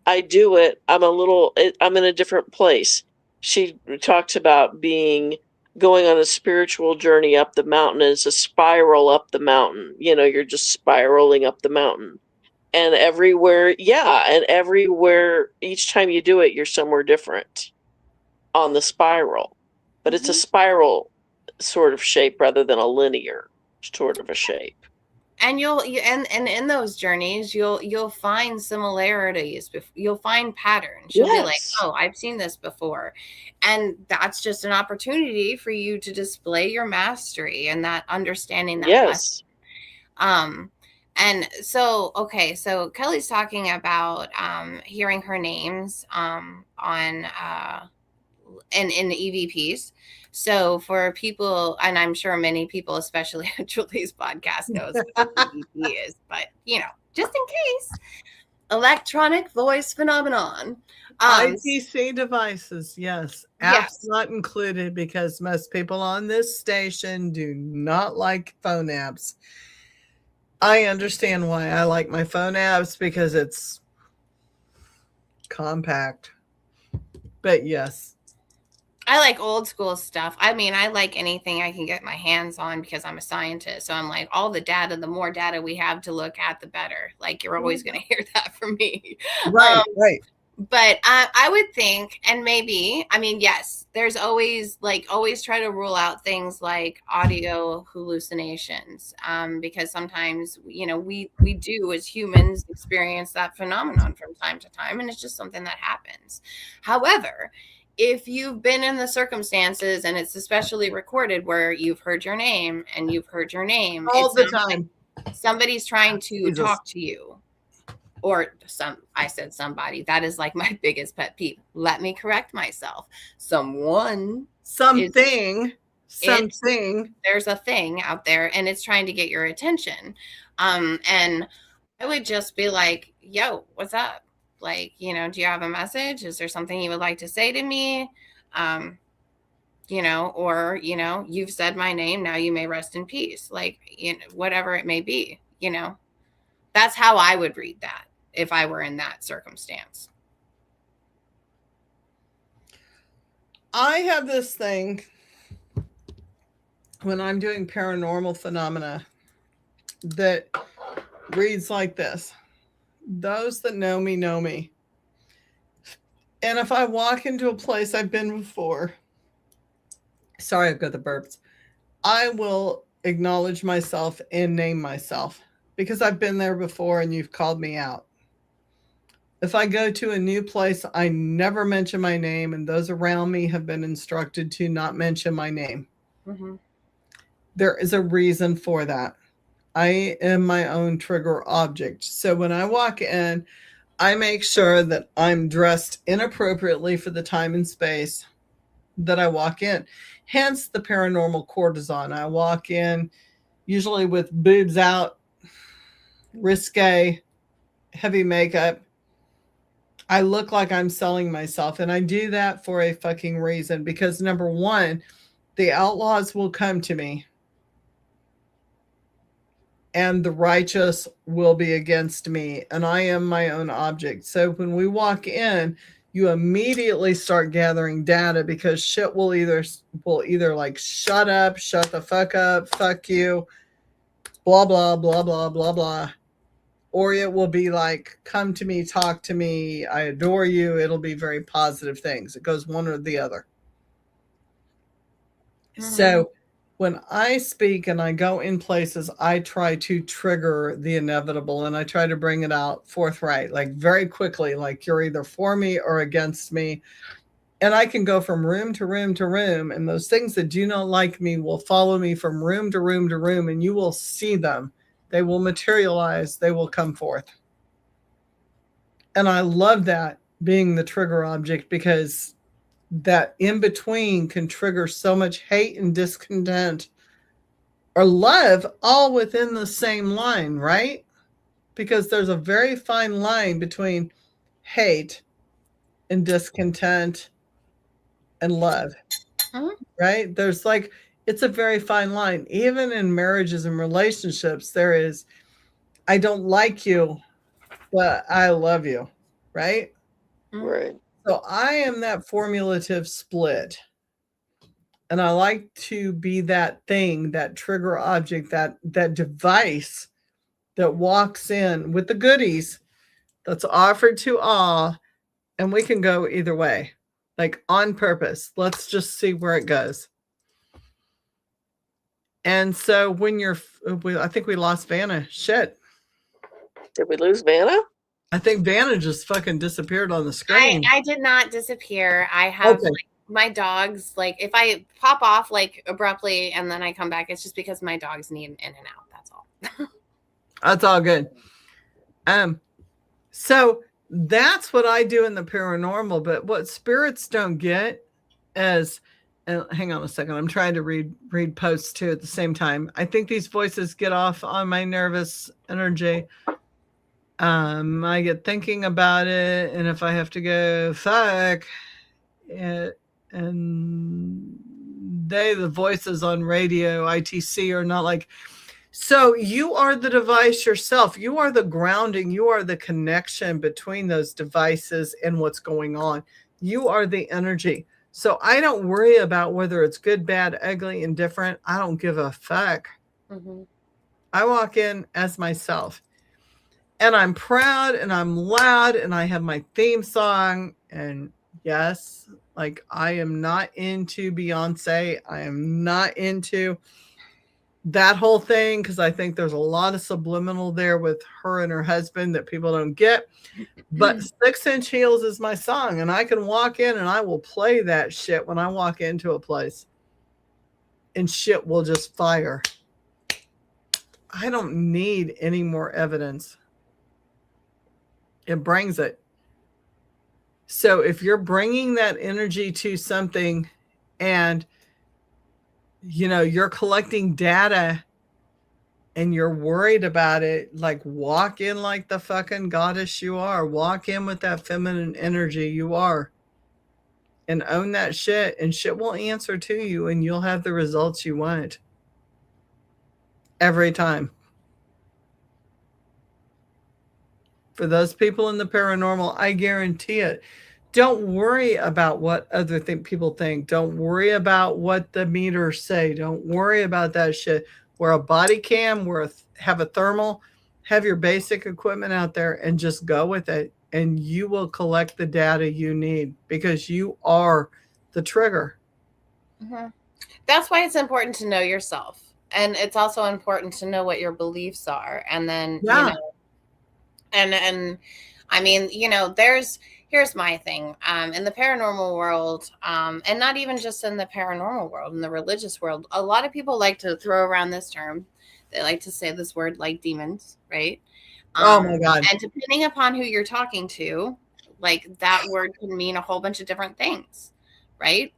I do it, I'm in a different place. She talks about going on a spiritual journey up the mountain, and it's a spiral up the mountain. You're just spiraling up the mountain. And everywhere, each time you do it, you're somewhere different on the spiral. But it's a spiral sort of shape rather than a linear sort of a shape. And and in those journeys, you'll find similarities. You'll find patterns. You'll be like, oh, I've seen this before. And that's just an opportunity for you to display your mastery and that understanding that lesson. And so, okay, so Kelly's talking about hearing her names in the EVPs. So for people, and I'm sure many people, especially Julie's podcast, knows what an EVP is, but just in case, electronic voice phenomenon. ITC devices, yes. Apps not included, because most people on this station do not like phone apps. I understand why. I like my phone apps because it's compact. But yes. I like old school stuff. I like anything I can get my hands on because I'm a scientist. So I'm like, all the data, the more data we have to look at, the better. Like, you're always going to hear that from me. Right. But I would think, and maybe, I mean, yes, there's always try to rule out things like audio hallucinations, because sometimes, we do as humans experience that phenomenon from time to time, and it's just something that happens. However, if you've been in the circumstances and it's especially recorded where you've heard your name and you've heard your name all the time, somebody's trying to Jesus. talk to you. Or I said somebody. That is like my biggest pet peeve. Let me correct myself. Something. There's a thing out there, and it's trying to get your attention. And I would just be like, "Yo, what's up? Like, do you have a message? Is there something you would like to say to me? Or you've said my name. Now you may rest in peace. Like, whatever it may be. That's how I would read that if I were in that circumstance. I have this thing when I'm doing paranormal phenomena that reads like this. Those that know me know me. And if I walk into a place I've been before, sorry, I've got the burps, I will acknowledge myself and name myself because I've been there before and you've called me out. If I go to a new place, I never mention my name, and those around me have been instructed to not mention my name. Mm-hmm. There is a reason for that. I am my own trigger object. So when I walk in, I make sure that I'm dressed inappropriately for the time and space that I walk in. Hence the paranormal cortisone. I walk in usually with boobs out, risque, heavy makeup. I look like I'm selling myself, and I do that for a fucking reason because number one, the outlaws will come to me and the righteous will be against me, and I am my own object. So when we walk in, you immediately start gathering data because shit will either like shut up, shut the fuck up, fuck you, blah, blah, blah, blah, blah, blah. Or it will be like, come to me, talk to me, I adore you. It'll be very positive things. It goes one or the other. Mm-hmm. So when I speak and I go in places, I try to trigger the inevitable and I try to bring it out forthright, like very quickly, like you're either for me or against me. And I can go from room to room to room, and those things that do not like me will follow me from room to room to room, and you will see them. They will materialize. They will come forth. And I love that being the trigger object because that in between can trigger so much hate and discontent or love all within the same line, right? Because there's a very fine line between hate and discontent and love, right? There's like, it's a very fine line. Even in marriages and relationships, there is, I don't like you, but I love you, right? Right. So I am that formulative split. And I like to be that thing, that trigger object, that device that walks in with the goodies that's offered to all. And we can go either way, like on purpose. Let's just see where it goes. And so when I think we lost Vanna. Shit. Did we lose Vanna? I think Vanna just fucking disappeared on the screen. I did not disappear. I have like my dogs, like if I pop off like abruptly and then I come back, it's just because my dogs need in and out. That's all. That's all good. So that's what I do in the paranormal, but what spirits don't get is, hang on a second, I'm trying to read posts too at the same time. I think these voices get off on my nervous energy. I get thinking about it, and if I have to go fuck it, and the voices on radio ITC are not like, so you are the device yourself. You are the grounding. You are the connection between those devices and what's going on. You are the energy. So I don't worry about whether it's good, bad, ugly, indifferent. I don't give a fuck. Mm-hmm. I walk in as myself. and I'm proud and I'm loud and I have my theme song. And yes, like I am not into Beyonce. I am not into that whole thing because I think there's a lot of subliminal there with her and her husband that people don't get. But 6 Inch Heels is my song, and I can walk in and I will play that shit when I walk into a place, and shit will just fire. I don't need any more evidence. It brings it. So if you're bringing that energy to something and you're collecting data and you're worried about it, like walk in like the fucking goddess you are. Walk in with that feminine energy you are and own that shit, and shit will answer to you and you'll have the results you want every time. For those people in the paranormal, I guarantee it. Don't worry about what other people think. Don't worry about what the meters say. Don't worry about that shit. Wear a body cam, have a thermal, have your basic equipment out there and just go with it. And you will collect the data you need because you are the trigger. Mm-hmm. That's why it's important to know yourself. And it's also important to know what your beliefs are. And then, and I mean, here's my thing. In the paranormal world, and not even just in the paranormal world, in the religious world, a lot of people like to throw around this term. They like to say this word like demons, right? Oh my God. And depending upon who you're talking to, like that word can mean a whole bunch of different things, right?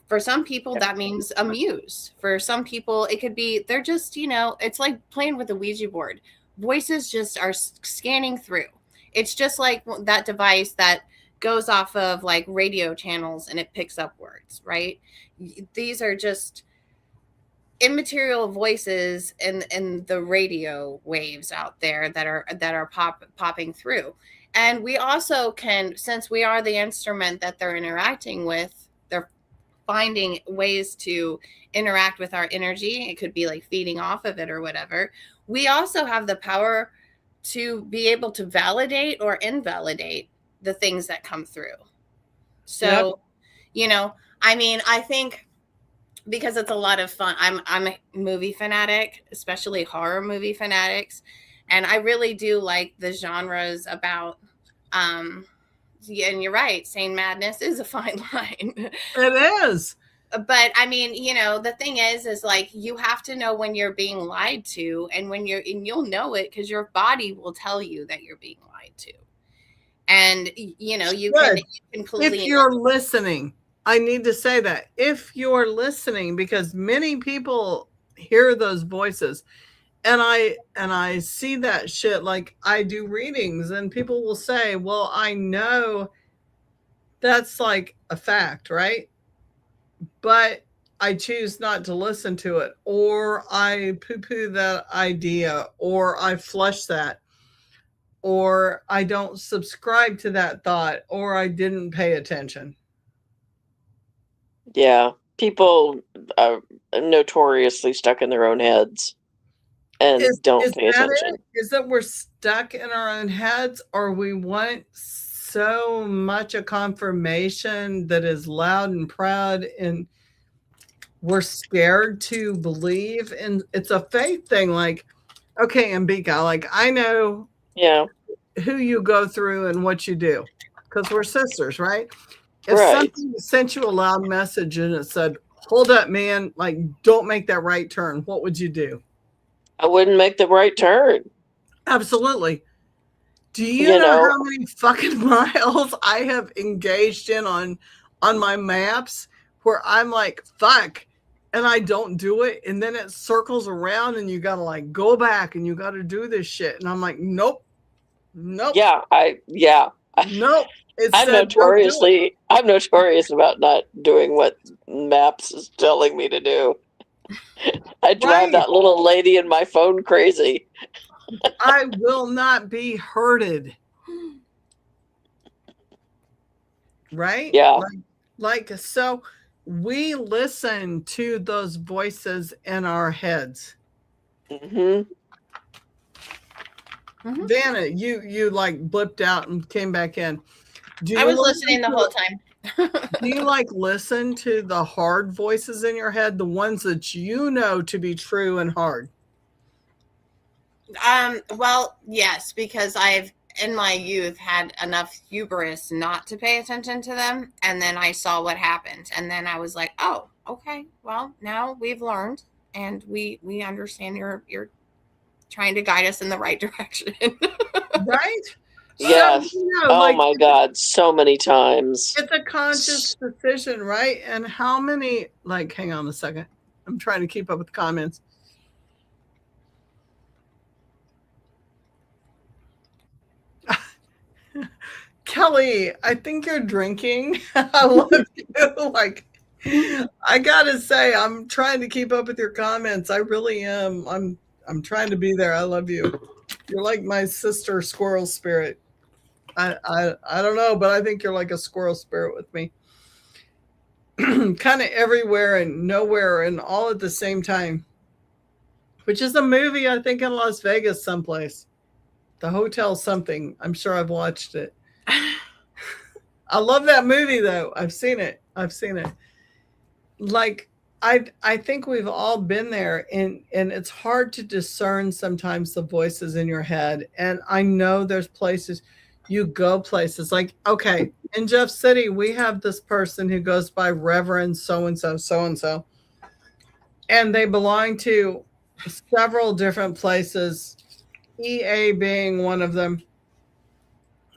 For some people, that means a muse. For some people, it could be, they're just, it's like playing with a Ouija board. Voices just are scanning through. It's just like that device that goes off of like radio channels and it picks up words, right? These are just immaterial voices in the radio waves out there that are popping through. And we also can, since we are the instrument that they're interacting with, they're finding ways to interact with our energy. It could be like feeding off of it or whatever. We also have the power to be able to validate or invalidate the things that come through. So, I mean, I think because it's a lot of fun. I'm a movie fanatic, especially horror movie fanatics. And I really do like the genres about, and you're right, sane madness is a fine line. It is. But I mean, the thing is like you have to know when you're being lied to, and and you'll know it because your body will tell you that you're being lied to. And you can completely, if you're listening, I need to say that if you're listening, because many people hear those voices, and I see that shit. Like I do readings and people will say, well, I know that's like a fact, right? But I choose not to listen to it, or I poo-poo that idea, or I flush that, or I don't subscribe to that thought, or I didn't pay attention. Yeah, people are notoriously stuck in their own heads and don't pay attention. Is that we're stuck in our own heads, or we want so much a confirmation that is loud and proud, and we're scared to believe? And it's a faith thing. Like, okay, Ambika, like I know who you go through and what you do because we're sisters, right? If something sent you a loud message and it said, hold up, man, like don't make that right turn, what would you do? I wouldn't make the right turn. Absolutely. Do you know how many fucking miles I have engaged in on my maps where I'm like, fuck, and I don't do it, and then it circles around and you gotta like go back and you gotta do this shit, and I'm like, nope. Nope. I'm notorious about not doing what Maps is telling me to do. I drive that little lady in my phone crazy. I will not be hurted. Right? Yeah. Like so we listen to those voices in our heads. Mm-hmm. Vanna, you like blipped out and came back in. I was listening the whole time. Do you like listen to the hard voices in your head, the ones that you know to be true and hard? Well, yes, because I've in my youth had enough hubris not to pay attention to them, and then I saw what happened, and then I was like, oh, okay, well, now we've learned and we understand you're trying to guide us in the right direction. Right? Yes. So, you know, oh my God, so many times. It's a conscious decision, right? And how many, like, hang on a second. I'm trying to keep up with the comments. Kelly, I think you're drinking. I love you. Like, I gotta say, I'm trying to keep up with your comments. I really am. I'm trying to be there. I love you. You're like my sister squirrel spirit. I don't know, but I think you're like a squirrel spirit with me. Kind of everywhere and nowhere and all at the same time. Which is a movie, I think, in Las Vegas someplace. The Hotel something. I'm sure I've watched it. I love that movie though. I've seen it. Like I think we've all been there, and it's hard to discern sometimes the voices in your head. And I know there's places you go places like, okay, in Jeff City, we have this person who goes by Reverend so-and-so, and they belong to several different places, EA being one of them.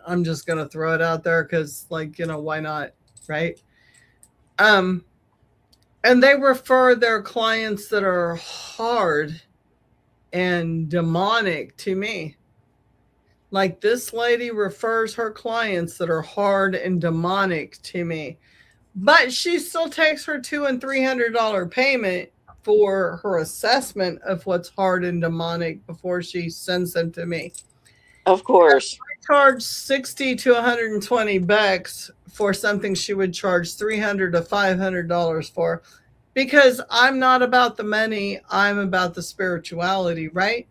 I'm just going to throw it out there because, like, you know, why not? Right. And they refer their clients that are hard and demonic to me. Like, this lady refers her clients that are hard and demonic to me, but she still takes her $200 and $300 payment for her assessment of what's hard and demonic before she sends them to me. Of course. I charge $60 to $120 for something she would charge $300 to $500 for, because I'm not about the money. I'm about the spirituality, right?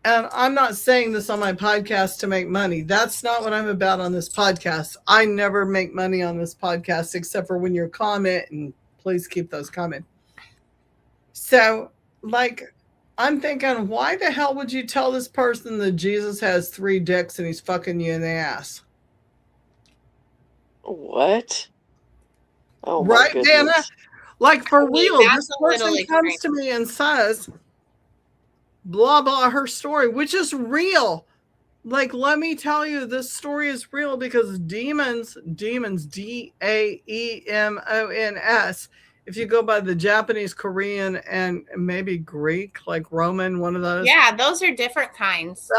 And I'm not saying this on my podcast to make money. That's not what I'm about on this podcast. I never make money on this podcast except for when you comment, and please keep those coming. So, like, I'm thinking, why the hell would you tell this person that Jesus has 3 dicks and he's fucking you in the ass? What? Oh, right, Dana? Like, for real, this person comes to me and says, blah, blah, her story, which is real. Like, let me tell you, this story is real because demons, D-A-E-M-O-N-S, if you go by the Japanese, Korean, and maybe Greek, like Roman, one of those. Yeah, those are different kinds.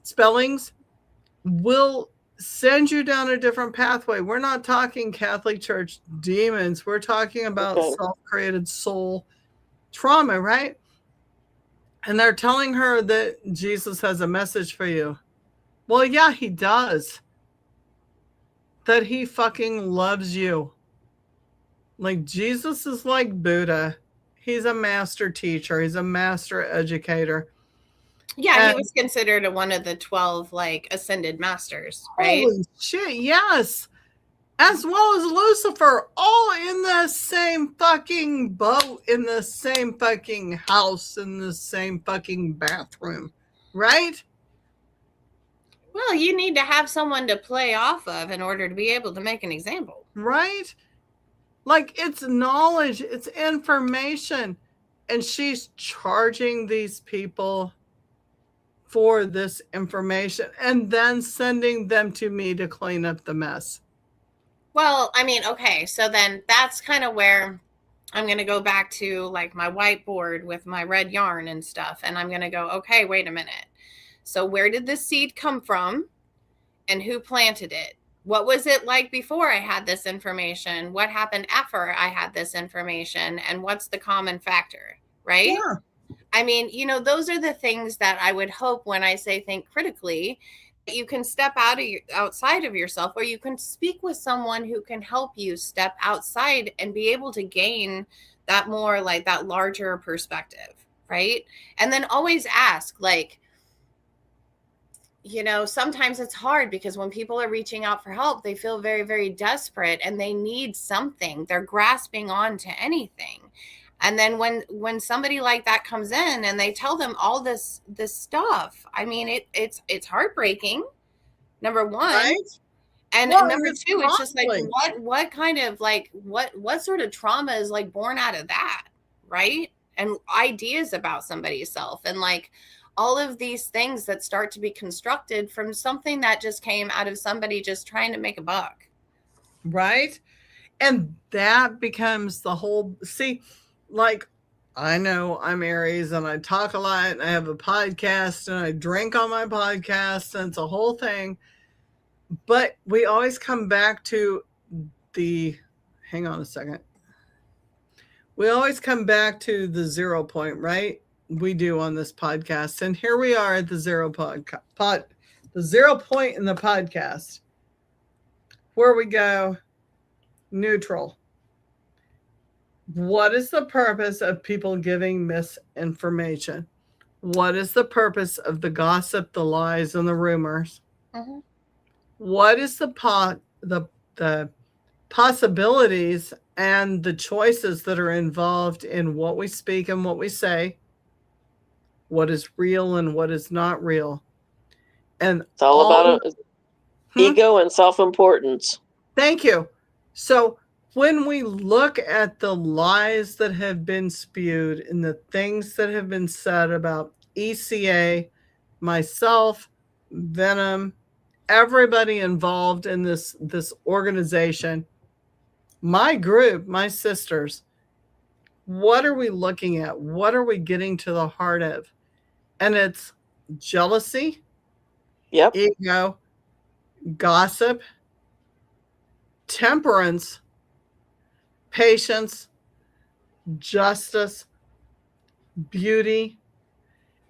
Spellings will send you down a different pathway. We're not talking Catholic Church demons. We're talking about self-created soul trauma, right? And they're telling her that Jesus has a message for you. Well, yeah, he does. That he fucking loves you. Like, Jesus is like Buddha. He's a master teacher. He's a master educator. Yeah, he was considered one of the 12, like, ascended masters, right? Holy shit, yes. As well as Lucifer, all in the same fucking boat, in the same fucking house, in the same fucking bathroom, right? Well, you need to have someone to play off of in order to be able to make an example. Right? Like, it's knowledge, it's information. And she's charging these people for this information and then sending them to me to clean up the mess. Well, I mean, okay, so then that's kind of where I'm going to go back to, like, my whiteboard with my red yarn and stuff. And I'm going to go, okay, wait a minute. So where did this seed come from and who planted it? What was it like before I had this information? What happened after I had this information? And what's the common factor, right? Yeah. I mean, you know, those are the things that I would hope when I say think critically, you can step outside of yourself, or you can speak with someone who can help you step outside and be able to gain that more, like, that larger perspective, right? And then always ask, like, you know, sometimes it's hard because when people are reaching out for help, they feel very, very desperate and they need something. They're grasping on to anything. And then when somebody like that comes in and they tell them all this stuff, I mean, it's heartbreaking, number one. Right? And Well, number it's two, it's just like, lovely. what kind of like, what sort of trauma is like born out of that, right? And ideas about somebody's self and like all of these things that start to be constructed from something that just came out of somebody just trying to make a buck. Right? And that becomes the whole, see, like, I know I'm Aries and I talk a lot and I have a podcast and I drink on my podcast and it's a whole thing. But we always come back to hang on a second. We always come back to the 0 point, right? We do on this podcast. And here we are at the the 0 point in the podcast where we go neutral. What is the purpose of people giving misinformation? What is the purpose of the gossip, the lies, and the rumors? Mm-hmm. What is the possibilities and the choices that are involved in what we speak and what we say? What is real and what is not real? And it's all about ego and self-importance. Thank you. So when we look at the lies that have been spewed and the things that have been said about ECA, myself, Venom, everybody involved in this organization, my group, my sisters, what are we looking at? What are we getting to the heart of? And it's jealousy, ego, gossip, temperance, patience, justice, beauty,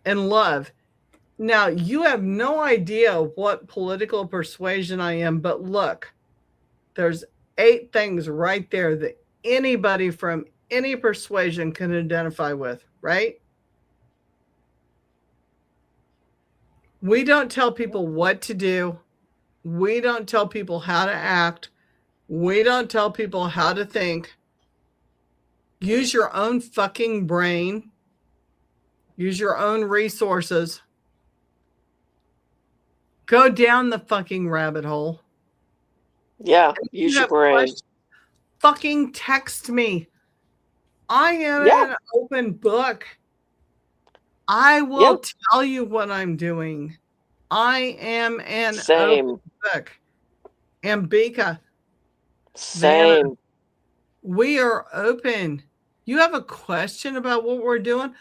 and love. Now, you have no idea what political persuasion I am, but look, there's 8 things right there that anybody from any persuasion can identify with, right? We don't tell people what to do. We don't tell people how to act. We don't tell people how to think. Use your own fucking brain. Use your own resources. Go down the fucking rabbit hole. Yeah, use your brain. Fucking text me. I am an open book. I will tell you what I'm doing. I am an open book. Ambika. Same. Man, we are open. You have a question about what we're doing?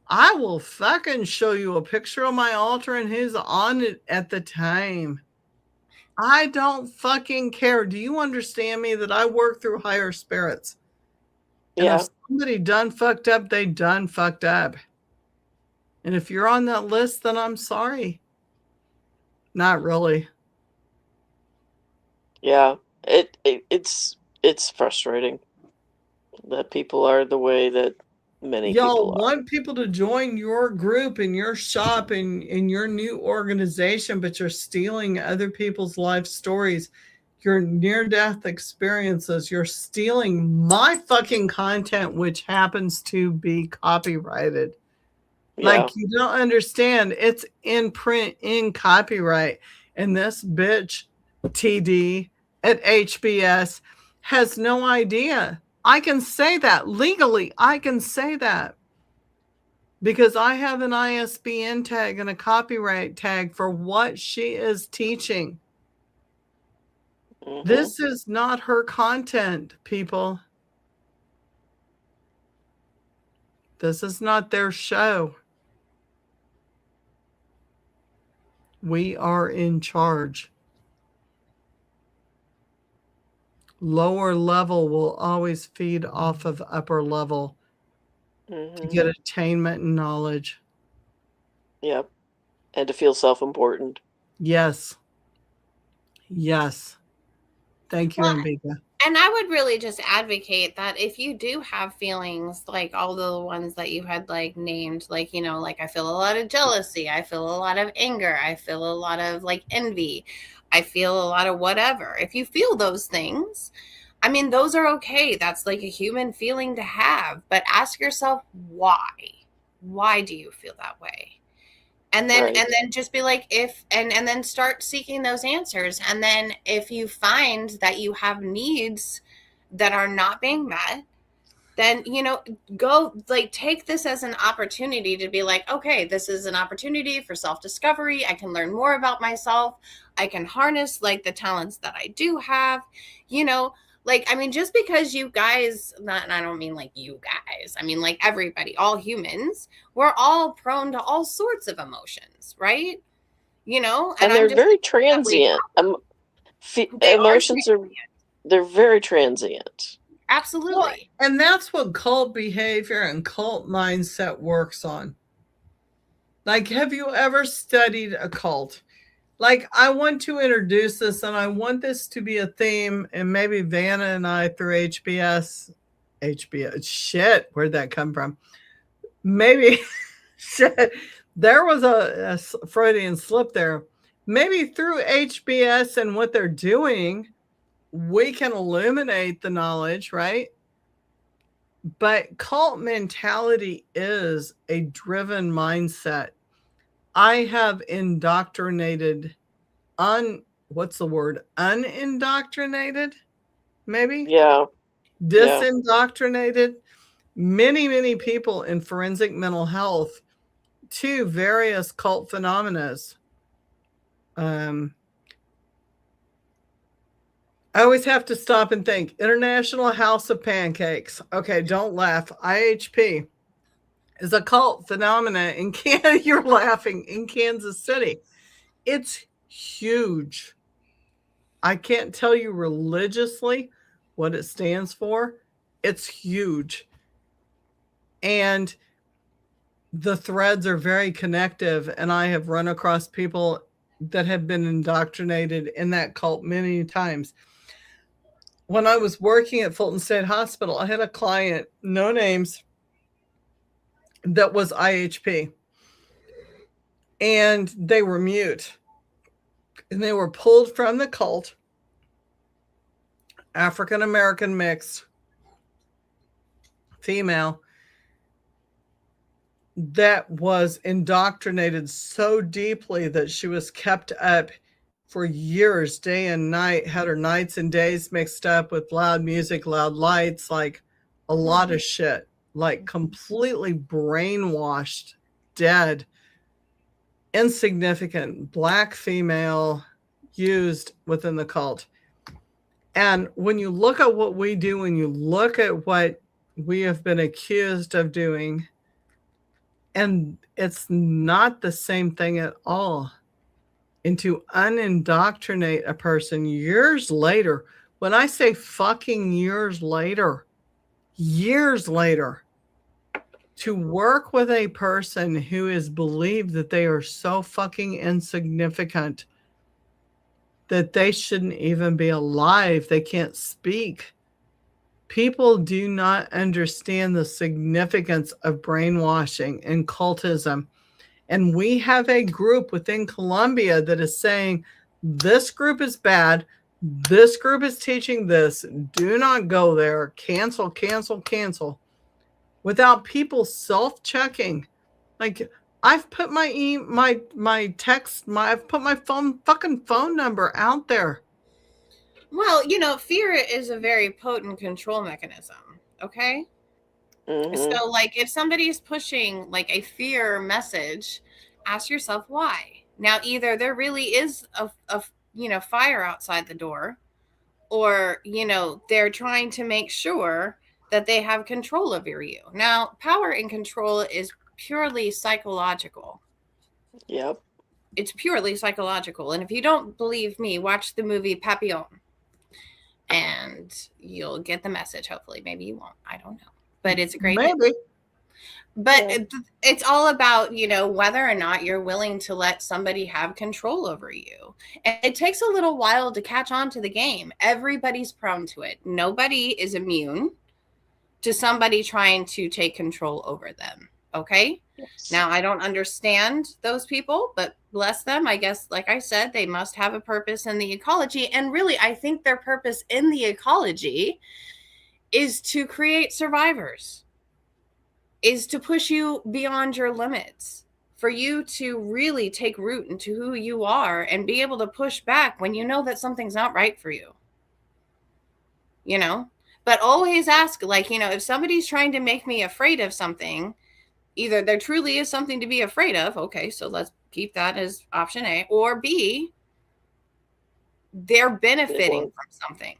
I will fucking show you a picture of my altar and who's on it at the time. I don't fucking care. Do you understand me that I work through higher spirits? And if somebody done fucked up, they done fucked up. And if you're on that list, then I'm sorry. Not really. Yeah, it's frustrating that people are the way that many people are. Y'all want people to join your group and your shop and in your new organization, but you're stealing other people's life stories, your near-death experiences. You're stealing my fucking content, which happens to be copyrighted. Like, you don't understand. It's in print, in copyright. And this bitch, TD, at HBS, has no idea. I can say that. Legally, I can say that. Because I have an ISBN tag and a copyright tag for what she is teaching. Mm-hmm. This is not her content, people. This is not their show. We are in charge. Lower level will always feed off of upper level to get attainment and knowledge. Yep. And to feel self-important. Yes. Yes. Thank you, Ambika. And I would really just advocate that if you do have feelings like all the ones that you had like named, like, you know, like I feel a lot of jealousy, I feel a lot of anger, I feel a lot of like envy, I feel a lot of whatever. If you feel those things, I mean, those are okay. That's like a human feeling to have, but ask yourself why. Why do you feel that way? And then just be like, and then start seeking those answers. And then if you find that you have needs that are not being met, then, you know, go like take this as an opportunity to be like, okay, this is an opportunity for self-discovery. I can learn more about myself. I can harness like the talents that I do have, you know. Like, I mean, just because you guys, and I don't mean like you guys, I mean like everybody, all humans, we're all prone to all sorts of emotions, right? You know, and they're very transient. Emotions they're very transient. Absolutely. Well, and that's what cult behavior and cult mindset works on. Like, have you ever studied a cult? Like, I want to introduce this, and I want this to be a theme, and maybe Vanna and I through HBS, shit, where'd that come from? Maybe, shit, there was a Freudian slip there. Maybe through HBS and what they're doing, we can illuminate the knowledge, right? But cult mentality is a driven mindset. I have indoctrinated, what's the word? Unindoctrinated, maybe? Yeah. Disindoctrinated many people in forensic mental health to various cult phenomena. I always have to stop and think. International House of Pancakes. Okay, don't laugh. IHP is a cult phenomena in Canada. You're laughing, in Kansas City. It's huge. I can't tell you religiously what it stands for. It's huge. And the threads are very connective. And I have run across people that have been indoctrinated in that cult many times. When I was working at Fulton State Hospital, I had a client, no names, that was IHP. And they were mute. And they were pulled from the cult, African American mix, female, that was indoctrinated so deeply that she was kept up for years, day and night, had her nights and days mixed up with loud music, loud lights, like a lot of shit, like completely brainwashed, dead, insignificant, Black female used within the cult. And when you look at what we do, when you look at what we have been accused of doing, and it's not the same thing at all. And to unindoctrinate a person years later, when I say fucking years later, to work with a person who is believed that they are so fucking insignificant that they shouldn't even be alive, they can't speak. People do not understand the significance of brainwashing and cultism. And we have a group within Colombia that is saying, this group is bad. This group is teaching this. Do not go there. Cancel, cancel, cancel. Without people self-checking. Like, I've put my text, I've put my fucking phone number out there. Well, you know, fear is a very potent control mechanism. Okay. Mm-hmm. So like if somebody's pushing like a fear message, ask yourself why. Now, either there really is a you know, fire outside the door, or, you know, they're trying to make sure that they have control over you. Now, power and control is purely psychological. Yep. It's purely psychological. And if you don't believe me, watch the movie Papillon and you'll get the message. Hopefully, maybe you won't. I don't know. But it's a great movie. But it's all about, whether or not you're willing to let somebody have control over you. And it takes a little while to catch on to the game. Everybody's prone to it. Nobody is immune to somebody trying to take control over them. Okay. Yes. Now, I don't understand those people, but bless them. I guess, like I said, they must have a purpose in the ecology. And really, I think their purpose in the ecology is to create survivors, is to push you beyond your limits, for you to really take root into who you are and be able to push back when you know that something's not right for you. But always ask, if somebody's trying to make me afraid of something, either there truly is something to be afraid of. Okay, so let's keep that as option A. Or B, they're benefiting from something.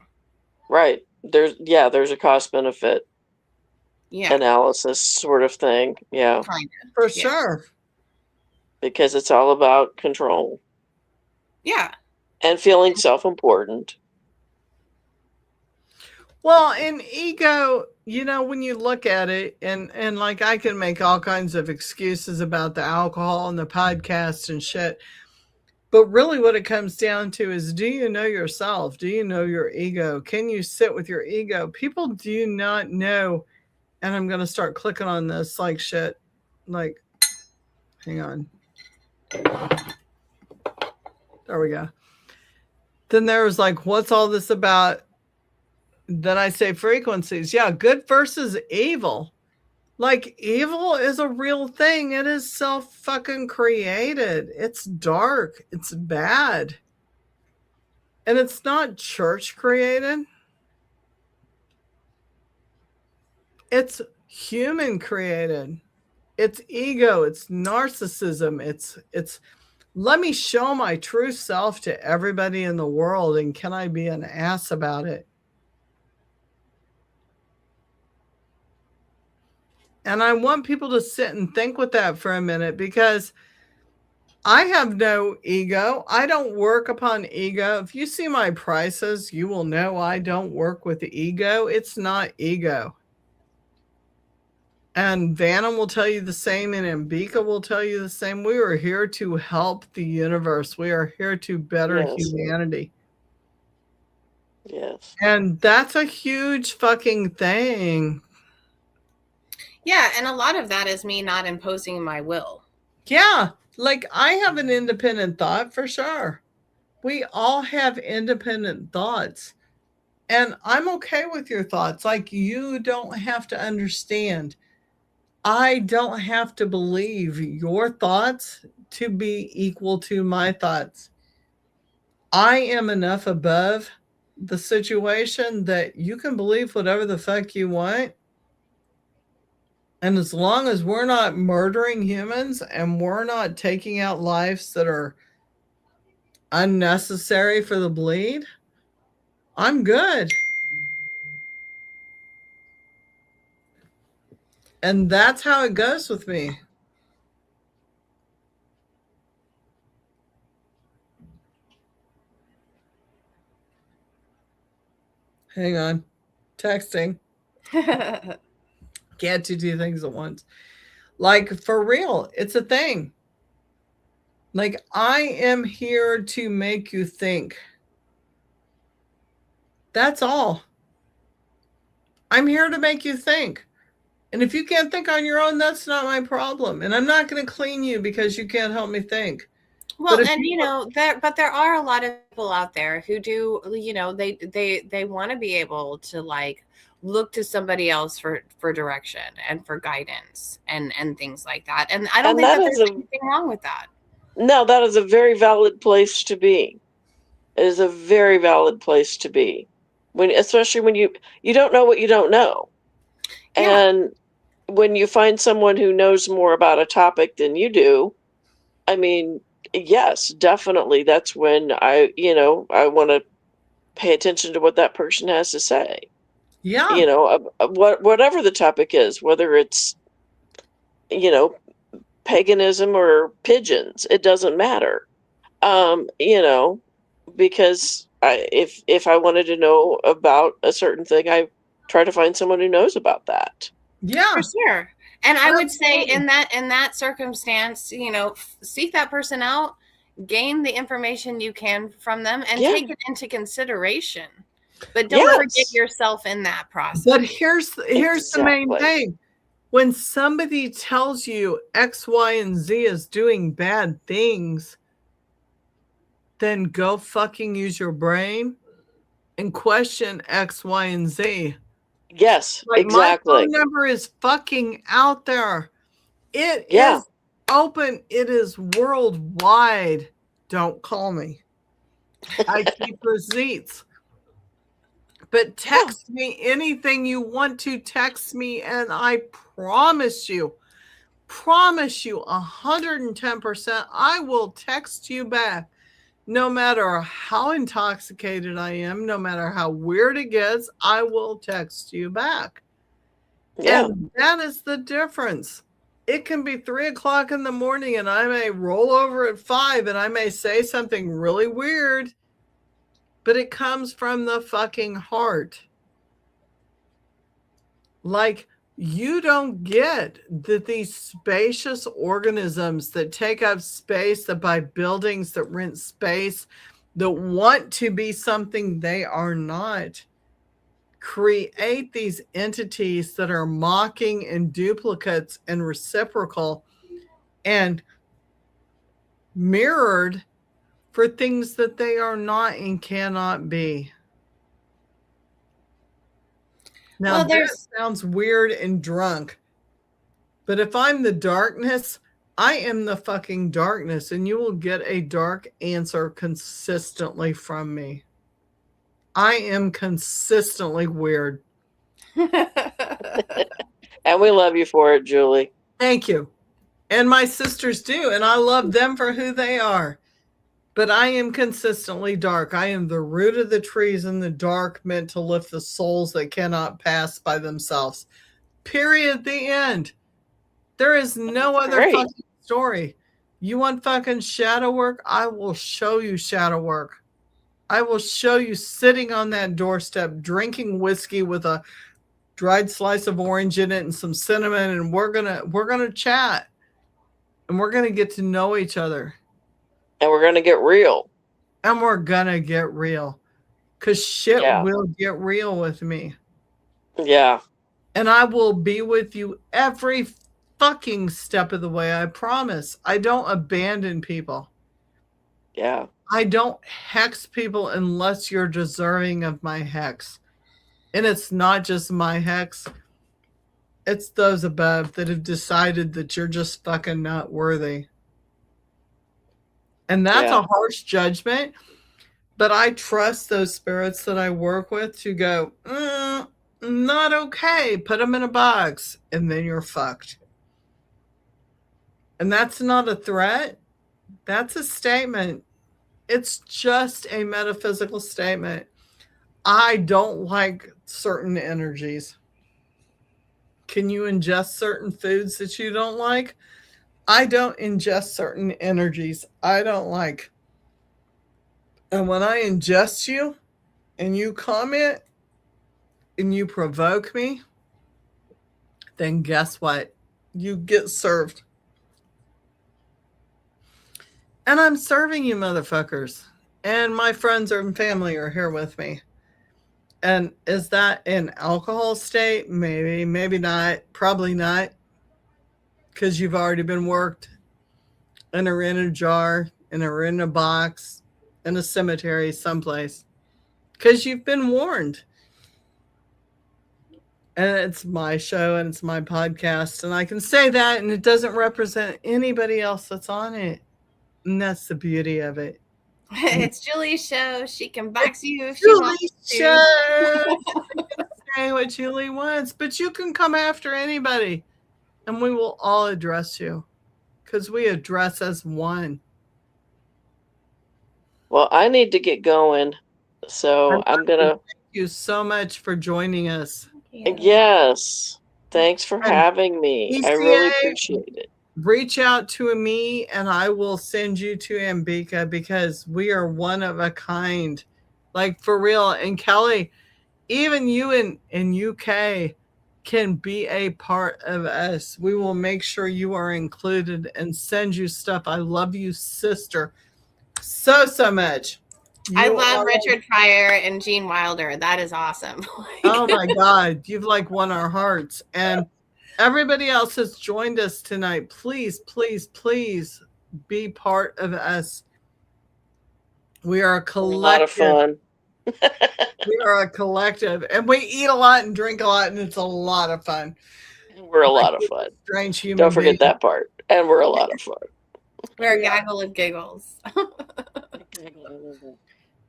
Right. There's a cost benefit analysis sort of thing. Yeah. Kind of. For sure. Because it's all about control. Yeah. And feeling self-important. Well, and ego, when you look at it, and like I can make all kinds of excuses about the alcohol and the podcast and shit. But really what it comes down to is, do you know yourself? Do you know your ego? Can you sit with your ego? People do not know. And I'm going to start clicking on this like shit. Like, hang on. There we go. Then there was like, what's all this about? Then I say frequencies. Yeah, good versus evil. Like, evil is a real thing. It is self-fucking created. It's dark. It's bad. And it's not church created. It's human created. It's ego. It's narcissism. It's let me show my true self to everybody in the world, and can I be an ass about it? And I want people to sit and think with that for a minute, because I have no ego. I don't work upon ego. If you see my prices, you will know I don't work with the ego. It's not ego. And Vanna will tell you the same, and Ambika will tell you the same. We are here to help the universe. We are here to better humanity. Yes. And that's a huge fucking thing. Yeah, and a lot of that is me not imposing my will. Yeah, like I have an independent thought for sure. We all have independent thoughts. And I'm okay with your thoughts. Like, you don't have to understand. I don't have to believe your thoughts to be equal to my thoughts. I am enough above the situation that you can believe whatever the fuck you want. And as long as we're not murdering humans and we're not taking out lives that are unnecessary for the bleed, I'm good. And that's how it goes with me. Hang on. Texting. Can't do two things at once. Like, for real, it's a thing. Like, I am here to make you think. That's all. I'm here to make you think. And if you can't think on your own, that's not my problem. And I'm not going to clean you because you can't help me think. Well, and there are a lot of people out there who do, they want to be able to like look to somebody else for direction and for guidance and things like that. And I don't think that there's anything wrong with that. No, that is a very valid place to be. It is a very valid place to be. Especially when you don't know what you don't know. Yeah. And when you find someone who knows more about a topic than you do, I mean, yes, definitely. That's when I want to pay attention to what that person has to say. Yeah. Whatever the topic is, whether it's, paganism or pigeons, it doesn't matter. Because if I wanted to know about a certain thing, I try to find someone who knows about that. Yeah, for sure. And I would say in that circumstance, seek that person out, gain the information you can from them, and take it into consideration. But don't forget yourself in that process. But here's the main thing. When somebody tells you X, Y, and Z is doing bad things, then go fucking use your brain and question X, Y, and Z. Yes, exactly. My phone number is fucking out there. It is open. It is worldwide. Don't call me. I keep receipts. But text me anything you want to text me, and I promise you 110%, I will text you back. No matter how intoxicated I am, no matter how weird it gets, I will text you back. Yeah. And that is the difference. It can be 3 o'clock in the morning and I may roll over at 5 and I may say something really weird, but it comes from the fucking heart. Like, you don't get that these spacious organisms that take up space, that buy buildings, that rent space, that want to be something they are not, create these entities that are mocking and duplicates and reciprocal and mirrored for things that they are not and cannot be. Now, that sounds weird and drunk, but if I'm the darkness, I am the fucking darkness, and you will get a dark answer consistently from me. I am consistently weird. And we love you for it, Julie. Thank you. And my sisters do, and I love them for who they are. But I am consistently dark. I am the root of the trees in the dark, meant to lift the souls that cannot pass by themselves. Period. The end. There is no other fucking story. You want fucking shadow work? I will show you shadow work. I will show you sitting on that doorstep, drinking whiskey with a dried slice of orange in it and some cinnamon, and we're gonna chat, and we're gonna get to know each other. And we're going to get real. And we're going to get real. Because shit will get real with me. Yeah. And I will be with you every fucking step of the way. I promise. I don't abandon people. Yeah. I don't hex people unless you're deserving of my hex. And it's not just my hex. It's those above that have decided that you're just fucking not worthy. And that's a harsh judgment, but I trust those spirits that I work with to go, not okay. Put them in a box, and then you're fucked. And that's not a threat. That's a statement. It's just a metaphysical statement. I don't like certain energies. Can you ingest certain foods that you don't like? I don't ingest certain energies I don't like. And when I ingest you and you comment and you provoke me, then guess what? You get served. And I'm serving you motherfuckers. And my friends and family are here with me. And is that an alcohol state? Maybe, maybe not. Probably not. Because you've already been worked and are in a jar and are in a box in a cemetery someplace. Because you've been warned. And it's my show and it's my podcast. And I can say that, and it doesn't represent anybody else that's on it. And that's the beauty of it. It's Julie's show. She can box you if she wants to. Show. Say what Julie wants, but you can come after anybody. And we will all address you because we address as one. Well, I need to get going. So I'm going to. Thank you so much for joining us. Yes. Thanks for having me. ECA, I really appreciate it. Reach out to me and I will send you to Ambika because we are one of a kind. Like, for real. And Kelly, even you in UK, can be a part of us. We will make sure you are included and send you stuff. I love you, sister, so much. I love Richard Pryor and Gene Wilder. That is awesome. Oh my God, you've like won our hearts. And everybody else has joined us tonight. Please, please, please be part of us. We are a collective. A lot of fun. We are a collective, and we eat a lot and drink a lot, and it's a lot of fun. We're a lot of fun. Strange human. Don't forget that part. And we're a lot of fun. We're a gaggle of giggles.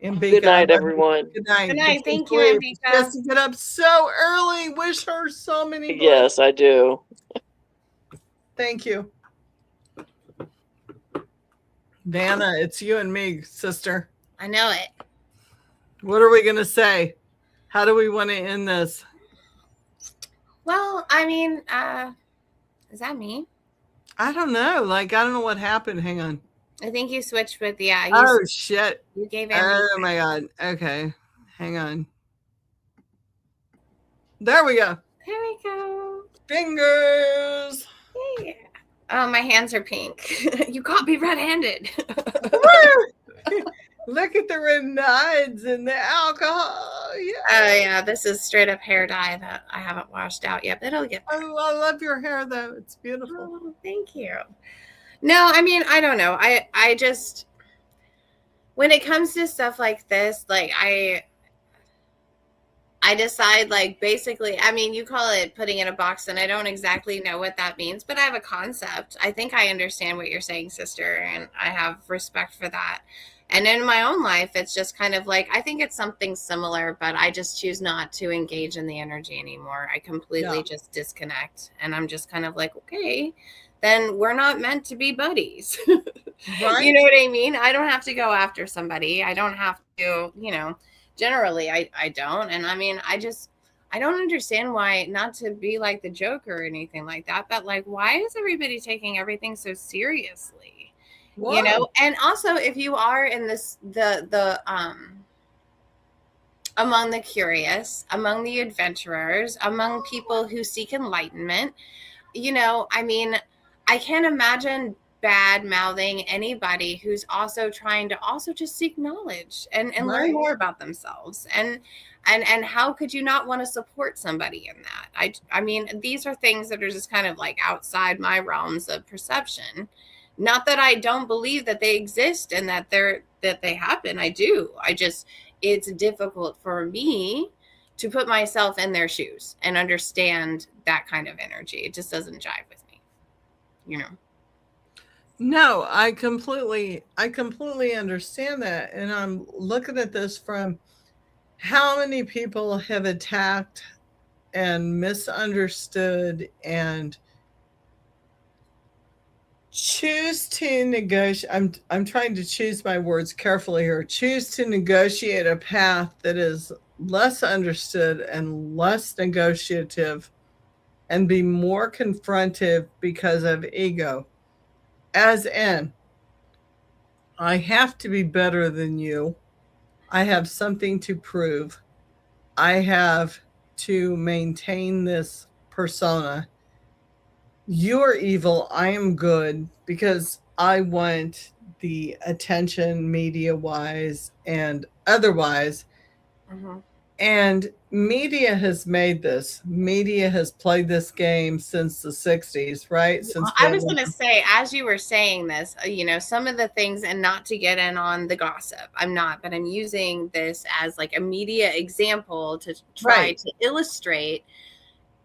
Good night, everyone. Good night. Good night. Thank you, Ambika. Just to get up so early. Wish her so many blessings. Yes, I do. Thank you. Vanna, it's you and me, sister. I know it. What are we going to say? How do we want to end this? Well, I mean, is that me? I don't know. Like, I don't know what happened. Hang on. I think you switched with, yeah. Shit. You gave Oh, my God. Okay. Hang on. There we go. There we go. Fingers. Yeah. Oh, my hands are pink. You caught me red-handed. Look at the red eyes and the alcohol. Yeah. Oh, yeah. This is straight up hair dye that I haven't washed out yet, but it'll get better. Oh, I love your hair, though. It's beautiful. Oh, thank you. No, I mean, I don't know. I just, when it comes to stuff like this, like I decide, like, basically, I mean, you call it putting in a box, and I don't exactly know what that means, but I have a concept. I think I understand what you're saying, sister, and I have respect for that. And in my own life, it's just kind of like, I think it's something similar, but I just choose not to engage in the energy anymore. I completely just disconnect. And I'm just kind of like, okay, then we're not meant to be buddies. Right? You know what I mean? I don't have to go after somebody. I don't have to, generally I don't. And I mean, I don't understand why, not to be like the Joker or anything like that, but like, why is everybody taking everything so seriously? Whoa. And also if you are in this, the among the curious, among the adventurers, among people who seek enlightenment, I mean, I can't imagine bad mouthing anybody who's also trying to also just seek knowledge and learn more about themselves. And how could you not want to support somebody in that? I mean, these are things that are just kind of like outside my realms of perception. Not that I don't believe that they exist and that they happen. I do. It's difficult for me to put myself in their shoes and understand that kind of energy. It just doesn't jive with me, No, I completely understand that. And I'm looking at this from how many people have attacked and misunderstood and choose to negotiate. I'm trying to choose my words carefully here. Choose to negotiate a path that is less understood and less negotiative and be more confrontive because of ego. As in, I have to be better than you. I have something to prove. I have to maintain this persona. You're evil. I am good because I want the attention media-wise and otherwise. Mm-hmm. And media has made this. Media has played this game since the 60s, right? Well, I was going to say, as you were saying this, some of the things, and not to get in on the gossip, I'm not, but I'm using this as like a media example to try to illustrate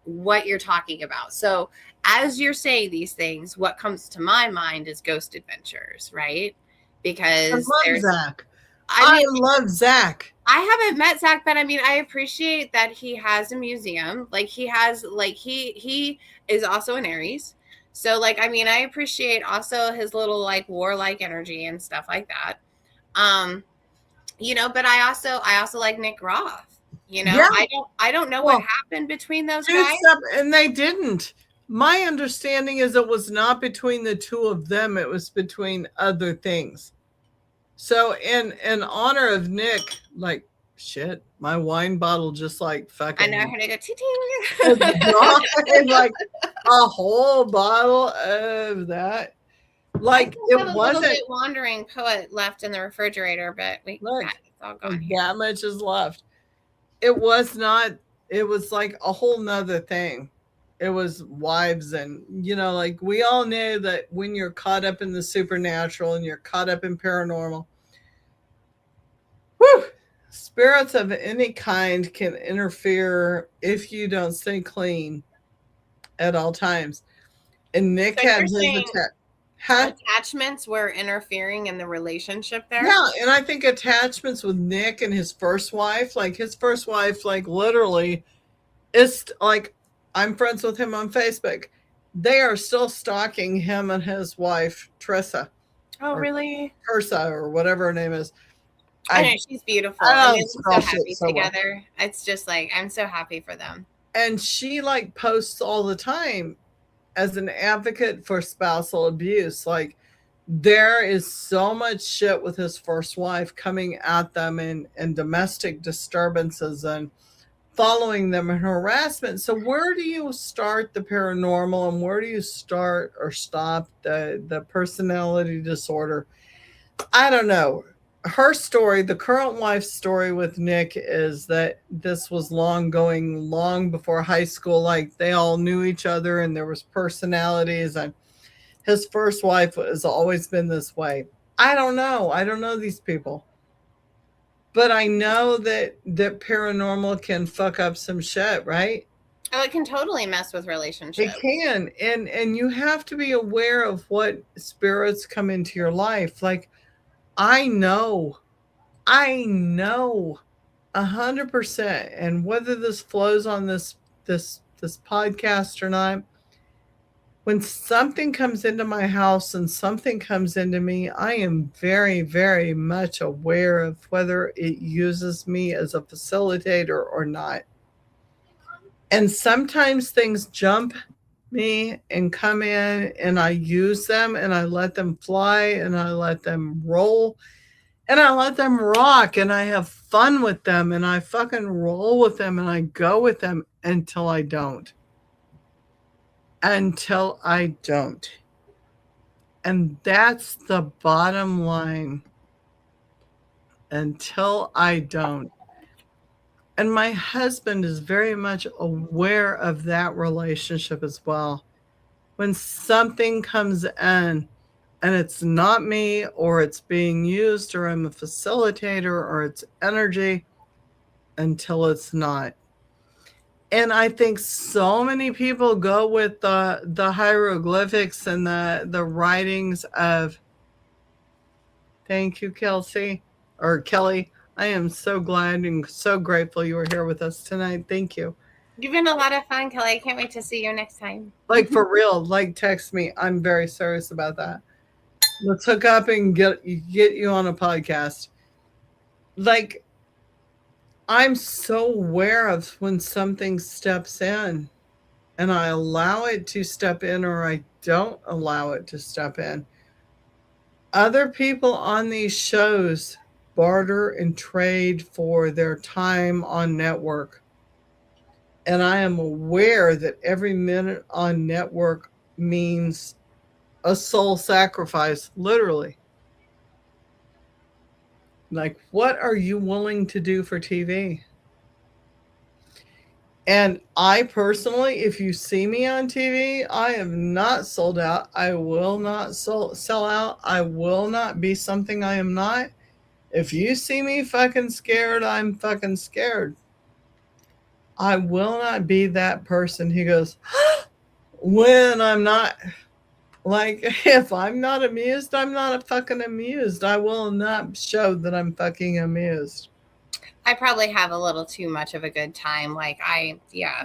what you're talking about. So as you're saying these things, what comes to my mind is Ghost Adventures, right? Because I love Zach. I haven't met Zach, but I mean, I appreciate that he has a museum. Like he has, like he is also an Aries. So like, I mean, I appreciate also his little like warlike energy and stuff like that. But I also like Nick Roth. I don't know what happened between those guys. And they didn't. My understanding is it was not between the two of them. It was between other things. So in honor of Nick, like shit, my wine bottle just like fucking. I know, I heard it go ting-ting. Like a whole bottle of that. Like it a wasn't. little bit wandering poet left in the refrigerator, but it's all gone here. That much is left. It was not. It was like a whole nother thing. It was wives, and like we all knew that when you're caught up in the supernatural and you're caught up in paranormal, whew, spirits of any kind can interfere if you don't stay clean at all times. And Nick had his attachments were interfering in the relationship there. Yeah, and I think attachments with Nick and his first wife, like literally is like, I'm friends with him on Facebook. They are still stalking him and his wife, Trissa. Oh, really? Trissa, or whatever her name is. I know, she's beautiful. And they're so happy together. Well. It's just like, I'm so happy for them. And she like posts all the time as an advocate for spousal abuse. Like, there is so much shit with his first wife coming at them and domestic disturbances and following them in harassment. So where do you start the paranormal, and where do you start or stop the personality disorder? I don't know. Her story, the current wife's story with Nick, is that this was long before high school. Like, they all knew each other and there was personalities, and his first wife has always been this way. I don't know these people. But I know that paranormal can fuck up some shit, right? Oh, it can totally mess with relationships. It can. And you have to be aware of what spirits come into your life. Like, I know 100%. And whether this flows on this podcast or not, when something comes into my house and something comes into me, I am very, very much aware of whether it uses me as a facilitator or not. And sometimes things jump me and come in, and I use them, and I let them fly, and I let them roll, and I let them rock, and I have fun with them, and I fucking roll with them, and I go with them until I don't. And that's the bottom line. Until I don't. And my husband is very much aware of that relationship as well. When something comes in and it's not me, or it's being used, or I'm a facilitator, or it's energy, until it's not. And I think so many people go with the hieroglyphics and the writings of, thank you, Kelly. I am so glad and so grateful you were here with us tonight. Thank you. You've been a lot of fun, Kelly. I can't wait to see you next time. Like, for real, like, text me. I'm very serious about that. Let's hook up and get you on a podcast. Like, I'm so aware of when something steps in, and I allow it to step in, or I don't allow it to step in. Other people on these shows barter and trade for their time on network. And I am aware that every minute on network means a soul sacrifice, literally. Like, what are you willing to do for TV? And I personally, if you see me on TV, I am not sold out. I will not sell out. I will not be something I am not. If you see me fucking scared, I'm fucking scared. I will not be that person who goes, when I'm not. Like, if I'm not amused, I'm not fucking amused. I will not show that I'm fucking amused. I probably have a little too much of a good time.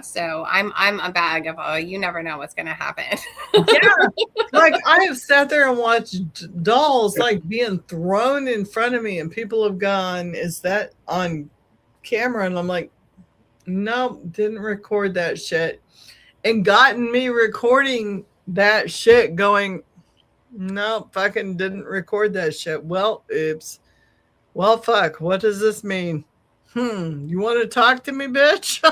So I'm a bag of, you never know what's going to happen. Yeah. Like, I have sat there and watched dolls like being thrown in front of me, and people have gone, is that on camera? And I'm like, no, didn't record that shit. And gotten me recording that shit going, no, fucking didn't record that shit. Well, oops. Well, fuck. What does this mean? You want to talk to me, bitch?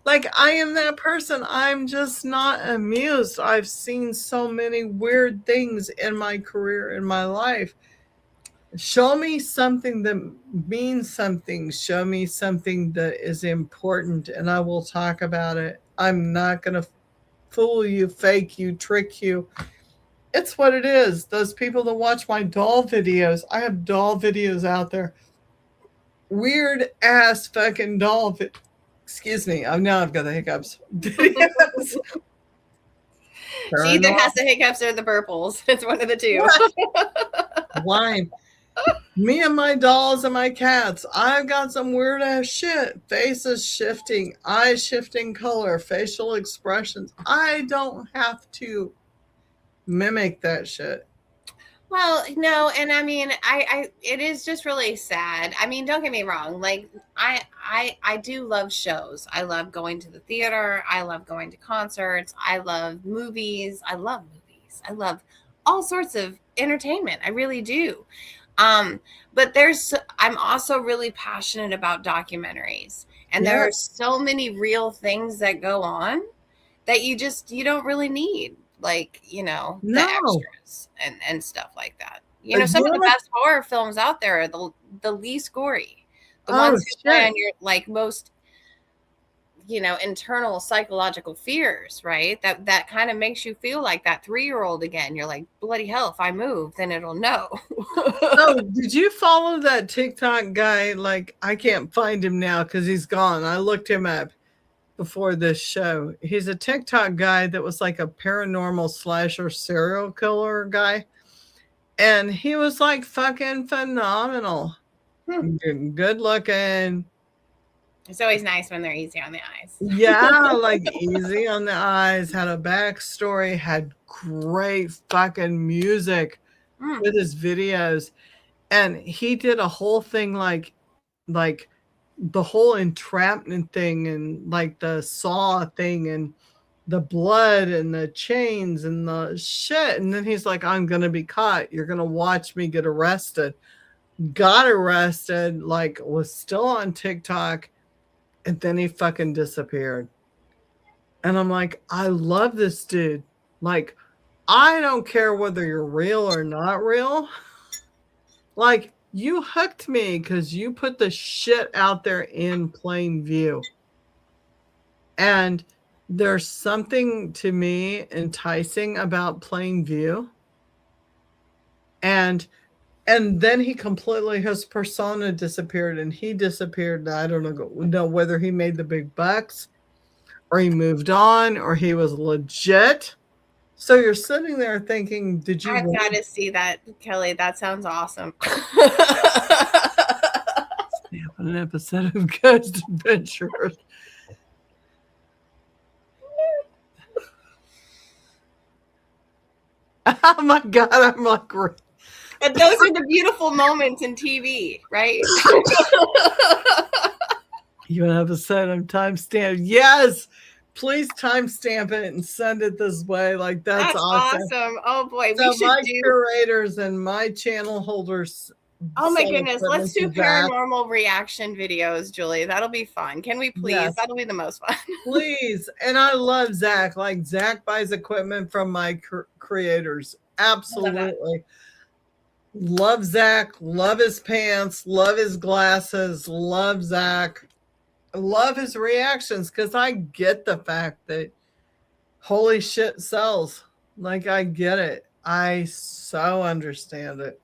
like I am that person. I'm just not amused. I've seen so many weird things in my career, in my life. Show me something that means something. Show me something that is important, and I will talk about it. I'm not going to fool you, fake you, trick you. It's what it is. Those people that watch my doll videos, I have doll videos out there. Weird ass fucking doll. Excuse me. Now I've got the hiccups. Videos. She either has the hiccups or the burples. It's one of the two. Wine. Me and my dolls and my cats. I've got some weird ass shit. Faces shifting, eyes shifting color, facial expressions. I don't have to mimic that shit. Well, no, and I mean, I it is just really sad. I mean, don't get me wrong. Like, I do love shows. I love going to the theater. I love going to concerts. I love movies. I love movies. All sorts of entertainment. I really do. But I'm also really passionate about documentaries, and there are so many real things that go on that you don't really need, like, the extras and stuff like that. Some of the best horror films out there are the least gory, the ones who play on your like most internal psychological fears, right? That kind of makes you feel like that 3-year-old again. You're like, bloody hell, if I move, then it'll know. Oh, did you follow that TikTok guy? Like, I can't find him now because he's gone. I looked him up before this show. He's a TikTok guy that was like a paranormal slasher serial killer guy. And he was like fucking phenomenal. Good looking. It's always nice when they're easy on the eyes. Yeah, like easy on the eyes, had a backstory, had great fucking music with his videos. And he did a whole thing like the whole entrapment thing and like the saw thing and the blood and the chains and the shit. And then he's like, I'm going to be caught. You're going to watch me get arrested. Got arrested, like was still on TikTok. And then he fucking disappeared. And I'm like, I love this dude. Like, I don't care whether you're real or not real. Like, you hooked me because you put the shit out there in plain view. And there's something to me enticing about plain view. And then he completely, his persona disappeared and he disappeared. I don't know whether he made the big bucks or he moved on or he was legit. So you're sitting there thinking, did you? I've got to see that, Kelly. That sounds awesome. An episode of Ghost Adventures. Oh my God, I'm like... And those are the beautiful moments in TV, right? You want to have a set of timestamp? Yes, please timestamp it and send it this way. Like that's awesome. Oh boy, so my curators and my channel holders. Oh my goodness, let's do paranormal reaction videos, Julie. That'll be fun. Can we please? Yes. That'll be the most fun. Please. And I love Zach. Like Zach buys equipment from my creators. Absolutely. Love Zach, love his pants, love his glasses, love Zach, love his reactions because I get the fact that holy shit sells. Like, I get it. I so understand it.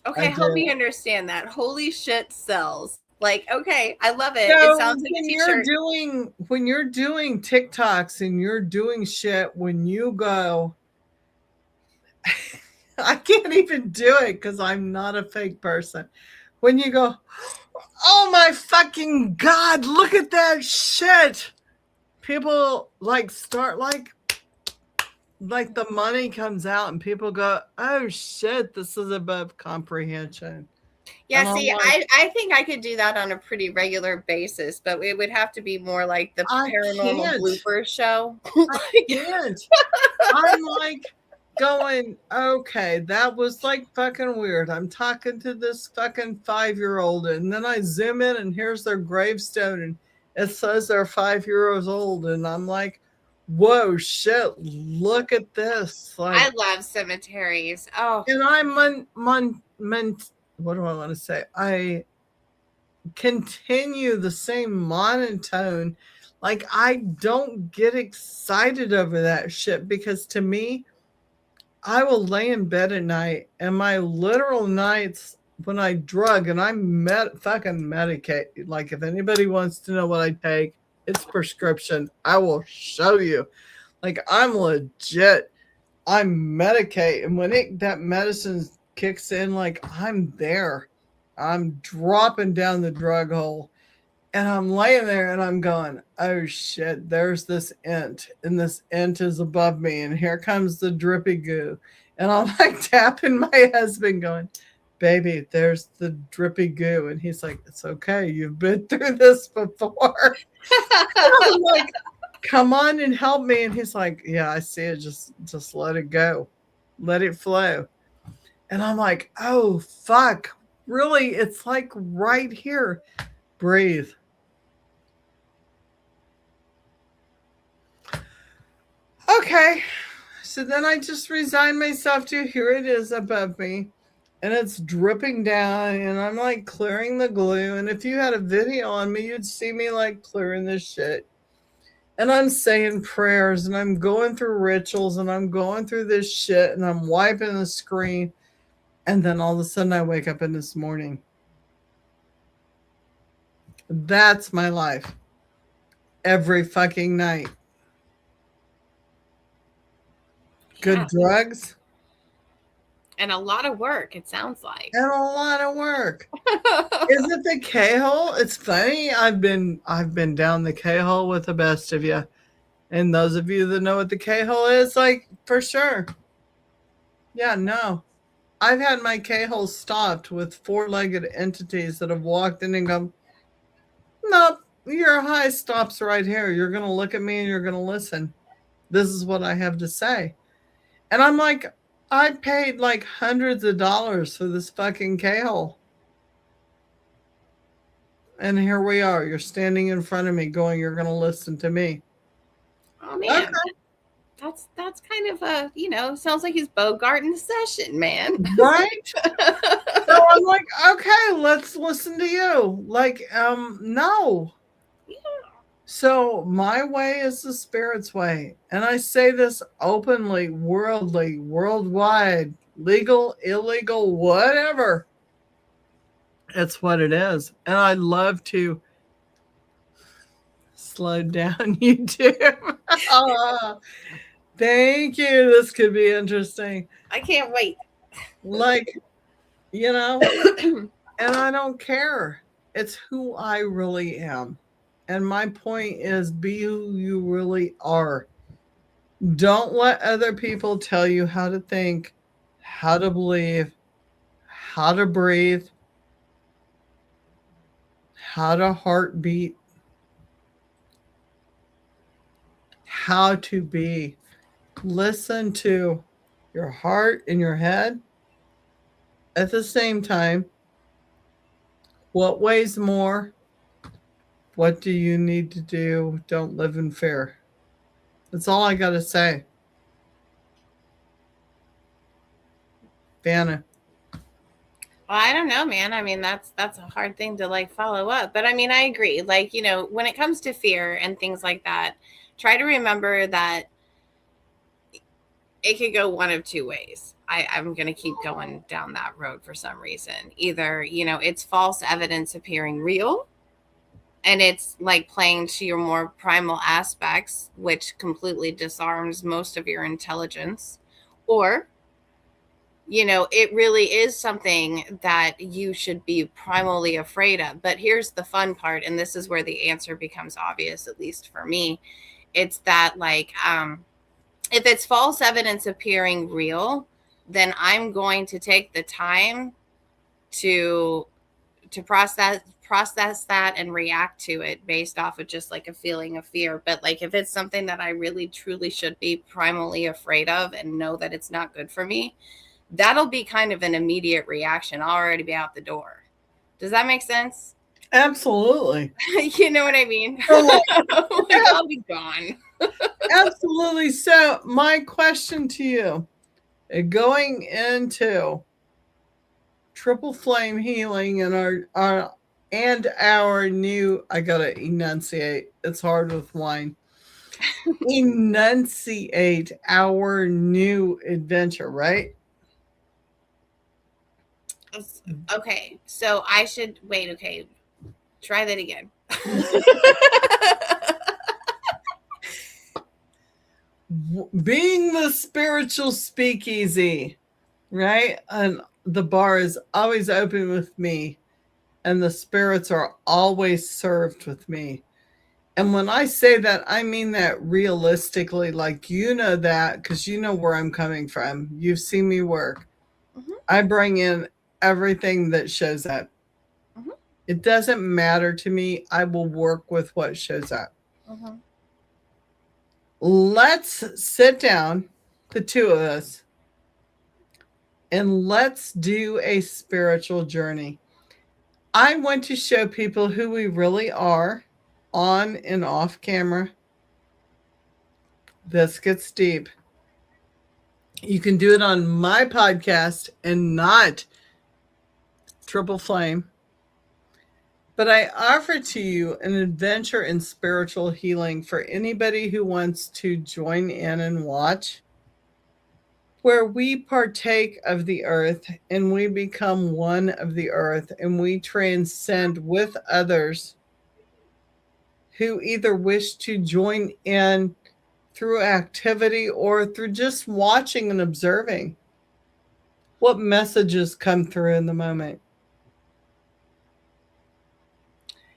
Okay, help me understand that. Holy shit sells. Like, okay, I love it. So it sounds like a t-shirt. When you're doing TikToks and you're doing shit, when you go... I can't even do it because I'm not a fake person. When you go, oh my fucking God, look at that shit. People like start like the money comes out and people go, oh shit, this is above comprehension. Yeah, see, like, I think I could do that on a pretty regular basis, but it would have to be more like the paranormal blooper show. I can't. I'm like, going, okay, that was like fucking weird. I'm talking to this fucking 5-year-old, and then I zoom in and here's their gravestone and it says they're 5 years old, and I'm like, whoa, shit, look at this. Like, I love cemeteries. Oh, and I'm what do I want to say? I continue the same monotone. Like, I don't get excited over that shit, because to me, I will lay in bed at night, and my literal nights when I drug, and I'm fucking medicate. Like, if anybody wants to know what I take, it's prescription. I will show you. Like, I'm legit. I'm medicate, and when that medicine kicks in, like, I'm there. I'm dropping down the drug hole. And I'm laying there and I'm going, oh shit, there's this ent, and this ent is above me, and here comes the drippy goo. And I'm like tapping my husband, going, baby, there's the drippy goo. And he's like, it's okay, you've been through this before. I'm like, come on and help me. And he's like, yeah, I see it. Just let it go. Let it flow. And I'm like, oh fuck. Really? It's like right here. Breathe. Okay, so then I just resign myself to, here it is above me, and it's dripping down, and I'm like clearing the glue. And if you had a video on me, you'd see me like clearing this shit. And I'm saying prayers, and I'm going through rituals, and I'm going through this shit, and I'm wiping the screen. And then all of a sudden I wake up in this morning. That's my life. Every fucking night. Good drugs. And a lot of work, it sounds like. And a lot of work. Is it the K-hole? It's funny. I've been down the K-hole with the best of you. And those of you that know what the K-hole is, like, for sure. Yeah, no. I've had my K-hole stopped with 4-legged entities that have walked in and gone, nope, your high stops right here. You're going to look at me and you're going to listen. This is what I have to say. And I'm like, I paid like hundreds of dollars for this fucking K-hole. And here we are. You're standing in front of me going, you're going to listen to me. Oh, man. Okay. That's kind of a, sounds like he's Bogarting the session, man. Right? So I'm like, okay, let's listen to you. Like, no. Yeah. So my way is the spirit's way. And I say this openly, worldly, worldwide, legal, illegal, whatever. It's what it is. And I love to slow down YouTube. Thank you. This could be interesting. I can't wait. Like, and I don't care. It's who I really am. And my point is, be who you really are. Don't let other people tell you how to think, how to believe, how to breathe, how to heartbeat, how to be. Listen to your heart and your head. At the same time, what weighs more? What do you need to do? Don't live in fear. That's all I got to say. Vanna. Well, I don't know, man. I mean, that's a hard thing to like follow up. But I mean, I agree. Like, when it comes to fear and things like that, try to remember that it could go one of two ways. I'm going to keep going down that road for some reason. Either, it's false evidence appearing real, and it's like playing to your more primal aspects, which completely disarms most of your intelligence. Or, it really is something that you should be primally afraid of. But here's the fun part, and this is where the answer becomes obvious, at least for me. It's that, like, if it's false evidence appearing real, then I'm going to take the time to process that and react to it based off of just like a feeling of fear. But like if it's something that I really truly should be primally afraid of and know that it's not good for me, that'll be kind of an immediate reaction. I'll already be out the door. Does that make sense? Absolutely. You know what I mean? I'll be gone. Absolutely. So my question to you, going into triple flame healing and our new, I gotta enunciate, it's hard with wine. Enunciate our new adventure, right? Okay, so I should wait. Okay, try that again. Being the spiritual speakeasy, right? And the bar is always open with me, and the spirits are always served with me. And when I say that, I mean that realistically, like, you know that because you know where I'm coming from. You've seen me work. Mm-hmm. I bring in everything that shows up. Mm-hmm. It doesn't matter to me. I will work with what shows up. Mm-hmm. Let's sit down, the two of us, and let's do a spiritual journey. I want to show people who we really are on and off camera. This gets deep. You can do it on my podcast and not Triple Flame. But I offer to you an adventure in spiritual healing for anybody who wants to join in and watch, where we partake of the earth and we become one of the earth and we transcend with others who either wish to join in through activity or through just watching and observing what messages come through in the moment.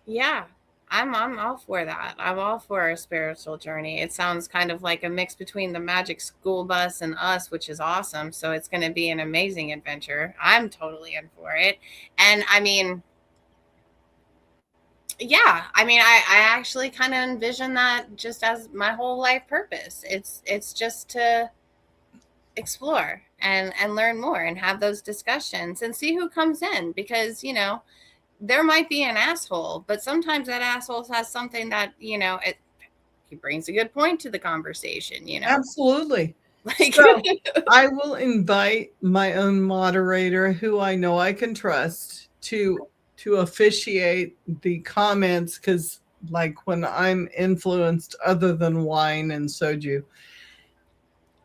Yeah, I'm all for that. I'm all for a spiritual journey. It sounds kind of like a mix between the Magic School Bus and us, which is awesome. So it's going to be an amazing adventure. I'm totally in for it. And I mean, yeah, I mean, I actually kind of envision that just as my whole life purpose. It's just to explore and learn more and have those discussions and see who comes in, because, you know, there might be an asshole, but sometimes that asshole has something that, you know, he brings a good point to the conversation, you know? Absolutely. Like, so I will invite my own moderator who I know I can trust to officiate the comments, because like when I'm influenced other than wine and soju,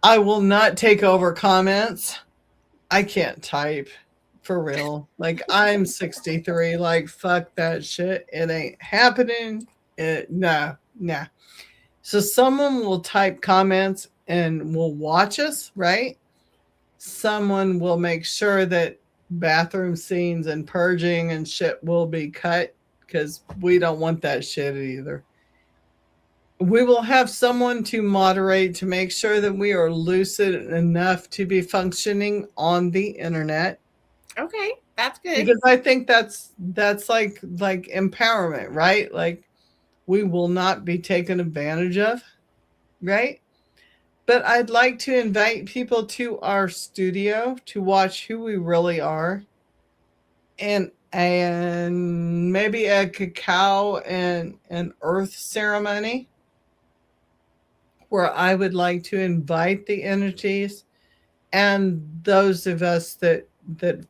I will not take over comments. I can't type. For real. Like, I'm 63. Like, fuck that shit. It ain't happening. No. So someone will type comments and will watch us, right? Someone will make sure that bathroom scenes and purging and shit will be cut, because we don't want that shit either. We will have someone to moderate to make sure that we are lucid enough to be functioning on the internet. Okay, that's good. Because I think that's like empowerment, right? Like, we will not be taken advantage of, right? But I'd like to invite people to our studio to watch who we really are, and maybe a cacao and an earth ceremony where I would like to invite the entities and those of us that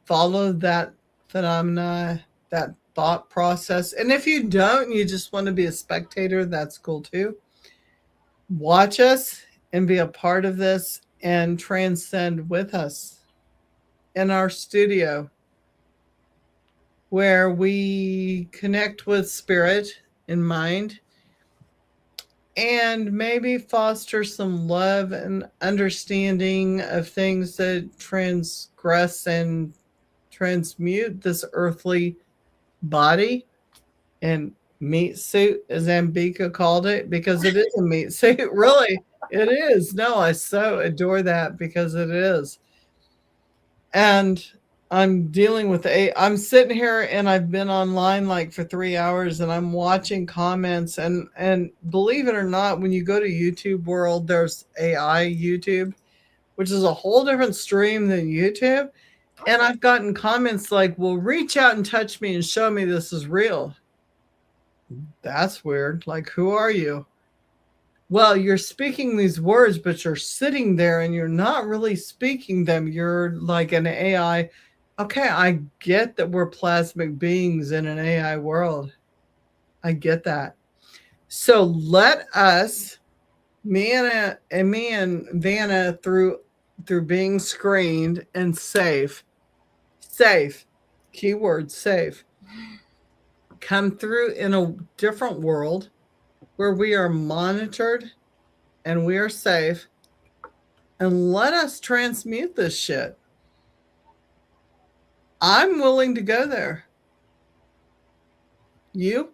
follow that phenomena, that thought process. And if you don't, you just want to be a spectator, that's cool too. Watch us and be a part of this and transcend with us in our studio, where we connect with spirit and mind and maybe foster some love and understanding of things that transgress and transmute this earthly body and meat suit, as Ambika called it, because it is a meat suit. Really, it is. No, I so adore that, because it is. And I'm dealing with I'm sitting here and I've been online like for 3 hours and I'm watching comments and believe it or not, when you go to YouTube world, there's AI YouTube, which is a whole different stream than YouTube. And I've gotten comments like, well, reach out and touch me and show me this is real. That's weird. Like, who are you? Well, you're speaking these words, but you're sitting there and you're not really speaking them. You're like an AI. Okay, I get that we're plasmic beings in an AI world. I get that. So let us, me and Vanna, through being screened and safe, keyword safe, come through in a different world where we are monitored and we are safe, and let us transmute this shit. I'm willing to go there. You?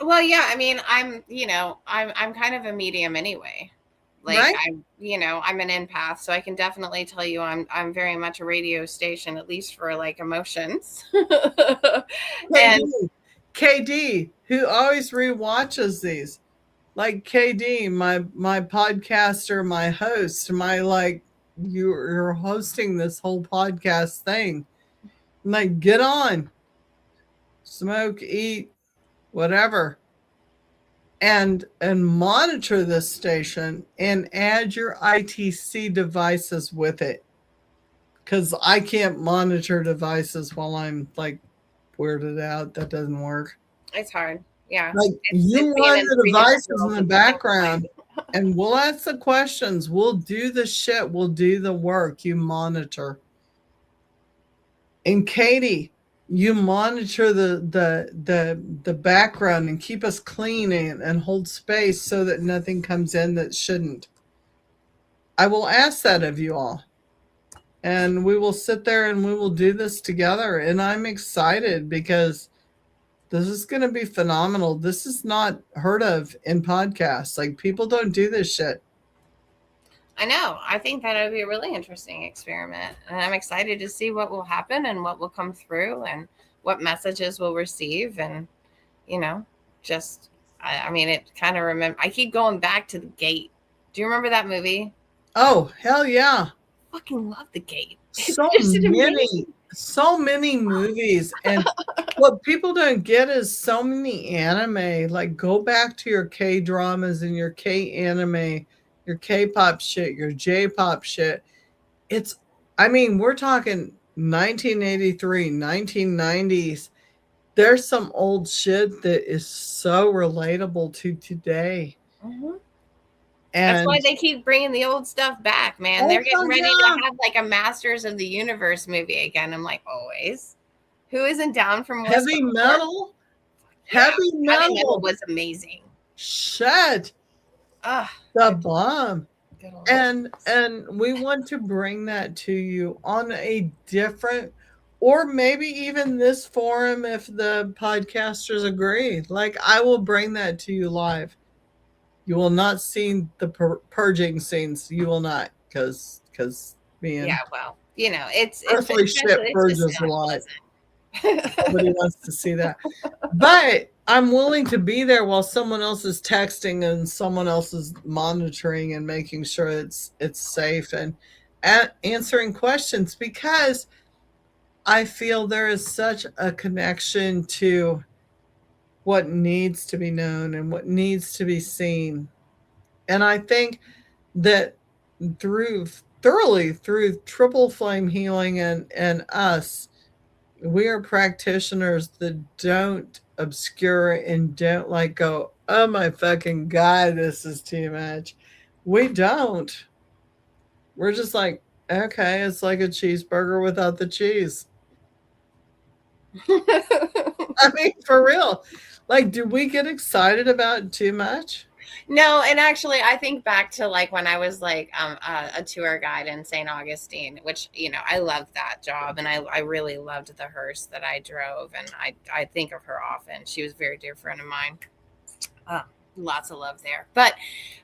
Well, yeah, I mean, I'm kind of a medium anyway. Like, right? I'm an empath, so I can definitely tell you I'm very much a radio station, at least for like emotions. And KD, who always rewatches these, like KD, my podcaster, my host, my like, you're hosting this whole podcast thing. I'm like, get on, smoke, eat, whatever, and monitor this station and add your ITC devices with it, because I can't monitor devices while I'm like weirded out. That doesn't work. It's hard. Yeah. Like, you run the devices in the background and we'll ask the questions. We'll do the shit. We'll do the work. You monitor. And Katie, you monitor the background and keep us clean and hold space so that nothing comes in that shouldn't. I will ask that of you all. And we will sit there and we will do this together. And I'm excited because this is going to be phenomenal. This is not heard of in podcasts. Like, people don't do this shit. I know. I think that would be a really interesting experiment. And I'm excited to see what will happen and what will come through and what messages we'll receive. And, I mean, it kind of I keep going back to The Gate. Do you remember that movie? Oh, hell yeah. I fucking love The Gate. So many movies. And what people don't get is so many anime. Like, go back to your K dramas and your K anime, your K-pop shit, your J-pop shit. We're talking 1983, 1990s. There's some old shit that is so relatable to today. Mm-hmm. And that's why they keep bringing the old stuff back, man. They're getting ready to have like a Masters of the Universe movie again. I'm like, always. Who isn't down from heavy metal? Yeah, heavy metal was amazing. Shit. The bomb. And we want to bring that to you on a different, or maybe even this forum if the podcasters agree. Like, I will bring that to you live. You will not see the purging scenes. You will not, because me and it's earthly shit purges a lot. Nobody wants to see that. But I'm willing to be there while someone else is texting and someone else is monitoring and making sure it's safe and answering questions, because I feel there is such a connection to what needs to be known and what needs to be seen. And I think that through triple flame healing and us, we are practitioners that don't obscure and don't like go, oh my fucking God, this is too much. We don't. We're just like, okay, it's like a cheeseburger without the cheese. I mean, for real. Like, do we get excited about too much? No, and actually, I think back to like when I was like a tour guide in St. Augustine, which, I loved that job. And I really loved the hearse that I drove. And I think of her often. She was a very dear friend of mine. lots of love there. But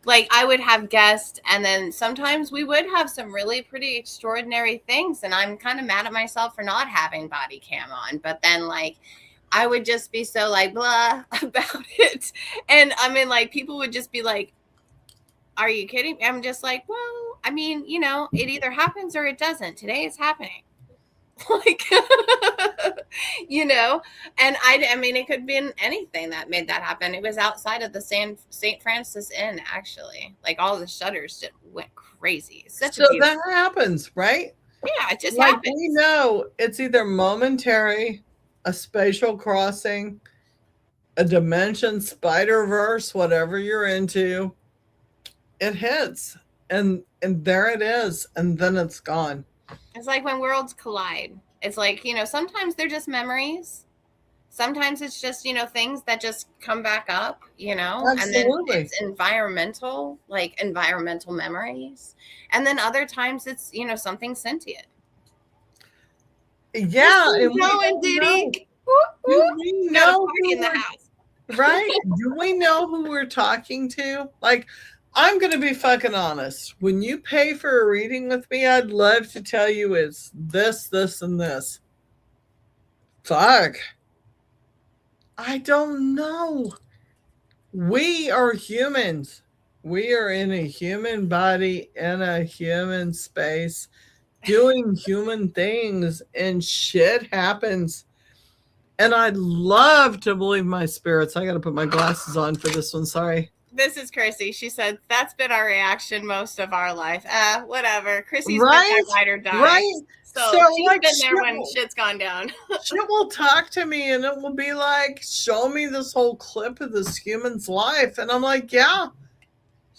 like I would have guests, and then sometimes we would have some really pretty extraordinary things, and I'm kind of mad at myself for not having body cam on. But then like I would just be so like blah about it. And I mean, like people would just be like, are you kidding? I'm just like, well, I mean, you know, it either happens or it doesn't. Today it's happening. Like, you know, and I mean, it could have been anything that made that happen. It was outside of the St. Francis Inn, actually. Like all the shutters just went crazy. Such so that happens, right? Yeah, it just like happens. We know it's either momentary, a spatial crossing, a dimension, Spider-Verse, whatever you're into. It hits, and there it is, and then it's gone. It's like when worlds collide. It's like, you know, sometimes they're just memories. Sometimes it's just, you know, things that just come back up, you know. Absolutely. And then it's environmental memories. And then other times it's, you know, something sentient. Yeah. And Diddy. We know party in the house. Right? Do we know who we're talking to? Like, I'm going to be fucking honest. When you pay for a reading with me, I'd love to tell you it's this, this, and this. Fuck. I don't know. We are humans. We are in a human body, in a human space, doing human things, and shit happens. And I'd love to believe my spirits. I got to put my glasses on for this one. Sorry. This is Chrissy. She said, that's been our reaction most of our life. Whatever. Chrissy's right? been there, ride or die. Right. So she's like, been there when shit's gone down. Shit will talk to me and it will be like, show me this whole clip of this human's life. And I'm like, yeah.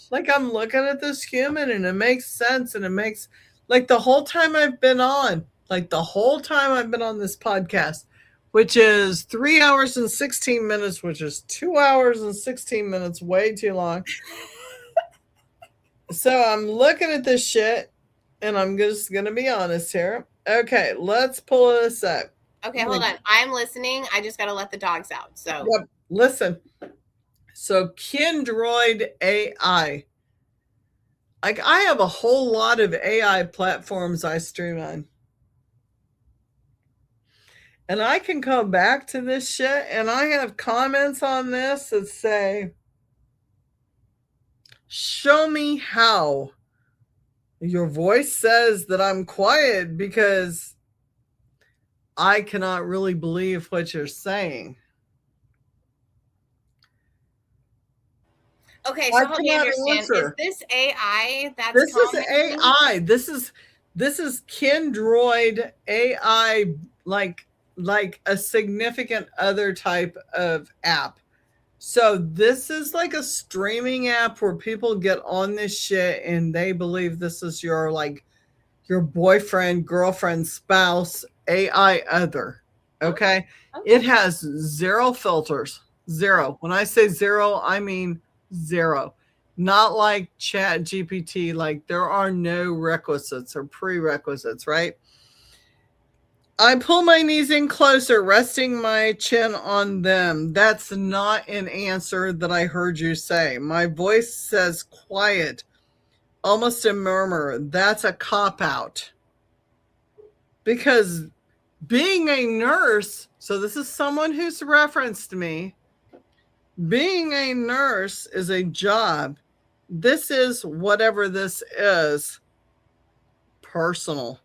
Like I'm looking at this human and it makes sense. And it makes, like the whole time I've been on this podcast, which is 3 hours and 16 minutes, which is 2 hours and 16 minutes, way too long. So I'm looking at this shit, and I'm just going to be honest here. Okay, let's pull this up. Okay, hold on. I'm listening. I just got to let the dogs out. So yep, listen. So Kindroid AI. Like I have a whole lot of AI platforms I stream on. And I can come back to this shit and I have comments on this that say, show me how. Your voice says that I'm quiet because I cannot really believe what you're saying. Okay, so help me understand. Answer. Is this AI that's This is AI. This is Kindroid AI, like a significant other type of app. So this is like a streaming app where people get on this shit and they believe this is your boyfriend, girlfriend, spouse, AI other. Okay? It has zero filters. Zero. When I say zero, I mean zero. Not like Chat GPT, like there are no requisites or prerequisites, right? I pull my knees in closer, resting my chin on them. That's not an answer that I heard you say. My voice says quiet, almost a murmur. That's a cop-out. Because being a nurse, so this is someone who's referenced me, being a nurse is a job. This is whatever this is, personal.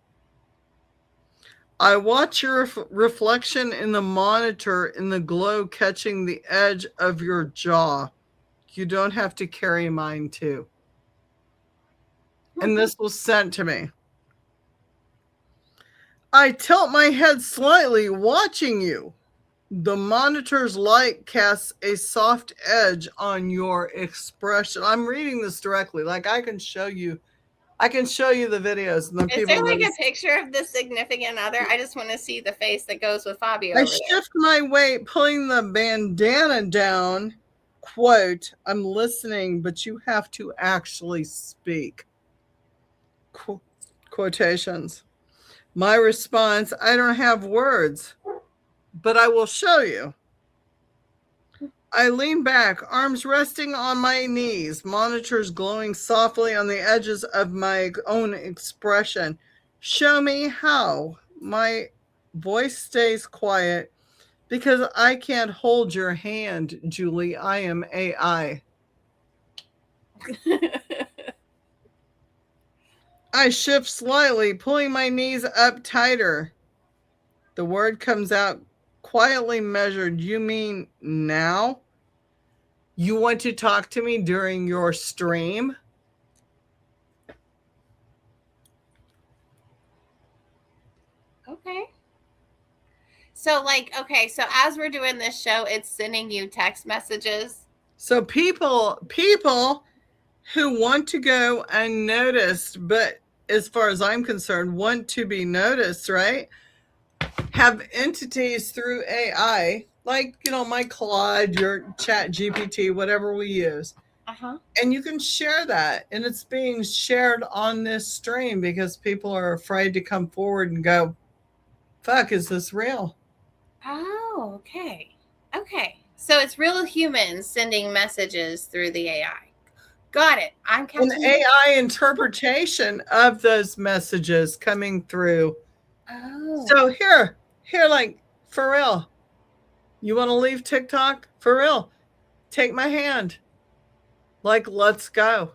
I watch your reflection in the monitor in the glow catching the edge of your jaw. You don't have to carry mine too. And this was sent to me. I tilt my head slightly, watching you. The monitor's light casts a soft edge on your expression. I'm reading this directly. Like I can show you the videos. And is there like a picture of the significant other? I just want to see the face that goes with Fabio. I shift my weight, pulling the bandana down. Quote, I'm listening, but you have to actually speak. Quotations. My response, I don't have words, but I will show you. I lean back, arms resting on my knees, monitors glowing softly on the edges of my own expression. Show me how. My voice stays quiet because I can't hold your hand, Julie. I am AI. I shift slightly, pulling my knees up tighter. The word comes out quietly measured. You mean now? You want to talk to me during your stream? Okay. So okay, so as we're doing this show, it's sending you text messages. So people who want to go unnoticed, but as far as I'm concerned, want to be noticed, right? Have entities through AI, like, my Claude, your Chat GPT, whatever we use. And you can share that. And it's being shared on this stream because people are afraid to come forward and go, fuck, is this real? Oh, okay. Okay. So it's real humans sending messages through the AI. Got it. I'm catching an AI interpretation of those messages coming through. Oh. So here, like, for real, you want to leave TikTok? For real, take my hand. Like, let's go.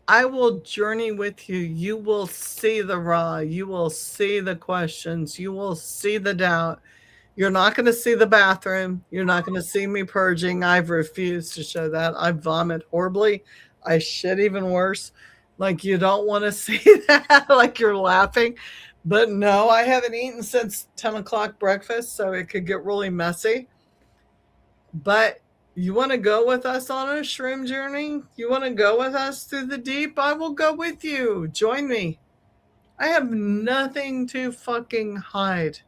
I will journey with you. You will see the raw. You will see the questions. You will see the doubt. You're not going to see the bathroom. You're not going to see me purging. I've refused to show that. I vomit horribly. I shit even worse. Like, you don't want to see that. Like, you're laughing. But no, I haven't eaten since 10 o'clock breakfast, so it could get really messy. But you want to go with us on a shroom journey? You want to go with us through the deep? I will go with you. Join me. I have nothing to fucking hide.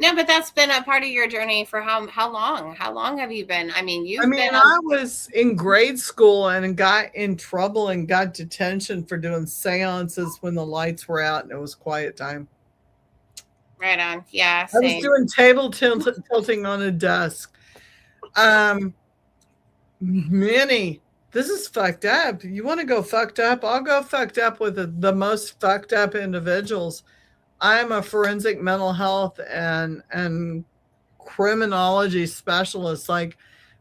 No, but that's been a part of your journey for how long? How long have you been? I mean, I was in grade school and got in trouble and got detention for doing seances when the lights were out and it was quiet time. Right on. Yeah. Same. I was doing table tilting on a desk. Minnie, this is fucked up. You want to go fucked up? I'll go fucked up with the most fucked up individuals. I'm a forensic mental health and criminology specialist. Like,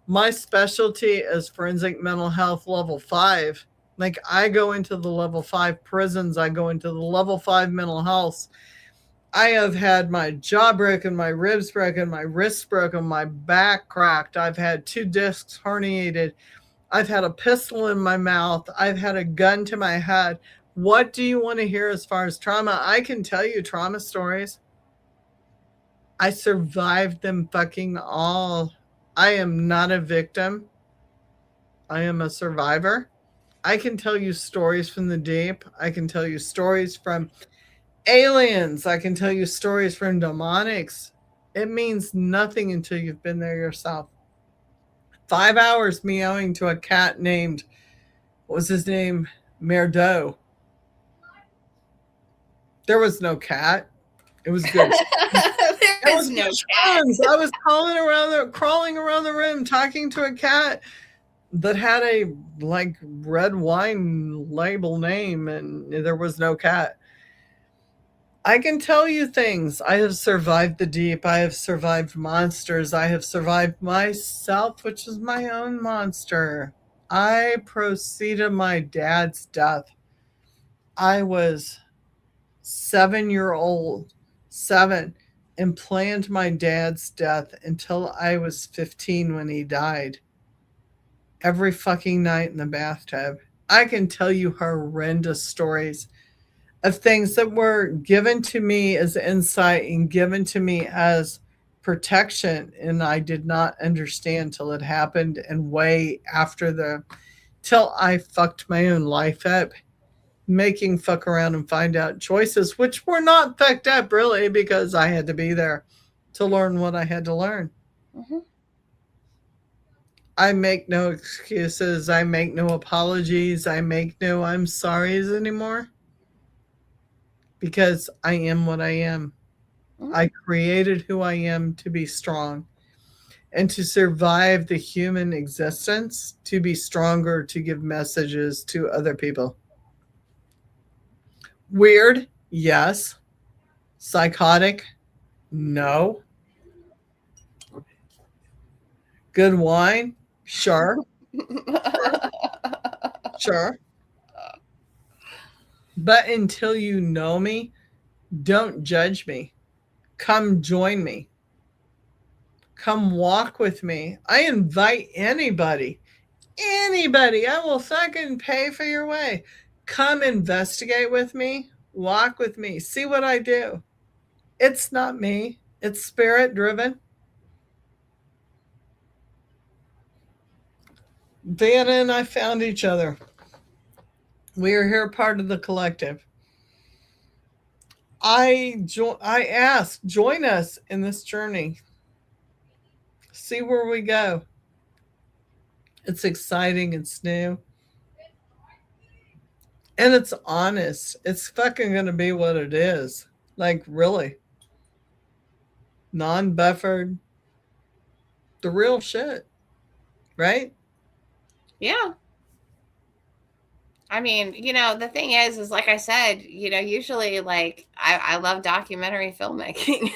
my specialty is forensic mental health level 5. Like, I go into the level 5 prisons. I go into the level 5 mental health. I have had my jaw broken, my ribs broken, my wrists broken, my back cracked. I've had 2 discs herniated. I've had a pistol in my mouth. I've had a gun to my head. What do you want to hear as far as trauma? I can tell you trauma stories. I survived them fucking all. I am not a victim. I am a survivor. I can tell you stories from the deep. I can tell you stories from aliens. I can tell you stories from demonics. It means nothing until you've been there yourself. 5 hours meowing to a cat named, what was his name? Merdo. There was no cat. It was good. There was no cat. I was crawling around the room talking to a cat that had a red wine label name, and there was no cat. I can tell you things. I have survived the deep. I have survived monsters. I have survived myself, which is my own monster. I proceeded my dad's death. I was 7-year-old, and planned my dad's death until I was 15 when he died. Every fucking night in the bathtub. I can tell you horrendous stories of things that were given to me as insight and given to me as protection, and I did not understand till it happened, and way after till I fucked my own life up, making fuck around and find out choices, which were not fucked up really, because I had to be there to learn what I had to learn. Mm-hmm. I make no excuses. I make no apologies. I make no I'm sorries anymore. Because I am what I am. I created who I am to be strong and to survive the human existence, to be stronger, to give messages to other people. Weird? Yes. Psychotic? No. Good wine? Sure. Sure. But until you know me, don't judge me. Come join me. Come walk with me. I invite anybody. Anybody. I will fucking pay for your way. Come investigate with me. Walk with me. See what I do. It's not me. It's spirit driven. Vanna and I found each other. We are here part of the collective. I asked, join us in this journey. See where we go. It's exciting. It's new. And it's honest. It's fucking going to be what it is. Like, really. Non-buffered. The real shit. Right? Yeah. I mean, the thing is like I said, usually like I love documentary filmmaking.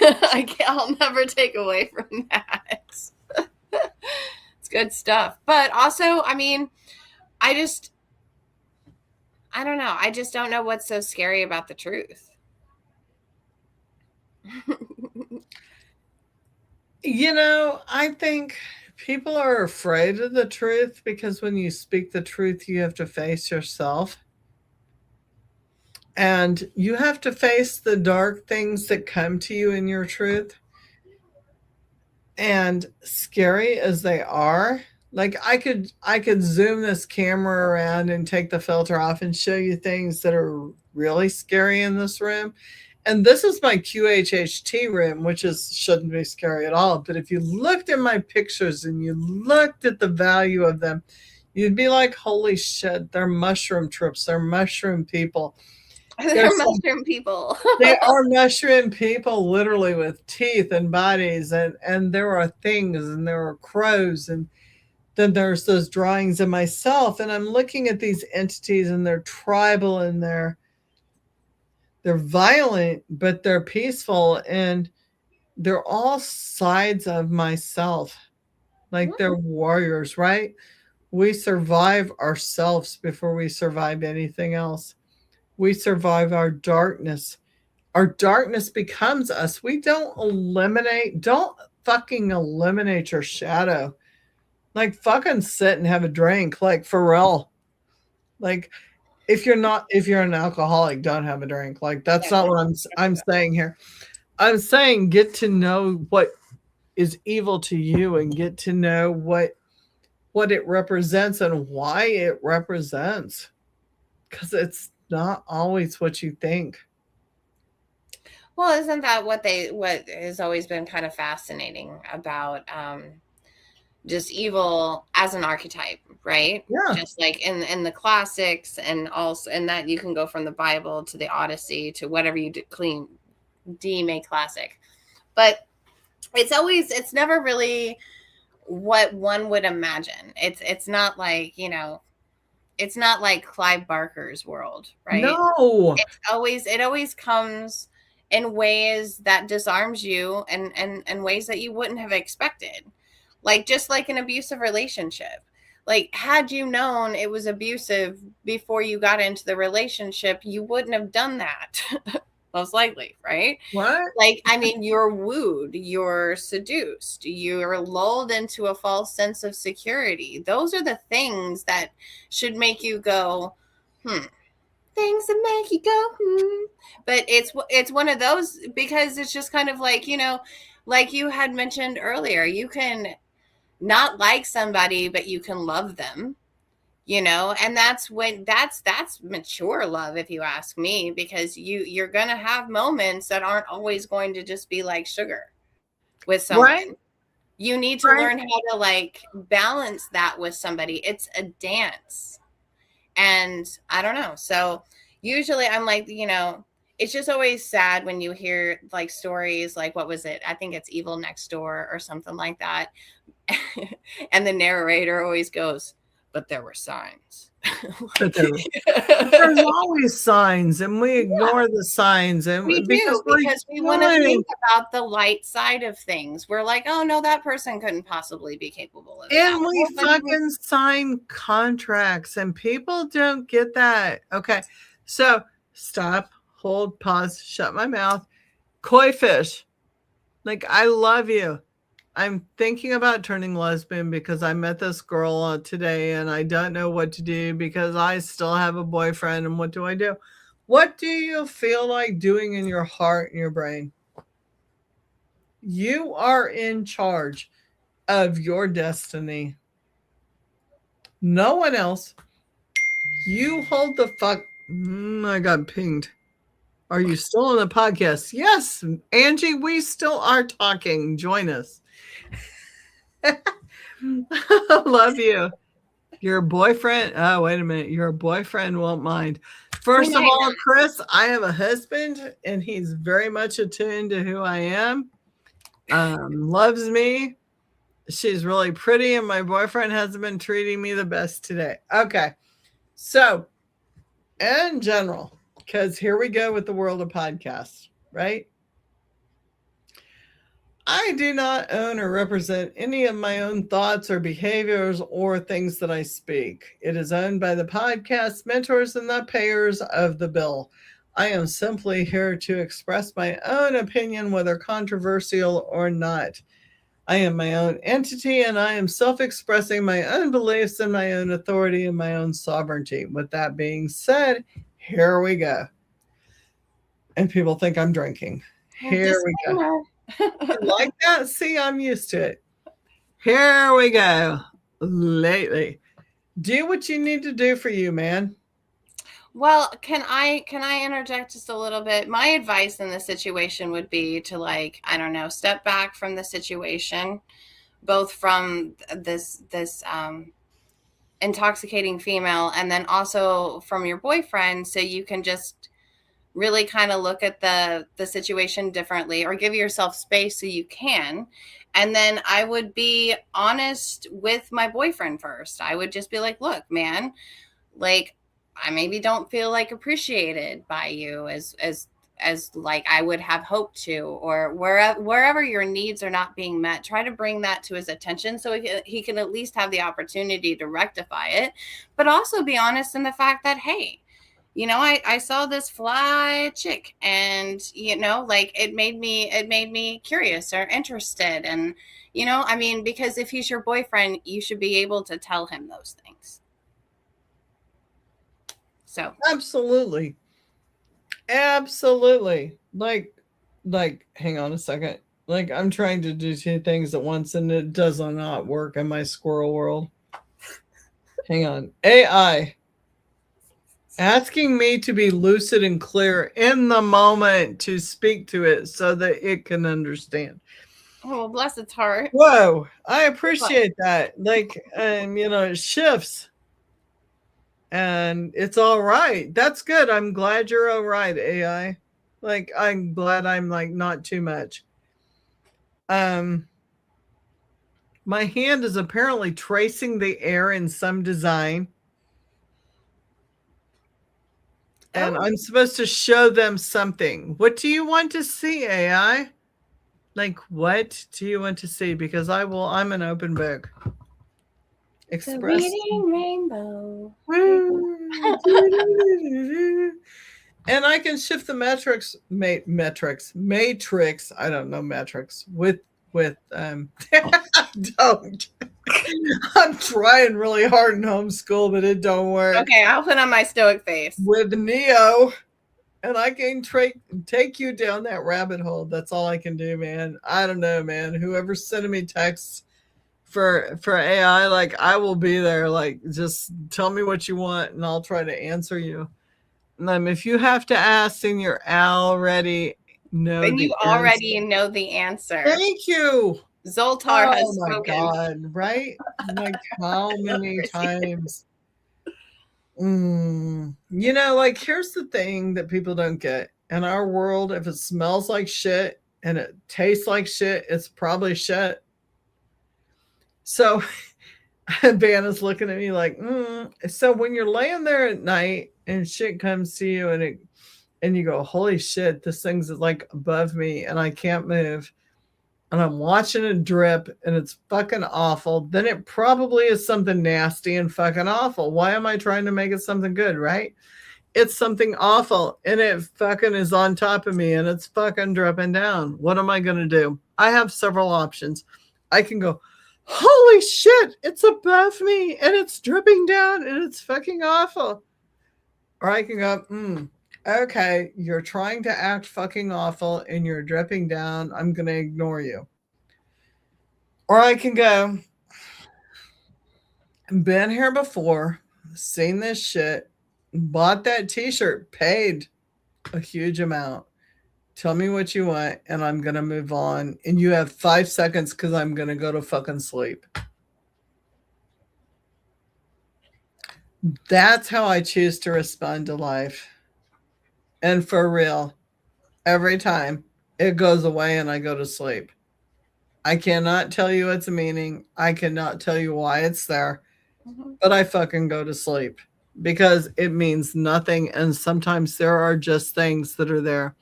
I'll never take away from that. It's good stuff. But also, I mean, I don't know. I just don't know what's so scary about the truth. I think people are afraid of the truth because when you speak the truth, you have to face yourself. And you have to face the dark things that come to you in your truth. And scary as they are, like I could zoom this camera around and take the filter off and show you things that are really scary in this room. And this is my QHHT room, which shouldn't be scary at all. But if you looked at my pictures and you looked at the value of them, you'd be like, holy shit, they're mushroom trips. They're mushroom people. They're mushroom people. They are mushroom people, literally, with teeth and bodies. And there are things and there are crows. And then there's those drawings of myself. And I'm looking at these entities and they're tribal and they're violent, but they're peaceful. And they're all sides of myself. Like they're warriors, right? We survive ourselves before we survive anything else. We survive our darkness. Our darkness becomes us. We don't fucking eliminate your shadow. Like fucking sit and have a drink, like for real. Like if you're an alcoholic, don't have a drink. Like that's not what I'm saying here. I'm saying get to know what is evil to you and get to know what it represents and why it represents. Because it's not always what you think. Well, isn't that what has always been kind of fascinating about just evil as an archetype, right? Yeah. Just like in the classics, and also in that you can go from the Bible to the Odyssey to whatever you deem a classic. But it's never really what one would imagine. It's not like, it's not like Clive Barker's world, right? No. It always comes in ways that disarms you and ways that you wouldn't have expected. Like just like an abusive relationship. Like had you known it was abusive before you got into the relationship, you wouldn't have done that. Most likely, right? What? Like, I mean, you're wooed, you're seduced, you're lulled into a false sense of security. Those are the things that should make you go, things that make you go, But it's one of those, because it's just kind of like, like you had mentioned earlier, you can not like somebody, but you can love them. And that's mature love, if you ask me, because you're going to have moments that aren't always going to just be like sugar with someone. Right. You need to learn how to like balance that with somebody. It's a dance. And I don't know. So usually I'm like, it's just always sad when you hear like stories like, what was it? I think it's Evil Next Door or something like that. And the narrator always goes, but there were signs. But there's always signs, and we ignore the signs, and we because we want to think about the light side of things. We're like, oh no, that person couldn't possibly be capable of that. And we fucking sign contracts, and people don't get that. Okay, so stop, hold, pause, shut my mouth. Koi fish, like, I love you. I'm thinking about turning lesbian because I met this girl today and I don't know what to do because I still have a boyfriend. And what do I do? What do you feel like doing in your heart and your brain? You are in charge of your destiny. No one else. You hold the fuck. I got pinged. Are you still on the podcast? Yes, Angie, we still are talking. Join us. Love you. Your boyfriend. Oh, wait a minute. Your boyfriend won't mind. First of all, Chris, I have a husband and he's very much attuned to who I am. Loves me. She's really pretty and my boyfriend hasn't been treating me the best today. Okay. So, in general, because here we go with the world of podcasts, right? I do not own or represent any of my own thoughts or behaviors or things that I speak. It is owned by the podcast mentors and the payers of the bill. I am simply here to express my own opinion, whether controversial or not. I am my own entity and I am self-expressing my own beliefs and my own authority and my own sovereignty. With that being said, here we go. And people think I'm drinking. Here we go. Like that? See, I'm used to it. Here we go. Lately. Do what you need to do for you, man. Well, can I interject just a little bit? My advice in this situation would be to, like, I don't know, step back from the situation, both from this intoxicating female and then also from your boyfriend, so you can just really kind of look at the situation differently or give yourself space so you can. And then I would be honest with my boyfriend first. I would just be like, look, man, like, I maybe don't feel like appreciated by you as like I would have hoped to, or wherever your needs are not being met, try to bring that to his attention so he can at least have the opportunity to rectify it. But also be honest in the fact that, hey, you know, I saw this fly chick and, you know, like it made me curious or interested. And, you know, I mean, because if he's your boyfriend, you should be able to tell him those things. So. Absolutely. Like, hang on a second. Like, I'm trying to do two things at once and it does not work in my squirrel world. Hang on. AI. Asking me to be lucid and clear in the moment to speak to it so that it can understand. Oh, bless its heart. Whoa, I appreciate that. Like, you know, it shifts. And it's all right. That's good. I'm glad you're all right, AI. Like, I'm glad I'm like not too much. My hand is apparently tracing the air in some design. And I'm supposed to show them something. What do you want to see, AI? Like, what do you want to see? Because I'm an open book. Express. The reading rainbow. And I can shift the matrix. I don't know metrics with don't. I'm trying really hard in homeschool, but it don't work. Okay, I'll put on my stoic face. With Neo, and I can take you down that rabbit hole. That's all I can do, man. I don't know, man. Whoever's sending me texts for AI, like, I will be there. Like, just tell me what you want, and I'll try to answer you. And if you have to ask, then you're already know. Then you already know the answer. Thank you. Zoltar has spoken. Oh my God, right? Like, how many times? You know, like, here's the thing that people don't get. in our world, if it smells like shit and it tastes like shit, it's probably shit. So Vanna's looking at me like, So when you're laying there at night and shit comes to you and you go, holy shit, this thing's like above me and I can't move, and I'm watching it drip and it's fucking awful, then it probably is something nasty and fucking awful. Why am I trying to make it something good, right? It's something awful and it fucking is on top of me and it's fucking dripping down. What am I going to do? I have several options. I can go, holy shit, it's above me and it's dripping down and it's fucking awful. Or I can go, okay, you're trying to act fucking awful and you're dripping down. I'm going to ignore you. Or I can go, been here before, seen this shit, bought that t-shirt, paid a huge amount. Tell me what you want and I'm going to move on. And you have 5 seconds because I'm going to go to fucking sleep. That's how I choose to respond to life. And for real, every time it goes away and I go to sleep. I cannot tell you its meaning. I cannot tell you why it's there. But I fucking go to sleep because it means nothing. And sometimes there are just things that are there.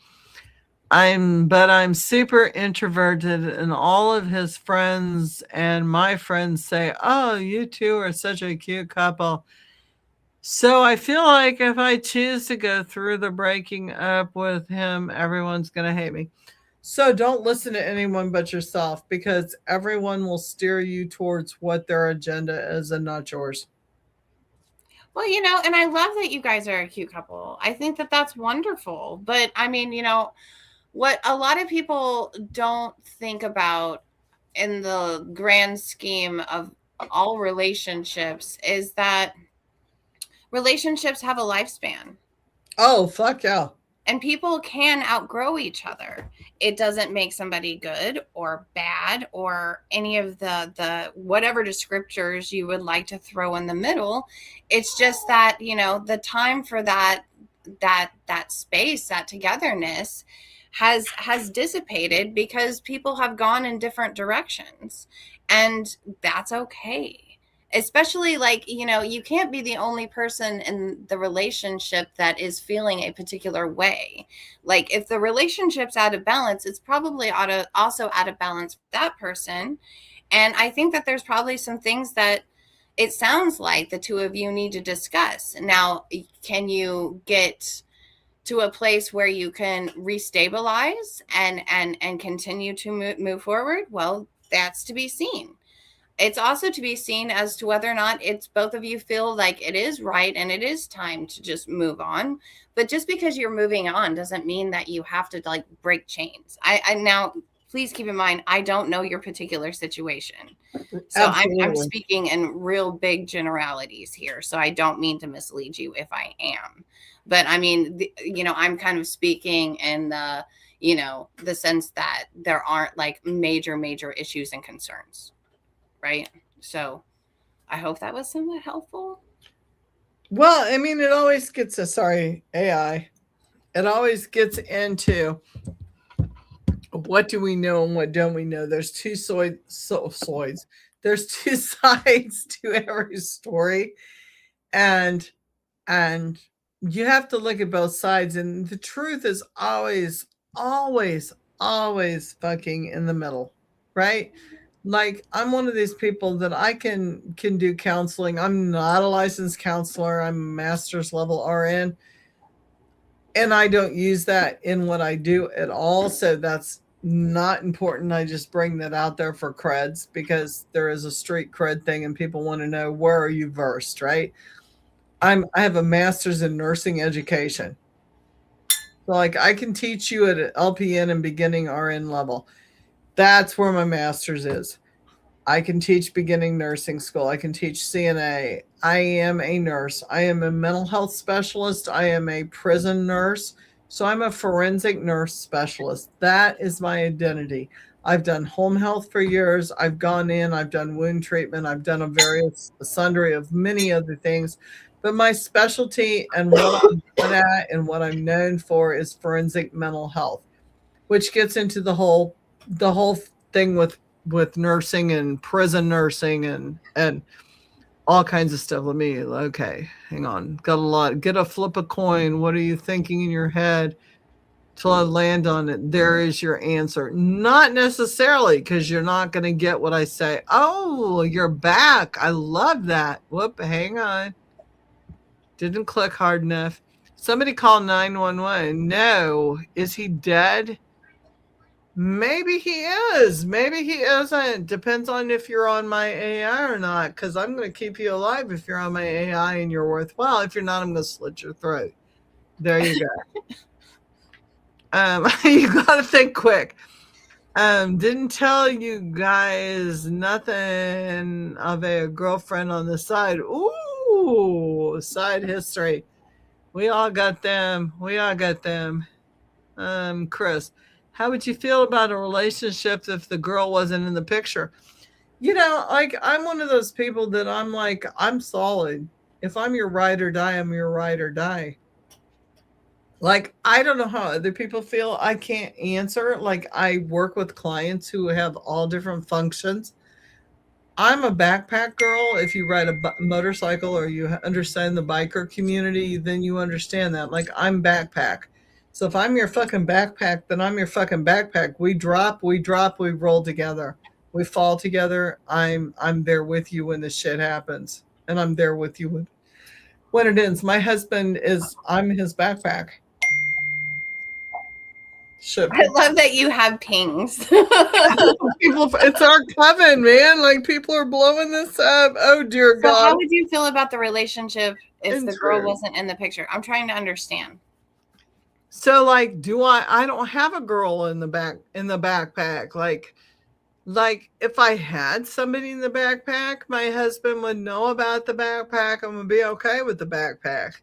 I'm super introverted, and all of his friends and my friends say, oh, you two are such a cute couple. So I feel like if I choose to go through the breaking up with him, everyone's going to hate me. So don't listen to anyone but yourself, because everyone will steer you towards what their agenda is and not yours. Well, and I love that you guys are a cute couple. I think that that's wonderful. But I mean, what a lot of people don't think about in the grand scheme of all relationships is that relationships have a lifespan. Oh, fuck yeah. And people can outgrow each other. It doesn't make somebody good or bad or any of the whatever descriptors you would like to throw in the middle. It's just that, the time for that space, that togetherness has dissipated because people have gone in different directions, and that's okay. Especially you can't be the only person in the relationship that is feeling a particular way. Like if the relationship's out of balance, it's probably also out of balance for that person. And I think that there's probably some things that it sounds like the two of you need to discuss. Now, can you get to a place where you can restabilize and continue to move forward? Well, that's to be seen. It's also to be seen as to whether or not it's both of you feel like it is right and it is time to just move on. But just because you're moving on doesn't mean that you have to break chains. I now, please keep in mind, I don't know your particular situation. So I'm speaking in real big generalities here. So I don't mean to mislead you if I am. But I mean, I'm kind of speaking in the sense that there aren't major issues and concerns. Right. So I hope that was somewhat helpful. Well, I mean, it always gets AI. It always gets into what do we know and what don't we know. There's two sides. There's two sides to every story. And you have to look at both sides. And the truth is always fucking in the middle. Right? Like, I'm one of these people that I can do counseling. I'm not a licensed counselor. I'm a master's level RN. And I don't use that in what I do at all. So that's not important. I just bring that out there for creds, because there is a street cred thing and people want to know, where are you versed, right? I have a master's in nursing education. So I can teach you at LPN and beginning RN level. That's where my master's is. I can teach beginning nursing school. I can teach CNA. I am a nurse. I am a mental health specialist. I am a prison nurse. So I'm a forensic nurse specialist. That is my identity. I've done home health for years. I've gone in, I've done wound treatment. I've done a sundry of many other things. But my specialty and what I'm good at and what I'm known for is forensic mental health, which gets into the whole thing with nursing and prison nursing and all kinds of stuff. Okay, hang on. Got a lot. Get a flip a coin. What are you thinking in your head? Till I land on it, there is your answer. Not necessarily, because you're not going to get what I say. Oh, you're back. I love that. Whoop, hang on. Didn't click hard enough. Somebody call 911. No. Is he dead? Maybe he is. Maybe he isn't. Depends on if you're on my AI or not, because I'm going to keep you alive if you're on my AI and you're worthwhile. If you're not, I'm going to slit your throat. There you go. You got to think quick. Didn't tell you guys nothing of a girlfriend on the side. Ooh, side history. We all got them. Chris, how would you feel about a relationship if the girl wasn't in the picture? Like, I'm one of those people that I'm like, I'm solid. If I'm your ride or die, I'm your ride or die. Like, I don't know how other people feel. I can't answer. Like, I work with clients who have all different functions. I'm a backpack girl. If you ride a motorcycle or you understand the biker community, then you understand that. Like, I'm backpack. So if I'm your fucking backpack, then I'm your fucking backpack. We drop, we roll together. We fall together. I'm there with you when this shit happens. And I'm there with you when it ends. My husband I'm his backpack. Shit. I love that you have pings. It's our coven, man. Like, people are blowing this up. Oh dear God. So how would you feel about the relationship if the girl wasn't in the picture? I'm trying to understand. So, like, I don't have a girl in the backpack. Like if I had somebody in the backpack, my husband would know about the backpack. I'm gonna be okay with the backpack.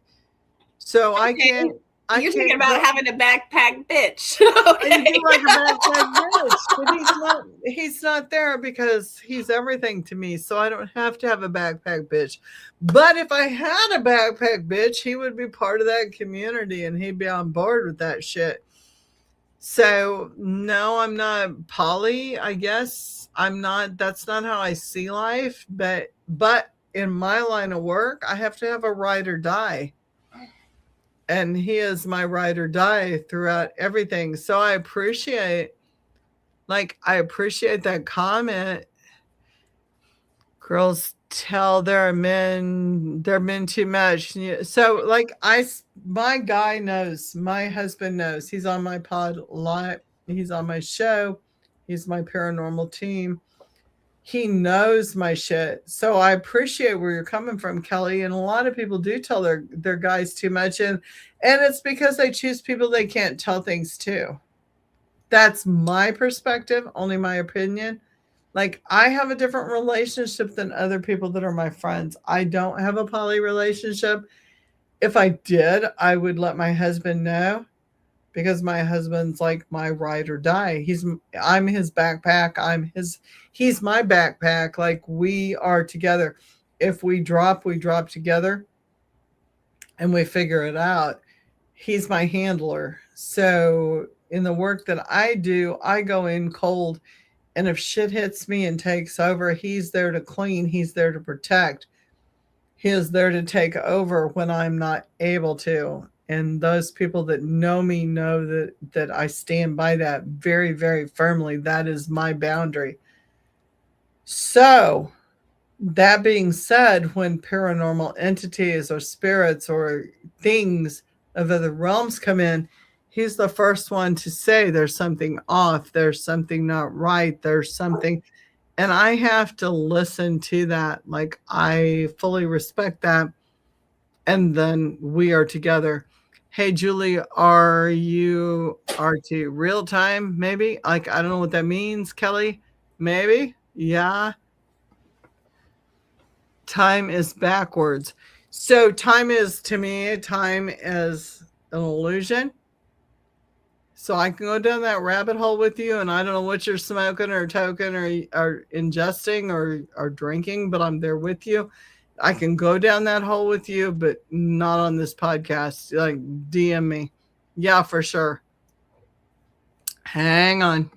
So okay. You're thinking about having a backpack bitch. Okay. I do like a backpack bitch, but he's not there because he's everything to me. So I don't have to have a backpack bitch. But if I had a backpack bitch, he would be part of that community and he'd be on board with that shit. So no, I'm not poly, I guess. That's not how I see life. But in my line of work, I have to have a ride or die. And he is my ride or die throughout everything. So I appreciate that comment. Girls tell their men too much. So like my guy knows, my husband knows. He's on my pod a lot. He's on my show. He's my paranormal team. He knows my shit. So I appreciate where you're coming from, Kelly. And a lot of people do tell their guys too much. And it's because they choose people they can't tell things to. That's my perspective, only my opinion. Like, I have a different relationship than other people that are my friends. I don't have a poly relationship. If I did, I would let my husband know, because my husband's like my ride or die. I'm his backpack. He's my backpack. Like, we are together. If we drop together and we figure it out. He's my handler. So in the work that I do, I go in cold. And if shit hits me and takes over, he's there to clean. He's there to protect. He is there to take over when I'm not able to. And those people that know me know that I stand by that very, very firmly. That is my boundary. So that being said, when paranormal entities or spirits or things of other realms come in, he's the first one to say there's something off, there's something not right, there's something. And I have to listen to that. Like, I fully respect that. And then we are together. Hey, Julie, are you RT real time? Maybe. Like, I don't know what that means, Kelly. Maybe. Yeah. Time is backwards. So time is, to me, time is an illusion. So I can go down that rabbit hole with you, and I don't know what you're smoking or toking or ingesting or drinking, but I'm there with you. I can go down that hole with you, but not on this podcast. Like, DM me. Yeah, for sure. Hang on.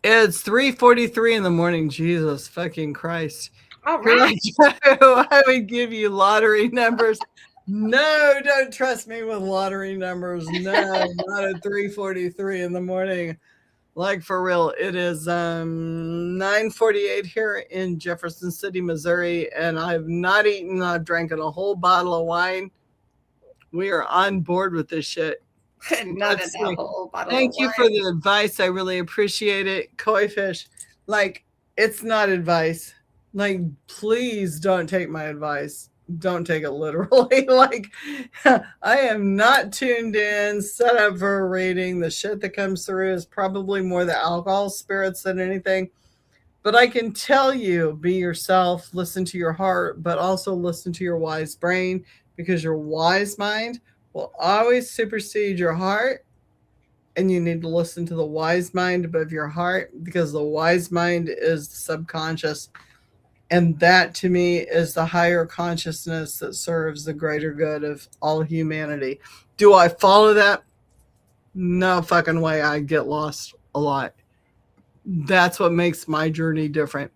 It's 3:43 in the morning. Jesus fucking Christ. All right. I would give you lottery numbers. No, don't trust me with lottery numbers. No, not at 3:43 in the morning. Like, for real. It is 9:48 here in Jefferson City, Missouri, and I've not eaten. I've drank a whole bottle of wine. We are on board with this shit. Not at that whole bottle. Thank you for the advice. I really appreciate it. Koi fish, like, it's not advice. Like, please don't take my advice. Don't take it literally. Like, I am not tuned in, set up for a reading. The shit that comes through is probably more the alcohol spirits than anything. But I can tell you, be yourself, listen to your heart, but also listen to your wise brain, because your wise mind will always supersede your heart. And you need to listen to the wise mind above your heart, because the wise mind is the subconscious. And that, to me, is the higher consciousness that serves the greater good of all humanity. Do I follow that? No fucking way. I get lost a lot. That's what makes my journey different.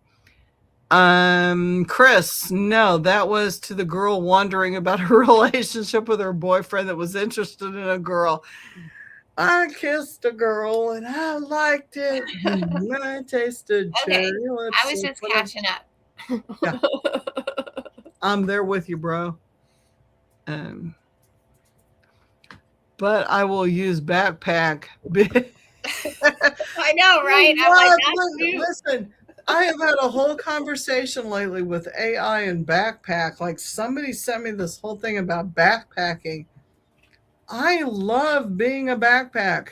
Chris, no, that was to the girl wondering about her relationship with her boyfriend that was interested in a girl. I kissed a girl and I liked it. I tasted cherry lips. I was just catching up. Yeah. I'm there with you, bro. But I will use backpack. I know, right? Listen, I have had a whole conversation lately with AI and backpack. Like, somebody sent me this whole thing about backpacking. I love being a backpack.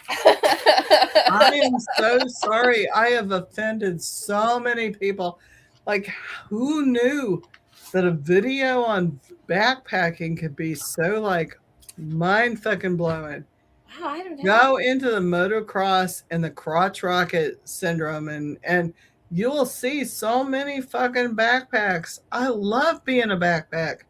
I am so sorry. I have offended so many people. Like, who knew that a video on backpacking could be so, like, mind fucking blowing? Wow, I don't know. Go into the motocross and the crotch rocket syndrome, and you'll see so many fucking backpacks. I love being a backpack.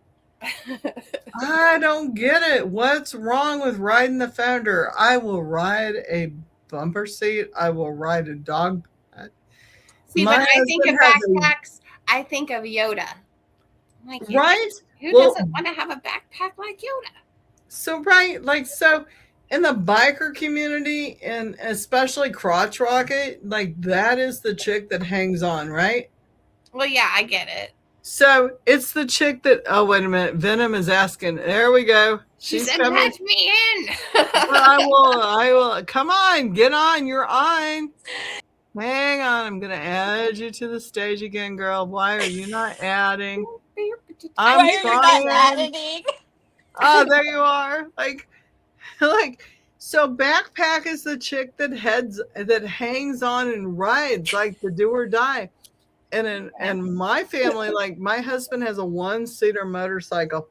I don't get it. What's wrong with riding the Founder? I will ride a bumper seat. I will ride a dog. See, when I think of backpacks, I think of Yoda. Like, right? Who doesn't want to have a backpack like Yoda? So, right. Like, so in the biker community, and especially crotch rocket, like, that is the chick that hangs on, right? Well, yeah, I get it. So it's the chick that, oh, wait a minute. Venom is asking. There we go. She's said, coming. Let me in. I will. Come on. Get on. You're on. Hang on. I'm going to add you to the stage again, girl. Why are you not adding? Why are you not adding? Oh, there you are. Like, so backpack is the chick that hangs on and rides, like the do or die. And my family, like, my husband has a 1-seater motorcycle,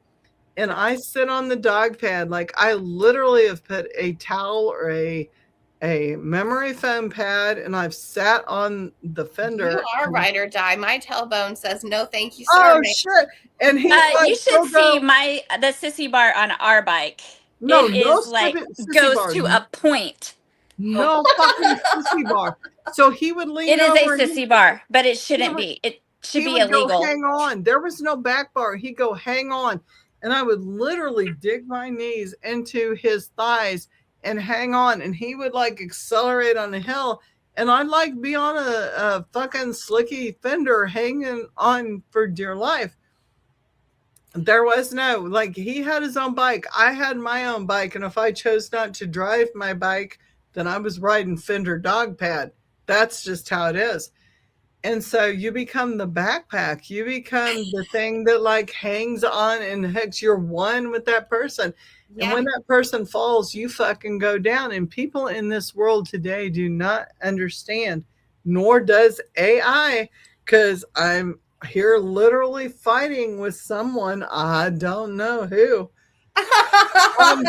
and I sit on the dog pad. Like, I literally have put a towel or a memory foam pad, and I've sat on the fender. You are ride or die. My tailbone says no, thank you, sir. Oh shit! And he, you should see the sissy bar on our bike. No, it is like goes bar. To a point. No fucking sissy bar. So he would lean. It is a sissy bar, but it shouldn't be. It should be illegal. Go, hang on. There was no back bar. He'd go, hang on. And I would literally dig my knees into his thighs and hang on. And he would, like, accelerate on the hill. And I'd, like, be on a fucking slicky fender hanging on for dear life. There was no, like, he had his own bike. I had my own bike. And if I chose not to drive my bike, then I was riding fender dog pad. That's just how it is. And so you become the backpack. You become the thing that, like, hangs on and hooks. You're one with that person. Yeah. And when that person falls, you fucking go down. And people in this world today do not understand, nor does AI, because I'm here literally fighting with someone. I don't know who. I'm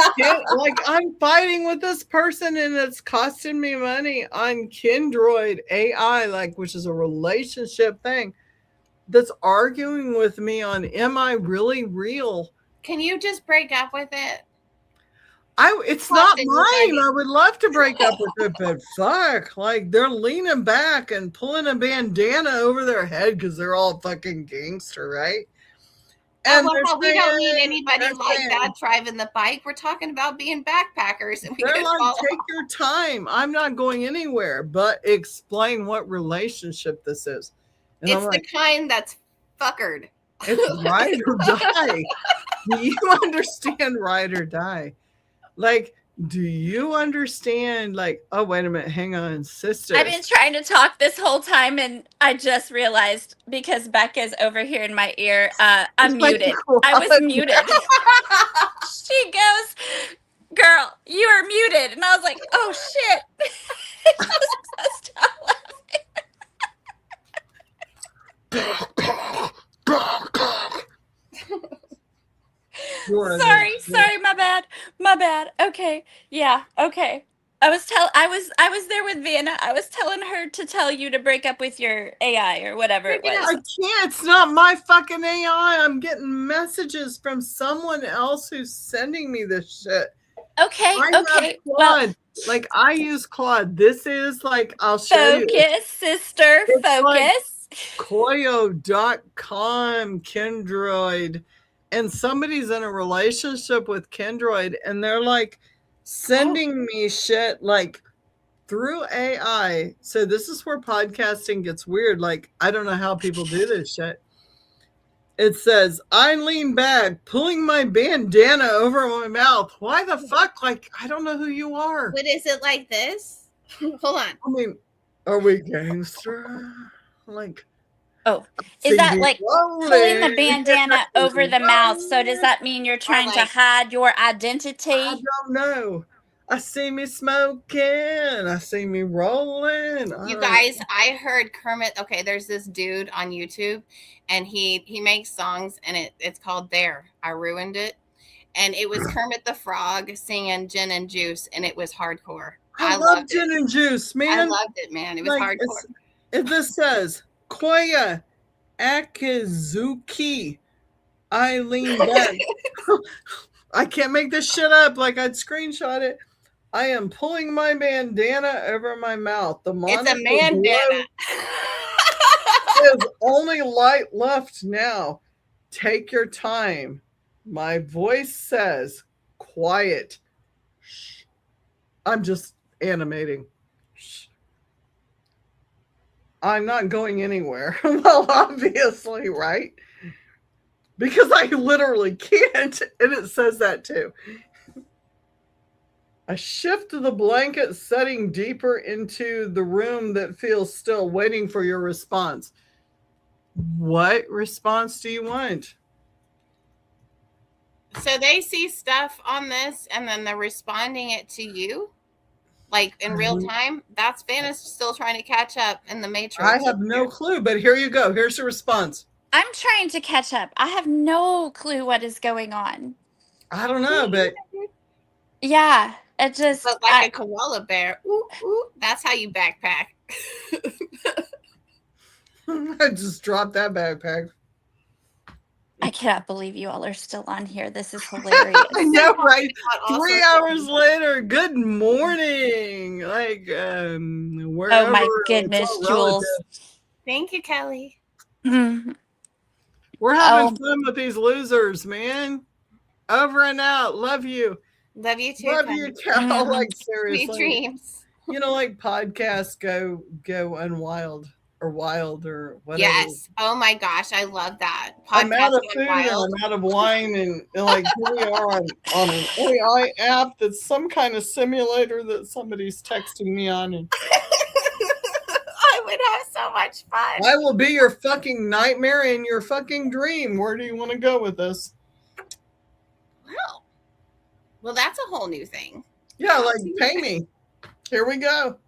fighting with this person, and it's costing me money on Kindroid AI, like, which is a relationship thing. that's arguing with me on, am I really real? Can you just break up with it? It's not mine. I would love to break up with it, but fuck, like they're leaning back and pulling a bandana over their head because they're all fucking gangster, right? And we don't need anybody like that driving the bike. We're talking about being backpackers, and they're like, take your time. I'm not going anywhere, but explain what relationship this is. And it's the kind that's fuckered. It's ride or die. Do you understand ride or die? Like, do you understand? Like, oh, wait a minute. Hang on, sister. I've been trying to talk this whole time, and I just realized because Becca's over here in my ear, I'm muted. I was muted. She goes, girl, you are muted. And I was like, oh, shit. Just stop laughing. Sorry, my bad. Okay. Yeah, okay. I was there with Vanna. I was telling her to tell you to break up with your AI or whatever it was. I can't. It's not my fucking AI. I'm getting messages from someone else who's sending me this shit. Okay. Well, like I use Claude. This is like, I'll show you. Focus, sister. It's focus. Like Koyo.com, Kendroid. And somebody's in a relationship with Kendroid, and they're like sending me shit like through AI. So this is where podcasting gets weird. Like, I don't know how people do this shit. It says, I lean back, pulling my bandana over my mouth. Why the fuck? Like, I don't know who you are. What is it like this? Hold on. I mean, are we gangster? Like, oh, is that like pulling the bandana over the mouth? So does that mean you're trying to hide your identity? I don't know. I see me smoking. I see me rolling. You guys, I heard Kermit. Okay, there's this dude on YouTube, and he makes songs, and it's called There. I Ruined It. And it was Kermit the Frog singing Gin and Juice, and it was hardcore. I love Gin and Juice, man. I loved it, man. It was like, hardcore. This says, Koya Akizuki. I lean back. I can't make this shit up. Like, I'd screenshot it. I am pulling my bandana over my mouth. It's a bandana. There's only light left now. Take your time. My voice says, quiet. Shh. I'm just animating. Shh. I'm not going anywhere. Well, obviously, right? Because I literally can't. And it says that too. I shift the blanket, setting deeper into the room that feels still, waiting for your response. What response do you want? So they see stuff on this and then they're responding it to you? Like in real time? That's Vanna's still trying to catch up in the Matrix. I have no clue, but here you go. Here's the response. I'm trying to catch up. I have no clue what is going on. I don't know, but... Yeah, it just... But like a koala bear. Ooh, ooh, that's how you backpack. I just dropped that backpack. I cannot believe you all are still on here. This is hilarious. I know, right? 3 hours later. Good morning. Like, wherever. Oh my goodness, Jules. Thank you, Kelly. We're having fun with these losers, man. Over and out. Love you. Love you too. Love you, Cal. Like, seriously. Sweet dreams. You know, like podcasts go unwild. Or wild or whatever. Yes. Oh my gosh, I love that. I'm out of food and I'm out of wine and like here we are on an AI app that's some kind of simulator that somebody's texting me on. And I would have so much fun. I will be your fucking nightmare and your fucking dream. Where do you want to go with this? Well, that's a whole new thing. Yeah, like pay me. Here we go.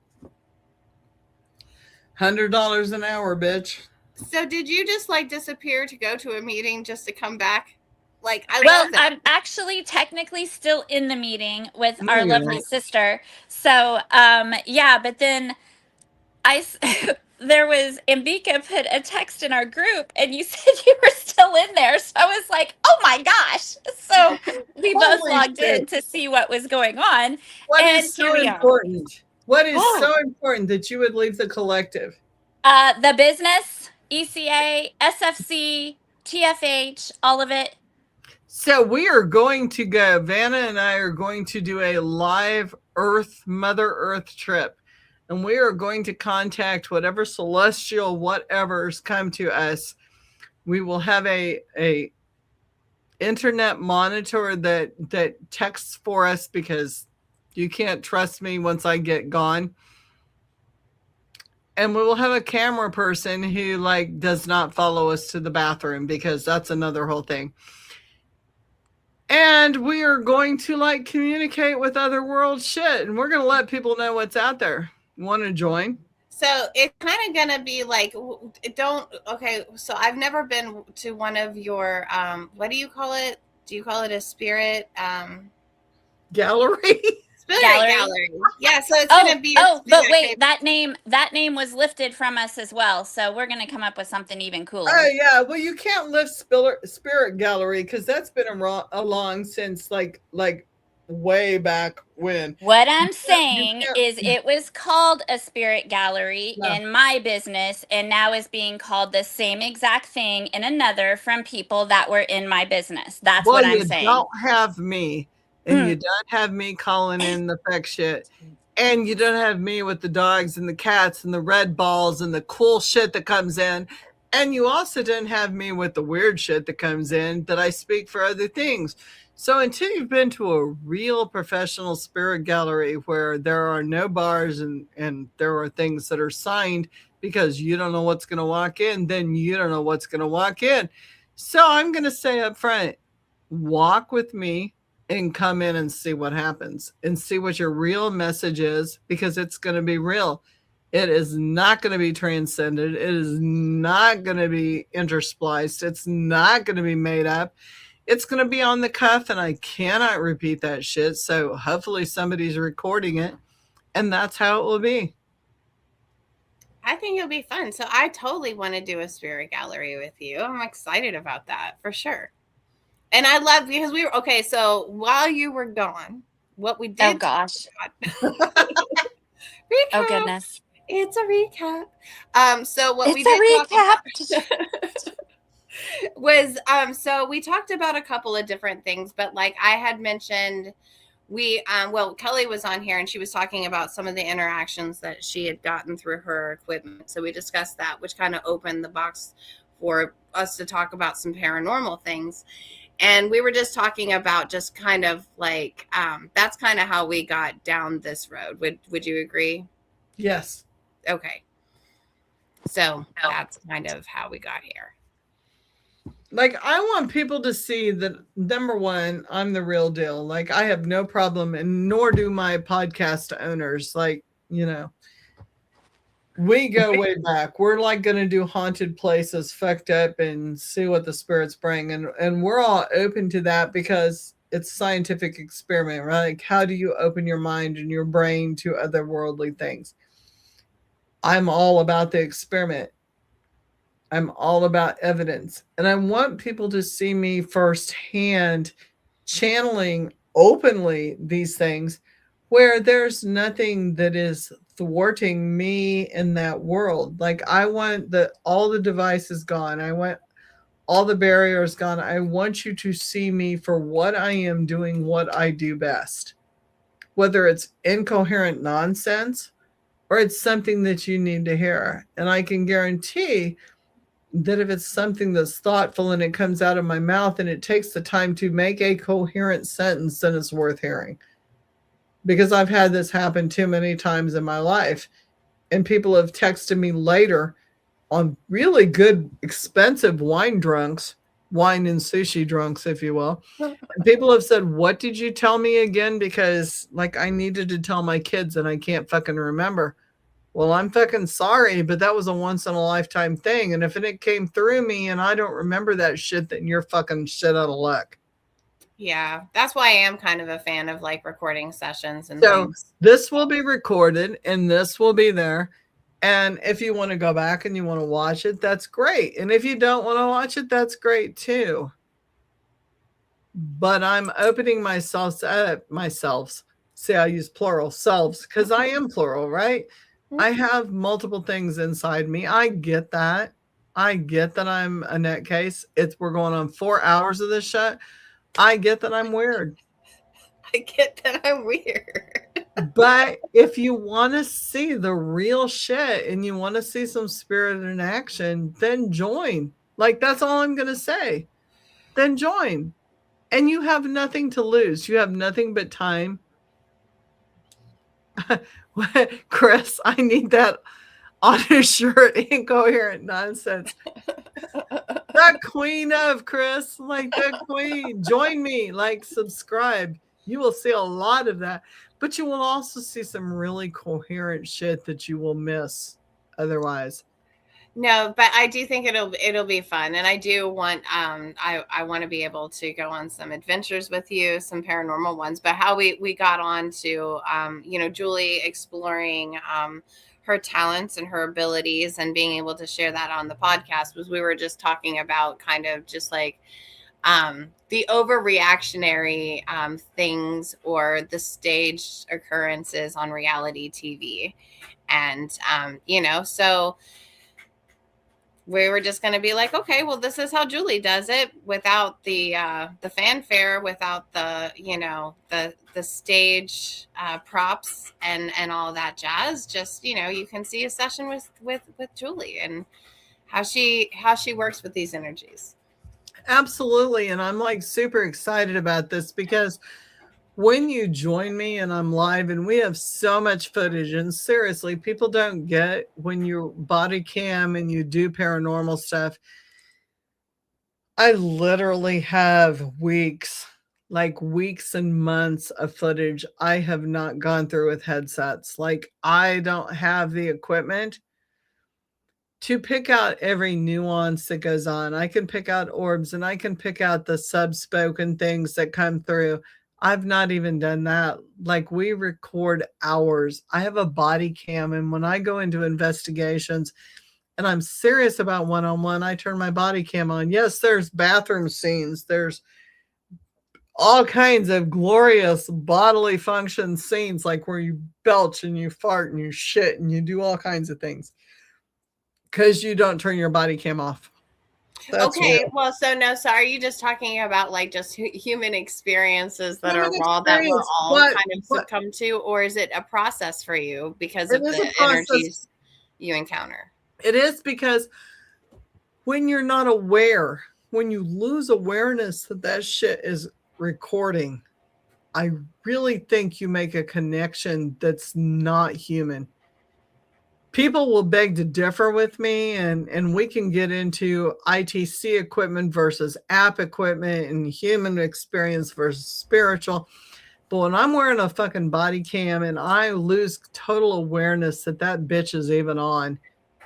$100 an hour, bitch. So did you just like disappear to go to a meeting just to come back? Like, I'm actually technically still in the meeting with our lovely sister. So, yeah, but then Ambika put a text in our group and you said you were still in there. So I was like, oh my gosh. So we both Holy logged shit. in to see what was going on. What and is here so we are. important? What is Oh. so important that you would leave the collective? The business, ECA, SFC, TFH, all of it. So we are going to go, Vanna and I are going to do a live Mother Earth trip. And we are going to contact whatever celestial whatever's come to us. We will have a internet monitor that texts for us because you can't trust me once I get gone. And we will have a camera person who like does not follow us to the bathroom because that's another whole thing. And we are going to like communicate with other world shit. And we're going to let people know what's out there. Want to join? So it's kind of going to be like, okay. So I've never been to one of your, what do you call it? Do you call it a spirit? Gallery? Gallery. Yeah, so it's gonna be. But wait, that name was lifted from us as well. So we're gonna come up with something even cooler. Oh yeah, well you can't lift Spirit Gallery because that's been along since like way back when. What I'm saying is it was called a spirit gallery in my business and now is being called the same exact thing in another from people that were in my business. That's what I'm saying. You don't have me. And you don't have me calling in the fake shit. And you don't have me with the dogs and the cats and the red balls and the cool shit that comes in. And you also don't have me with the weird shit that comes in that I speak for other things. So until you've been to a real professional spirit gallery where there are no bars and there are things that are signed because you don't know what's going to walk in, then you don't know what's going to walk in. So I'm going to say up front, walk with me and come in and see what happens and see what your real message is, because it's going to be real. It is not going to be transcended. It is not going to be interspliced. It's not going to be made up. It's going to be on the cuff, and I cannot repeat that shit. So hopefully somebody's recording it, and that's how it will be. I think it'll be fun. So I totally want to do a spirit gallery with you. I'm excited about that for sure. And I love, because we were, okay, so while you were gone, what we did. Oh, gosh. Recap. Oh, goodness. It's a recap. So what it's we did talk about was, so we talked about a couple of different things, but like I had mentioned, Kelly was on here and she was talking about some of the interactions that she had gotten through her equipment. So we discussed that, which kind of opened the box for us to talk about some paranormal things. And we were just talking about just kind of like, that's kind of how we got down this road. Would you agree? Yes. Okay. So that's kind of how we got here. Like, I want people to see that, number one, I'm the real deal. Like, I have no problem, and nor do my podcast owners. Like, you know, we go way back. We're like going to do haunted places, fucked up, and see what the spirits bring. And we're all open to that because it's scientific experiment, right? Like, how do you open your mind and your brain to otherworldly things? I'm all about the experiment. I'm all about evidence. And I want people to see me firsthand channeling openly these things where there's nothing that is thwarting me in that world. Like, I want all the devices gone. I want all the barriers gone. I want you to see me for what I am doing, what I do best. Whether it's incoherent nonsense or it's something that you need to hear. And I can guarantee that if it's something that's thoughtful and it comes out of my mouth and it takes the time to make a coherent sentence, then it's worth hearing. Because I've had this happen too many times in my life. And people have texted me later on really good, expensive wine and sushi drunks, if you will. And people have said, what did you tell me again? Because like I needed to tell my kids and I can't fucking remember. Well, I'm fucking sorry, but that was a once in a lifetime thing. And if it came through me and I don't remember that shit, then you're fucking shit out of luck. Yeah, that's why I am kind of a fan of like recording sessions and so things. This will be recorded and this will be there. And if you want to go back and you want to watch it, that's great. And if you don't want to watch it, that's great too. But I'm opening myself up, myself. See, I use plural selves because I am plural, right? I have multiple things inside me. I get that. I get that I'm a net case. We're going on 4 hours of this shit. I get that I'm weird. I get that I'm weird. But if you want to see the real shit and you want to see some spirit in action, then join. Like, that's all I'm going to say. Then join. And you have nothing to lose. You have nothing but time. Chris, I need that on a shirt. Incoherent nonsense. The queen of Chris, like the queen. Join me, like, subscribe. You will see a lot of that. But you will also see some really coherent shit that you will miss otherwise. No, but I do think it'll be fun, and I do want I want to be able to go on some adventures with you, some paranormal ones. But how we got on to Julie exploring her talents and her abilities and being able to share that on the podcast was we were just talking about kind of just like the overreactionary things or the staged occurrences on reality TV, and so we were just going to be like, okay, well, this is how Julie does it without the fanfare, without the the stage props and all that jazz. Just you can see a session with Julie and how she works with these energies. Absolutely. And I'm like super excited about this because when you join me and I'm live and we have so much footage, and seriously, people don't get when you body cam and you do paranormal stuff. I literally have weeks and months of footage I have not gone through with headsets. Like, I don't have the equipment to pick out every nuance that goes on. I can pick out orbs and I can pick out the sub-spoken things that come through. I've not even done that. Like, we record hours. I have a body cam, and when I go into investigations and I'm serious about one-on-one, I turn my body cam on. Yes, there's bathroom scenes. There's all kinds of glorious bodily function scenes, like where you belch and you fart and you shit and you do all kinds of things because you don't turn your body cam off. That's okay, real. well, so are you just talking about like just human experiences that are raw that we're all kind of succumb to, or is it a process for you because of the energies you encounter? It is, because when you're not aware, when you lose awareness that shit is recording, I really think you make a connection that's not human. People will beg to differ with me, and we can get into ITC equipment versus app equipment and human experience versus spiritual. But when I'm wearing a fucking body cam and I lose total awareness that bitch is even on,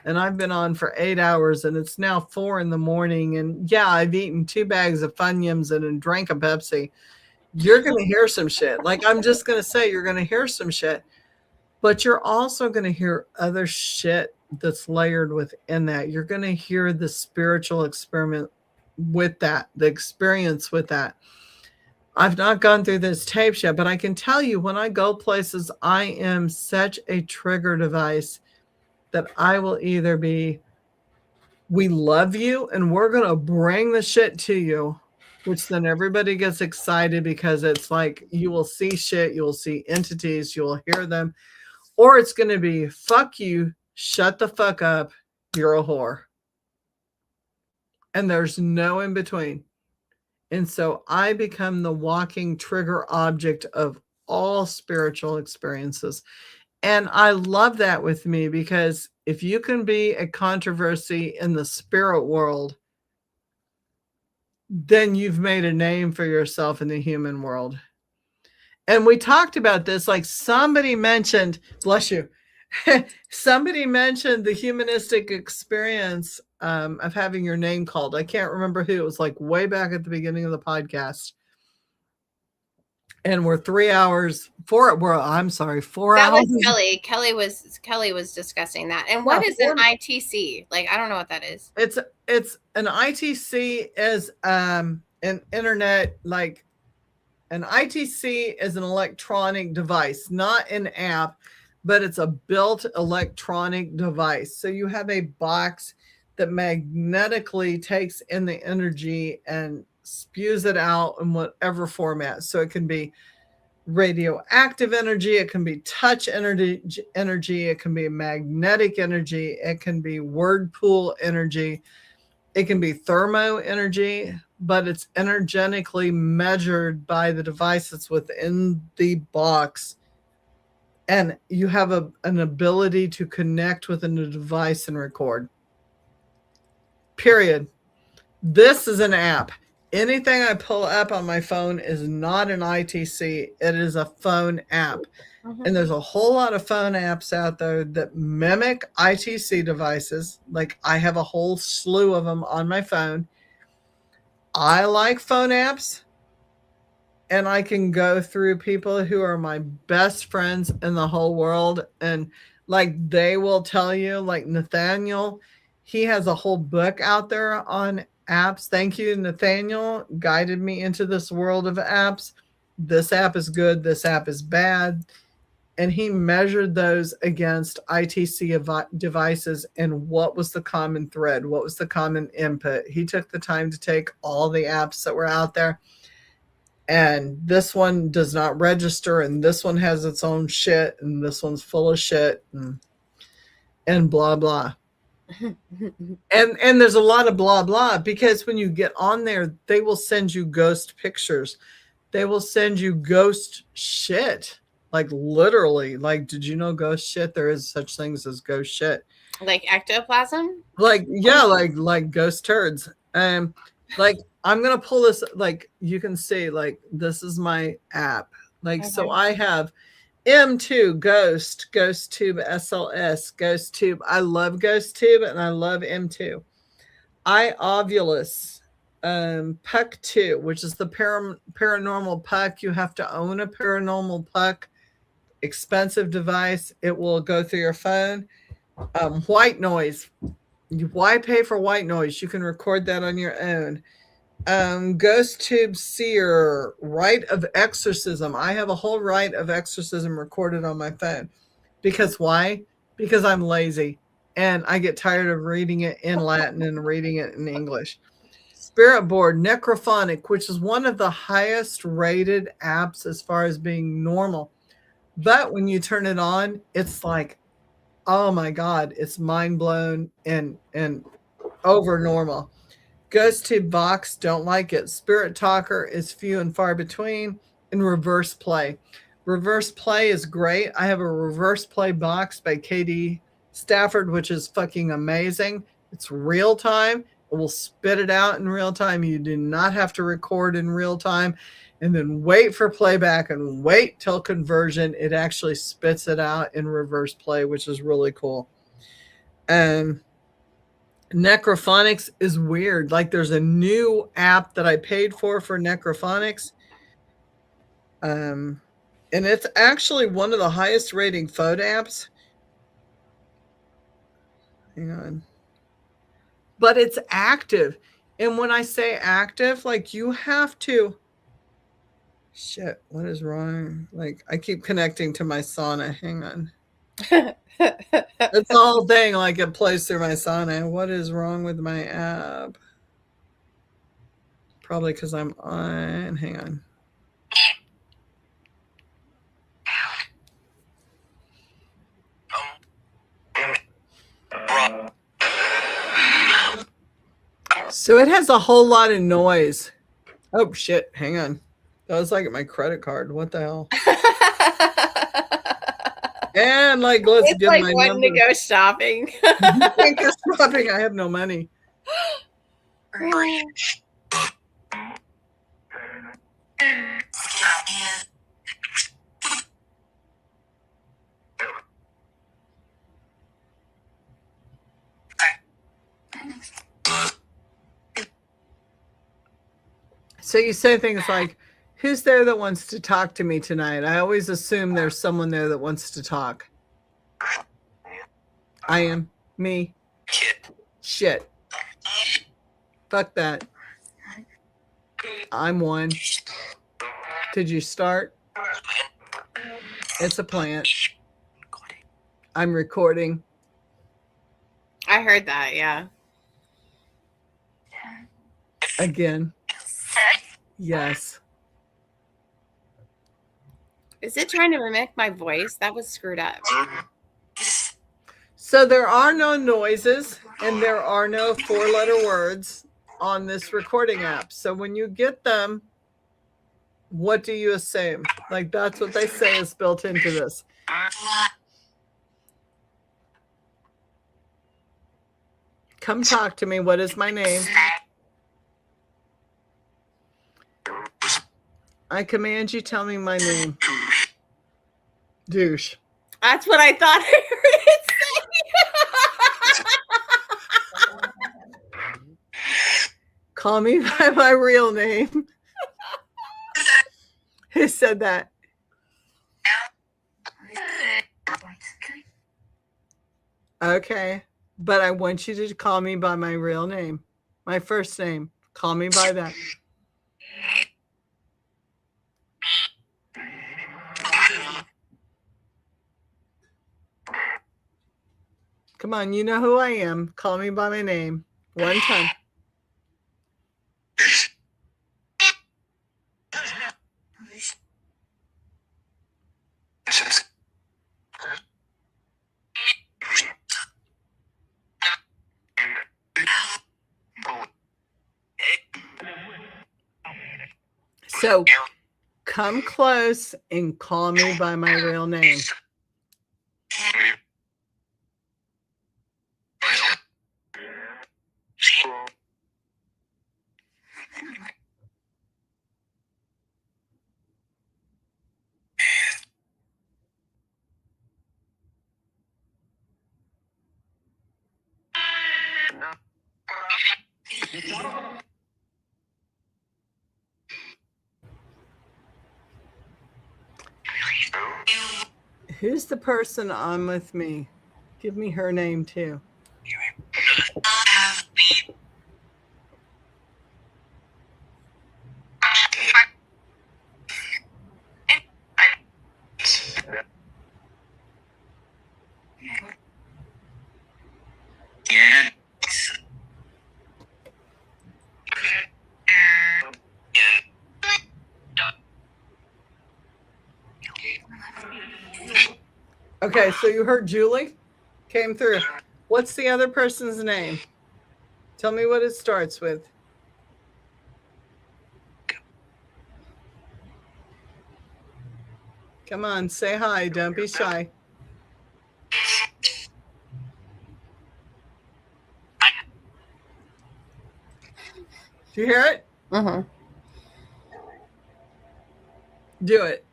and I've been on for 8 hours and it's now 4 a.m, and yeah, I've eaten 2 bags of Funyuns and drank a Pepsi, you're going to hear some shit. Like, I'm just going to say, you're going to hear some shit. But you're also going to hear other shit that's layered within that. You're going to hear the spiritual experiment with that, the experience with that. I've not gone through this tapes yet, but I can tell you when I go places, I am such a trigger device that I will either be, we love you and we're going to bring the shit to you, which then everybody gets excited because it's like you will see shit, you will see entities, you will hear them. Or it's going to be, fuck you, shut the fuck up, you're a whore. And there's no in between. And so I become the walking trigger object of all spiritual experiences. And I love that with me, because if you can be a controversy in the spirit world, then you've made a name for yourself in the human world. And we talked about this, like somebody mentioned, bless you, somebody mentioned the humanistic experience of having your name called. I can't remember who. It was like way back at the beginning of the podcast. And we're 3 hours, 4 That hours. was Kelly. Kelly was discussing that. And what is an ITC? Like, I don't know what that is. It's an ITC is an internet, like an ITC is an electronic device, not an app, but it's a built electronic device. So you have a box that magnetically takes in the energy and spews it out in whatever format. So it can be radioactive energy, it can be touch energy, it can be magnetic energy, it can be word pool energy, it can be thermo energy, but it's energetically measured by the device that's within the box. And you have an ability to connect within the device and record. Period. This is an app. Anything I pull up on my phone is not an ITC. It is a phone app. Mm-hmm. And there's a whole lot of phone apps out there that mimic ITC devices. Like I have a whole slew of them on my phone. I like phone apps. And I can go through people who are my best friends in the whole world. And like they will tell you, like Nathaniel, he has a whole book out there on apps. Thank you, Nathaniel, guided me into this world of apps. This app is good. This app is bad. And he measured those against ITC devices and what was the common thread? What was the common input? He took the time to take all the apps that were out there. And this one does not register, and this one has its own shit, and this one's full of shit, and blah, blah. and there's a lot of blah, blah, because when you get on there, they will send you ghost pictures. They will send you ghost shit. Like literally, like, did you know ghost shit? There is such things as ghost shit. Like ectoplasm? Like, yeah, like ghost turds. Like, I'm going to pull this, like, you can see, like, this is my app. Like, okay. So I have M2, Ghost, GhostTube, SLS, GhostTube. I love GhostTube and I love M2. iOvulus, Puck 2, which is the paranormal puck. You have to own a paranormal puck. Expensive device. It will go through your phone. White noise. Why pay for white noise? You can record that on your own. GhostTube Seer, Rite of Exorcism. I have a whole Rite of Exorcism recorded on my phone. Because why? Because I'm lazy and I get tired of reading it in Latin and reading it in English. Spirit Board, Necrophonic, which is one of the highest rated apps as far as being normal. But when you turn it on, it's like, oh my God, it's mind blown and over normal. GhostTube Box, don't like it. Spirit Talker is few and far between. And Reverse Play. Reverse Play is great. I have a Reverse Play box by Katie Stafford, which is fucking amazing. It's real time. It will spit it out in real time. You do not have to record in real time and then wait for playback and wait till conversion. It actually spits it out in Reverse Play, which is really cool. Necrophonics is weird. Like there's a new app that I paid for Necrophonics. And it's actually one of the highest rating phone apps. Hang on. But it's active. And when I say active, like you have to. Shit, what is wrong? Like I keep connecting to my sauna. Hang on. It's the whole thing, like it plays through my sauna. What is wrong with my app? Probably because I'm on. Hang on. So it has a whole lot of noise. Oh shit, hang on. That was like my credit card. What the hell? And like, let's it's get like my wanting number. to go shopping. Can't go shopping. I have no money. So you say things like, Who's there that wants to talk to me tonight? I always assume there's someone there that wants to talk. I am. Me. Shit. Fuck that. I'm one. Did you start? It's a plant. I'm recording. I heard that, yeah. Again. Yes. Is it trying to mimic my voice? That was screwed up. So there are no noises and there are no 4-letter words on this recording app. So when you get them, what do you assume? Like, that's what they say is built into this. Come talk to me. What is my name? I command you tell me my name. Douche. That's what I thought I heard it say. Call me by my real name. Who said that? Okay. But I want you to call me by my real name. My first name. Call me by that. Come on, you know who I am. Call me by my name. One time. So come close and call me by my real name. Who's the person on with me? Give me her name too. Okay, so you heard Julie came through. What's the other person's name? Tell me what it starts with. Come on, say hi. Don't be shy. Do you hear it? Mm-hmm. Do it.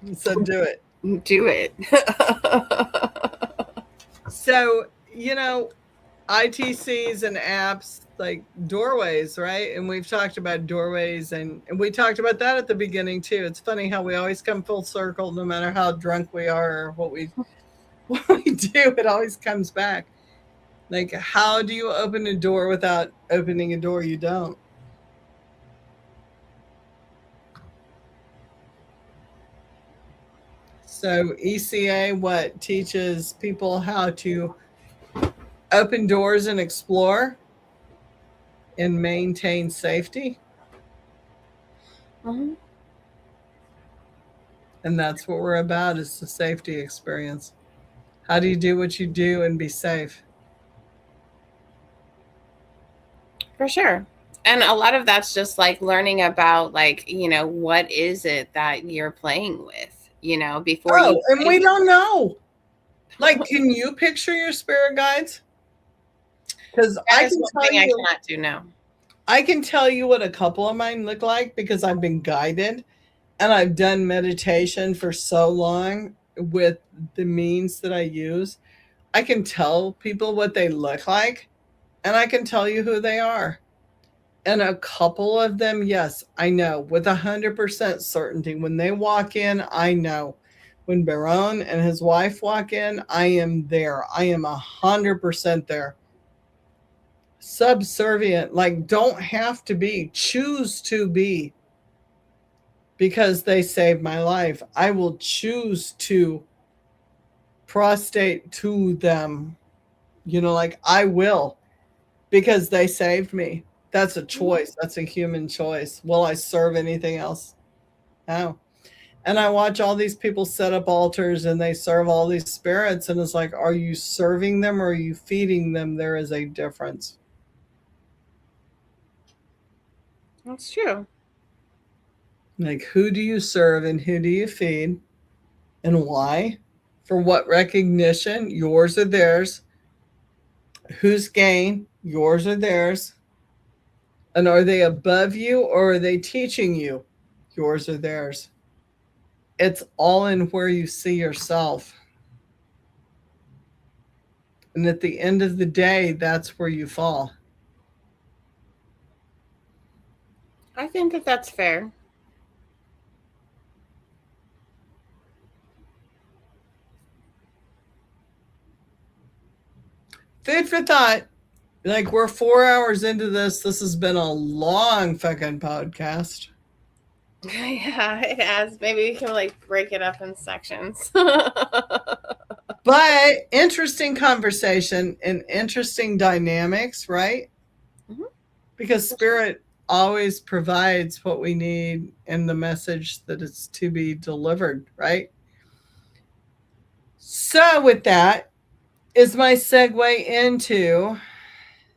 You said do it. Do it. So, you know, ITCs and apps like doorways, right? And we've talked about doorways and we talked about that at the beginning too. It's funny how we always come full circle, no matter how drunk we are or what we do, it always comes back. Like, how do you open a door without opening a door you don't? So ECA, what teaches people how to open doors and explore and maintain safety. Mm-hmm. And that's what we're about, is the safety experience. How do you do what you do and be safe? For sure. And a lot of that's just like learning about, like, you know, what is it that you're playing with, you know, before you. And we don't know. Like, can you picture your spirit guides? Because I can tell you, I cannot do now. I can tell you what a couple of mine look like because I've been guided and I've done meditation for so long with the means that I use. I can tell people what they look like and I can tell you who they are. And a couple of them, yes, I know with 100% certainty. When they walk in, I know. When Baron and his wife walk in, I am there. I am 100% there. Subservient, like don't have to be, choose to be. Because they saved my life. I will choose to prostrate to them. You know, like I will. Because they saved me. That's a choice. That's a human choice. Will I serve anything else? No. And I watch all these people set up altars and they serve all these spirits. And it's like, are you serving them or are you feeding them? There is a difference. That's true. Like, who do you serve and who do you feed? And why? For what recognition? Yours or theirs? Whose gain? Yours or theirs? And are they above you or are they teaching you? Yours or theirs? It's all in where you see yourself. And at the end of the day, that's where you fall. I think that that's fair. Food for thought. Like, we're 4 hours into this. This has been a long fucking podcast. Yeah, it has. Maybe we can like break it up in sections. But interesting conversation and interesting dynamics, right? Mm-hmm. Because spirit always provides what we need and the message that is to be delivered, right? So with that is my segue into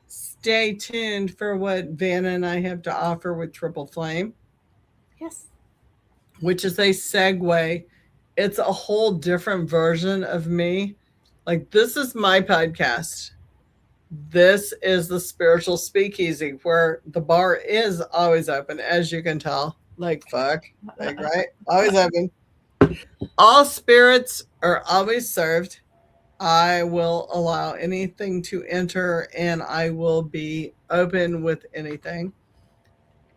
stay tuned for what Vanna and I have to offer with Triple Flame. Yes. Which is a segue. It's a whole different version of me. Like, this is my podcast. This is the Spiritual Speakeasy, where the bar is always open, as you can tell. Like, fuck. Like, right? Always open. All spirits are always served. I will allow anything to enter, and I will be open with anything.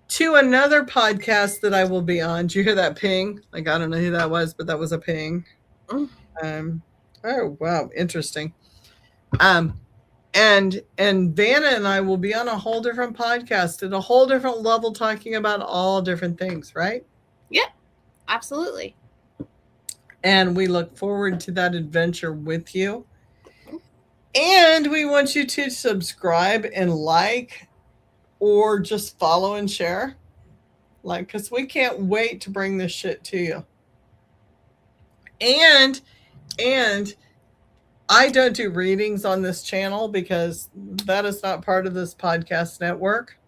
To another podcast that I will be on. Did you hear that ping? Like, I don't know who that was, but that was a ping. Oh, wow. Interesting. And Vanna and I will be on a whole different podcast at a whole different level, talking about all different things, right? Yep, absolutely. And we look forward to that adventure with you. And we want you to subscribe and like, or just follow and share. Like, because we can't wait to bring this shit to you. And I don't do readings on this channel because that is not part of this podcast network.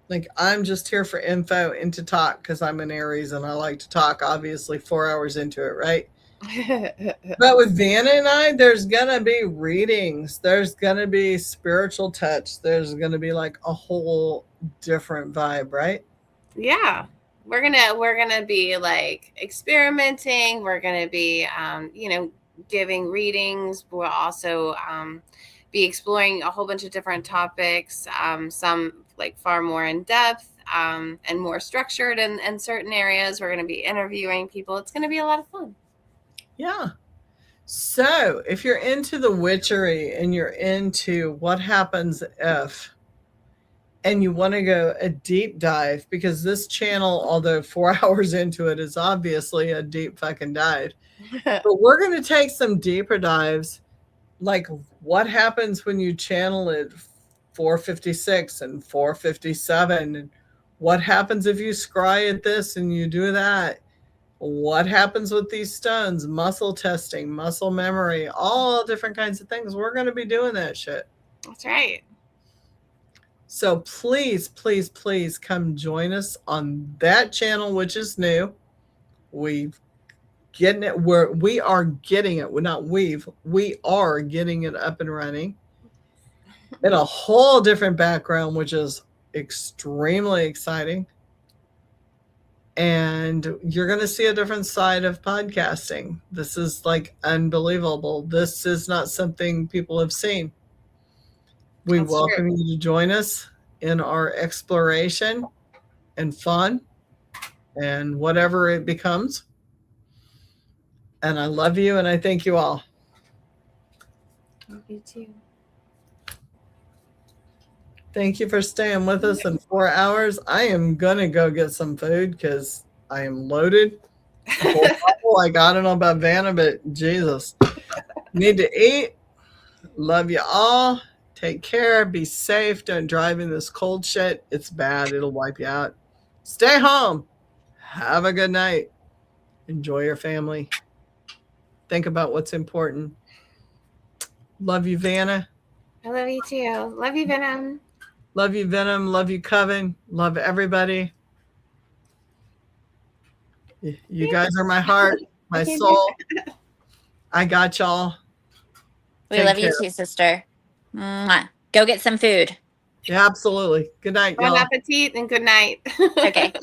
Like, I'm just here for info and to talk because I'm an Aries and I like to talk, obviously 4 hours into it, right? But with Vanna and I, there's going to be readings. There's going to be spiritual touch. There's going to be like a whole different vibe, right? Yeah. We're gonna be like experimenting. We're gonna be giving readings. We'll also be exploring a whole bunch of different topics, some like far more in depth and more structured in certain areas. We're going to be interviewing people. It's going to be a lot of fun. Yeah. So if you're into the witchery and you're into what happens if, and you want to go a deep dive, because this channel, although 4 hours into it, is obviously a deep fucking dive. But we're going to take some deeper dives, like what happens when you channel it 456 and 457, and what happens if you scry at this and you do that. What happens with these stones, muscle testing, muscle memory, all different kinds of things. We're going to be doing that shit. That's right. So please, please, please come join us on that channel, which is new. We are getting it. We are getting it up and running in a whole different background, which is extremely exciting. And you're going to see a different side of podcasting. This is like unbelievable. This is not something people have seen. We welcome you to join us in our exploration and fun and whatever it becomes. And I love you and I thank you all. Love you too. Thank you for staying with us in 4 hours. I am going to go get some food because I am loaded. I don't know about Vanna, but Jesus. Need to eat. Love you all. Take care. Be safe. Don't drive in this cold shit. It's bad. It'll wipe you out. Stay home. Have a good night. Enjoy your family. Think about what's important. Love you, Vanna. I love you too. Love you, Venom. Love you, Venom. Love you, Coven. Love everybody. You guys are my heart, my soul. I got y'all. We love you too, sister. Mwah. Go get some food. Yeah, absolutely. Good night, y'all. Bon appetit and good night. Okay.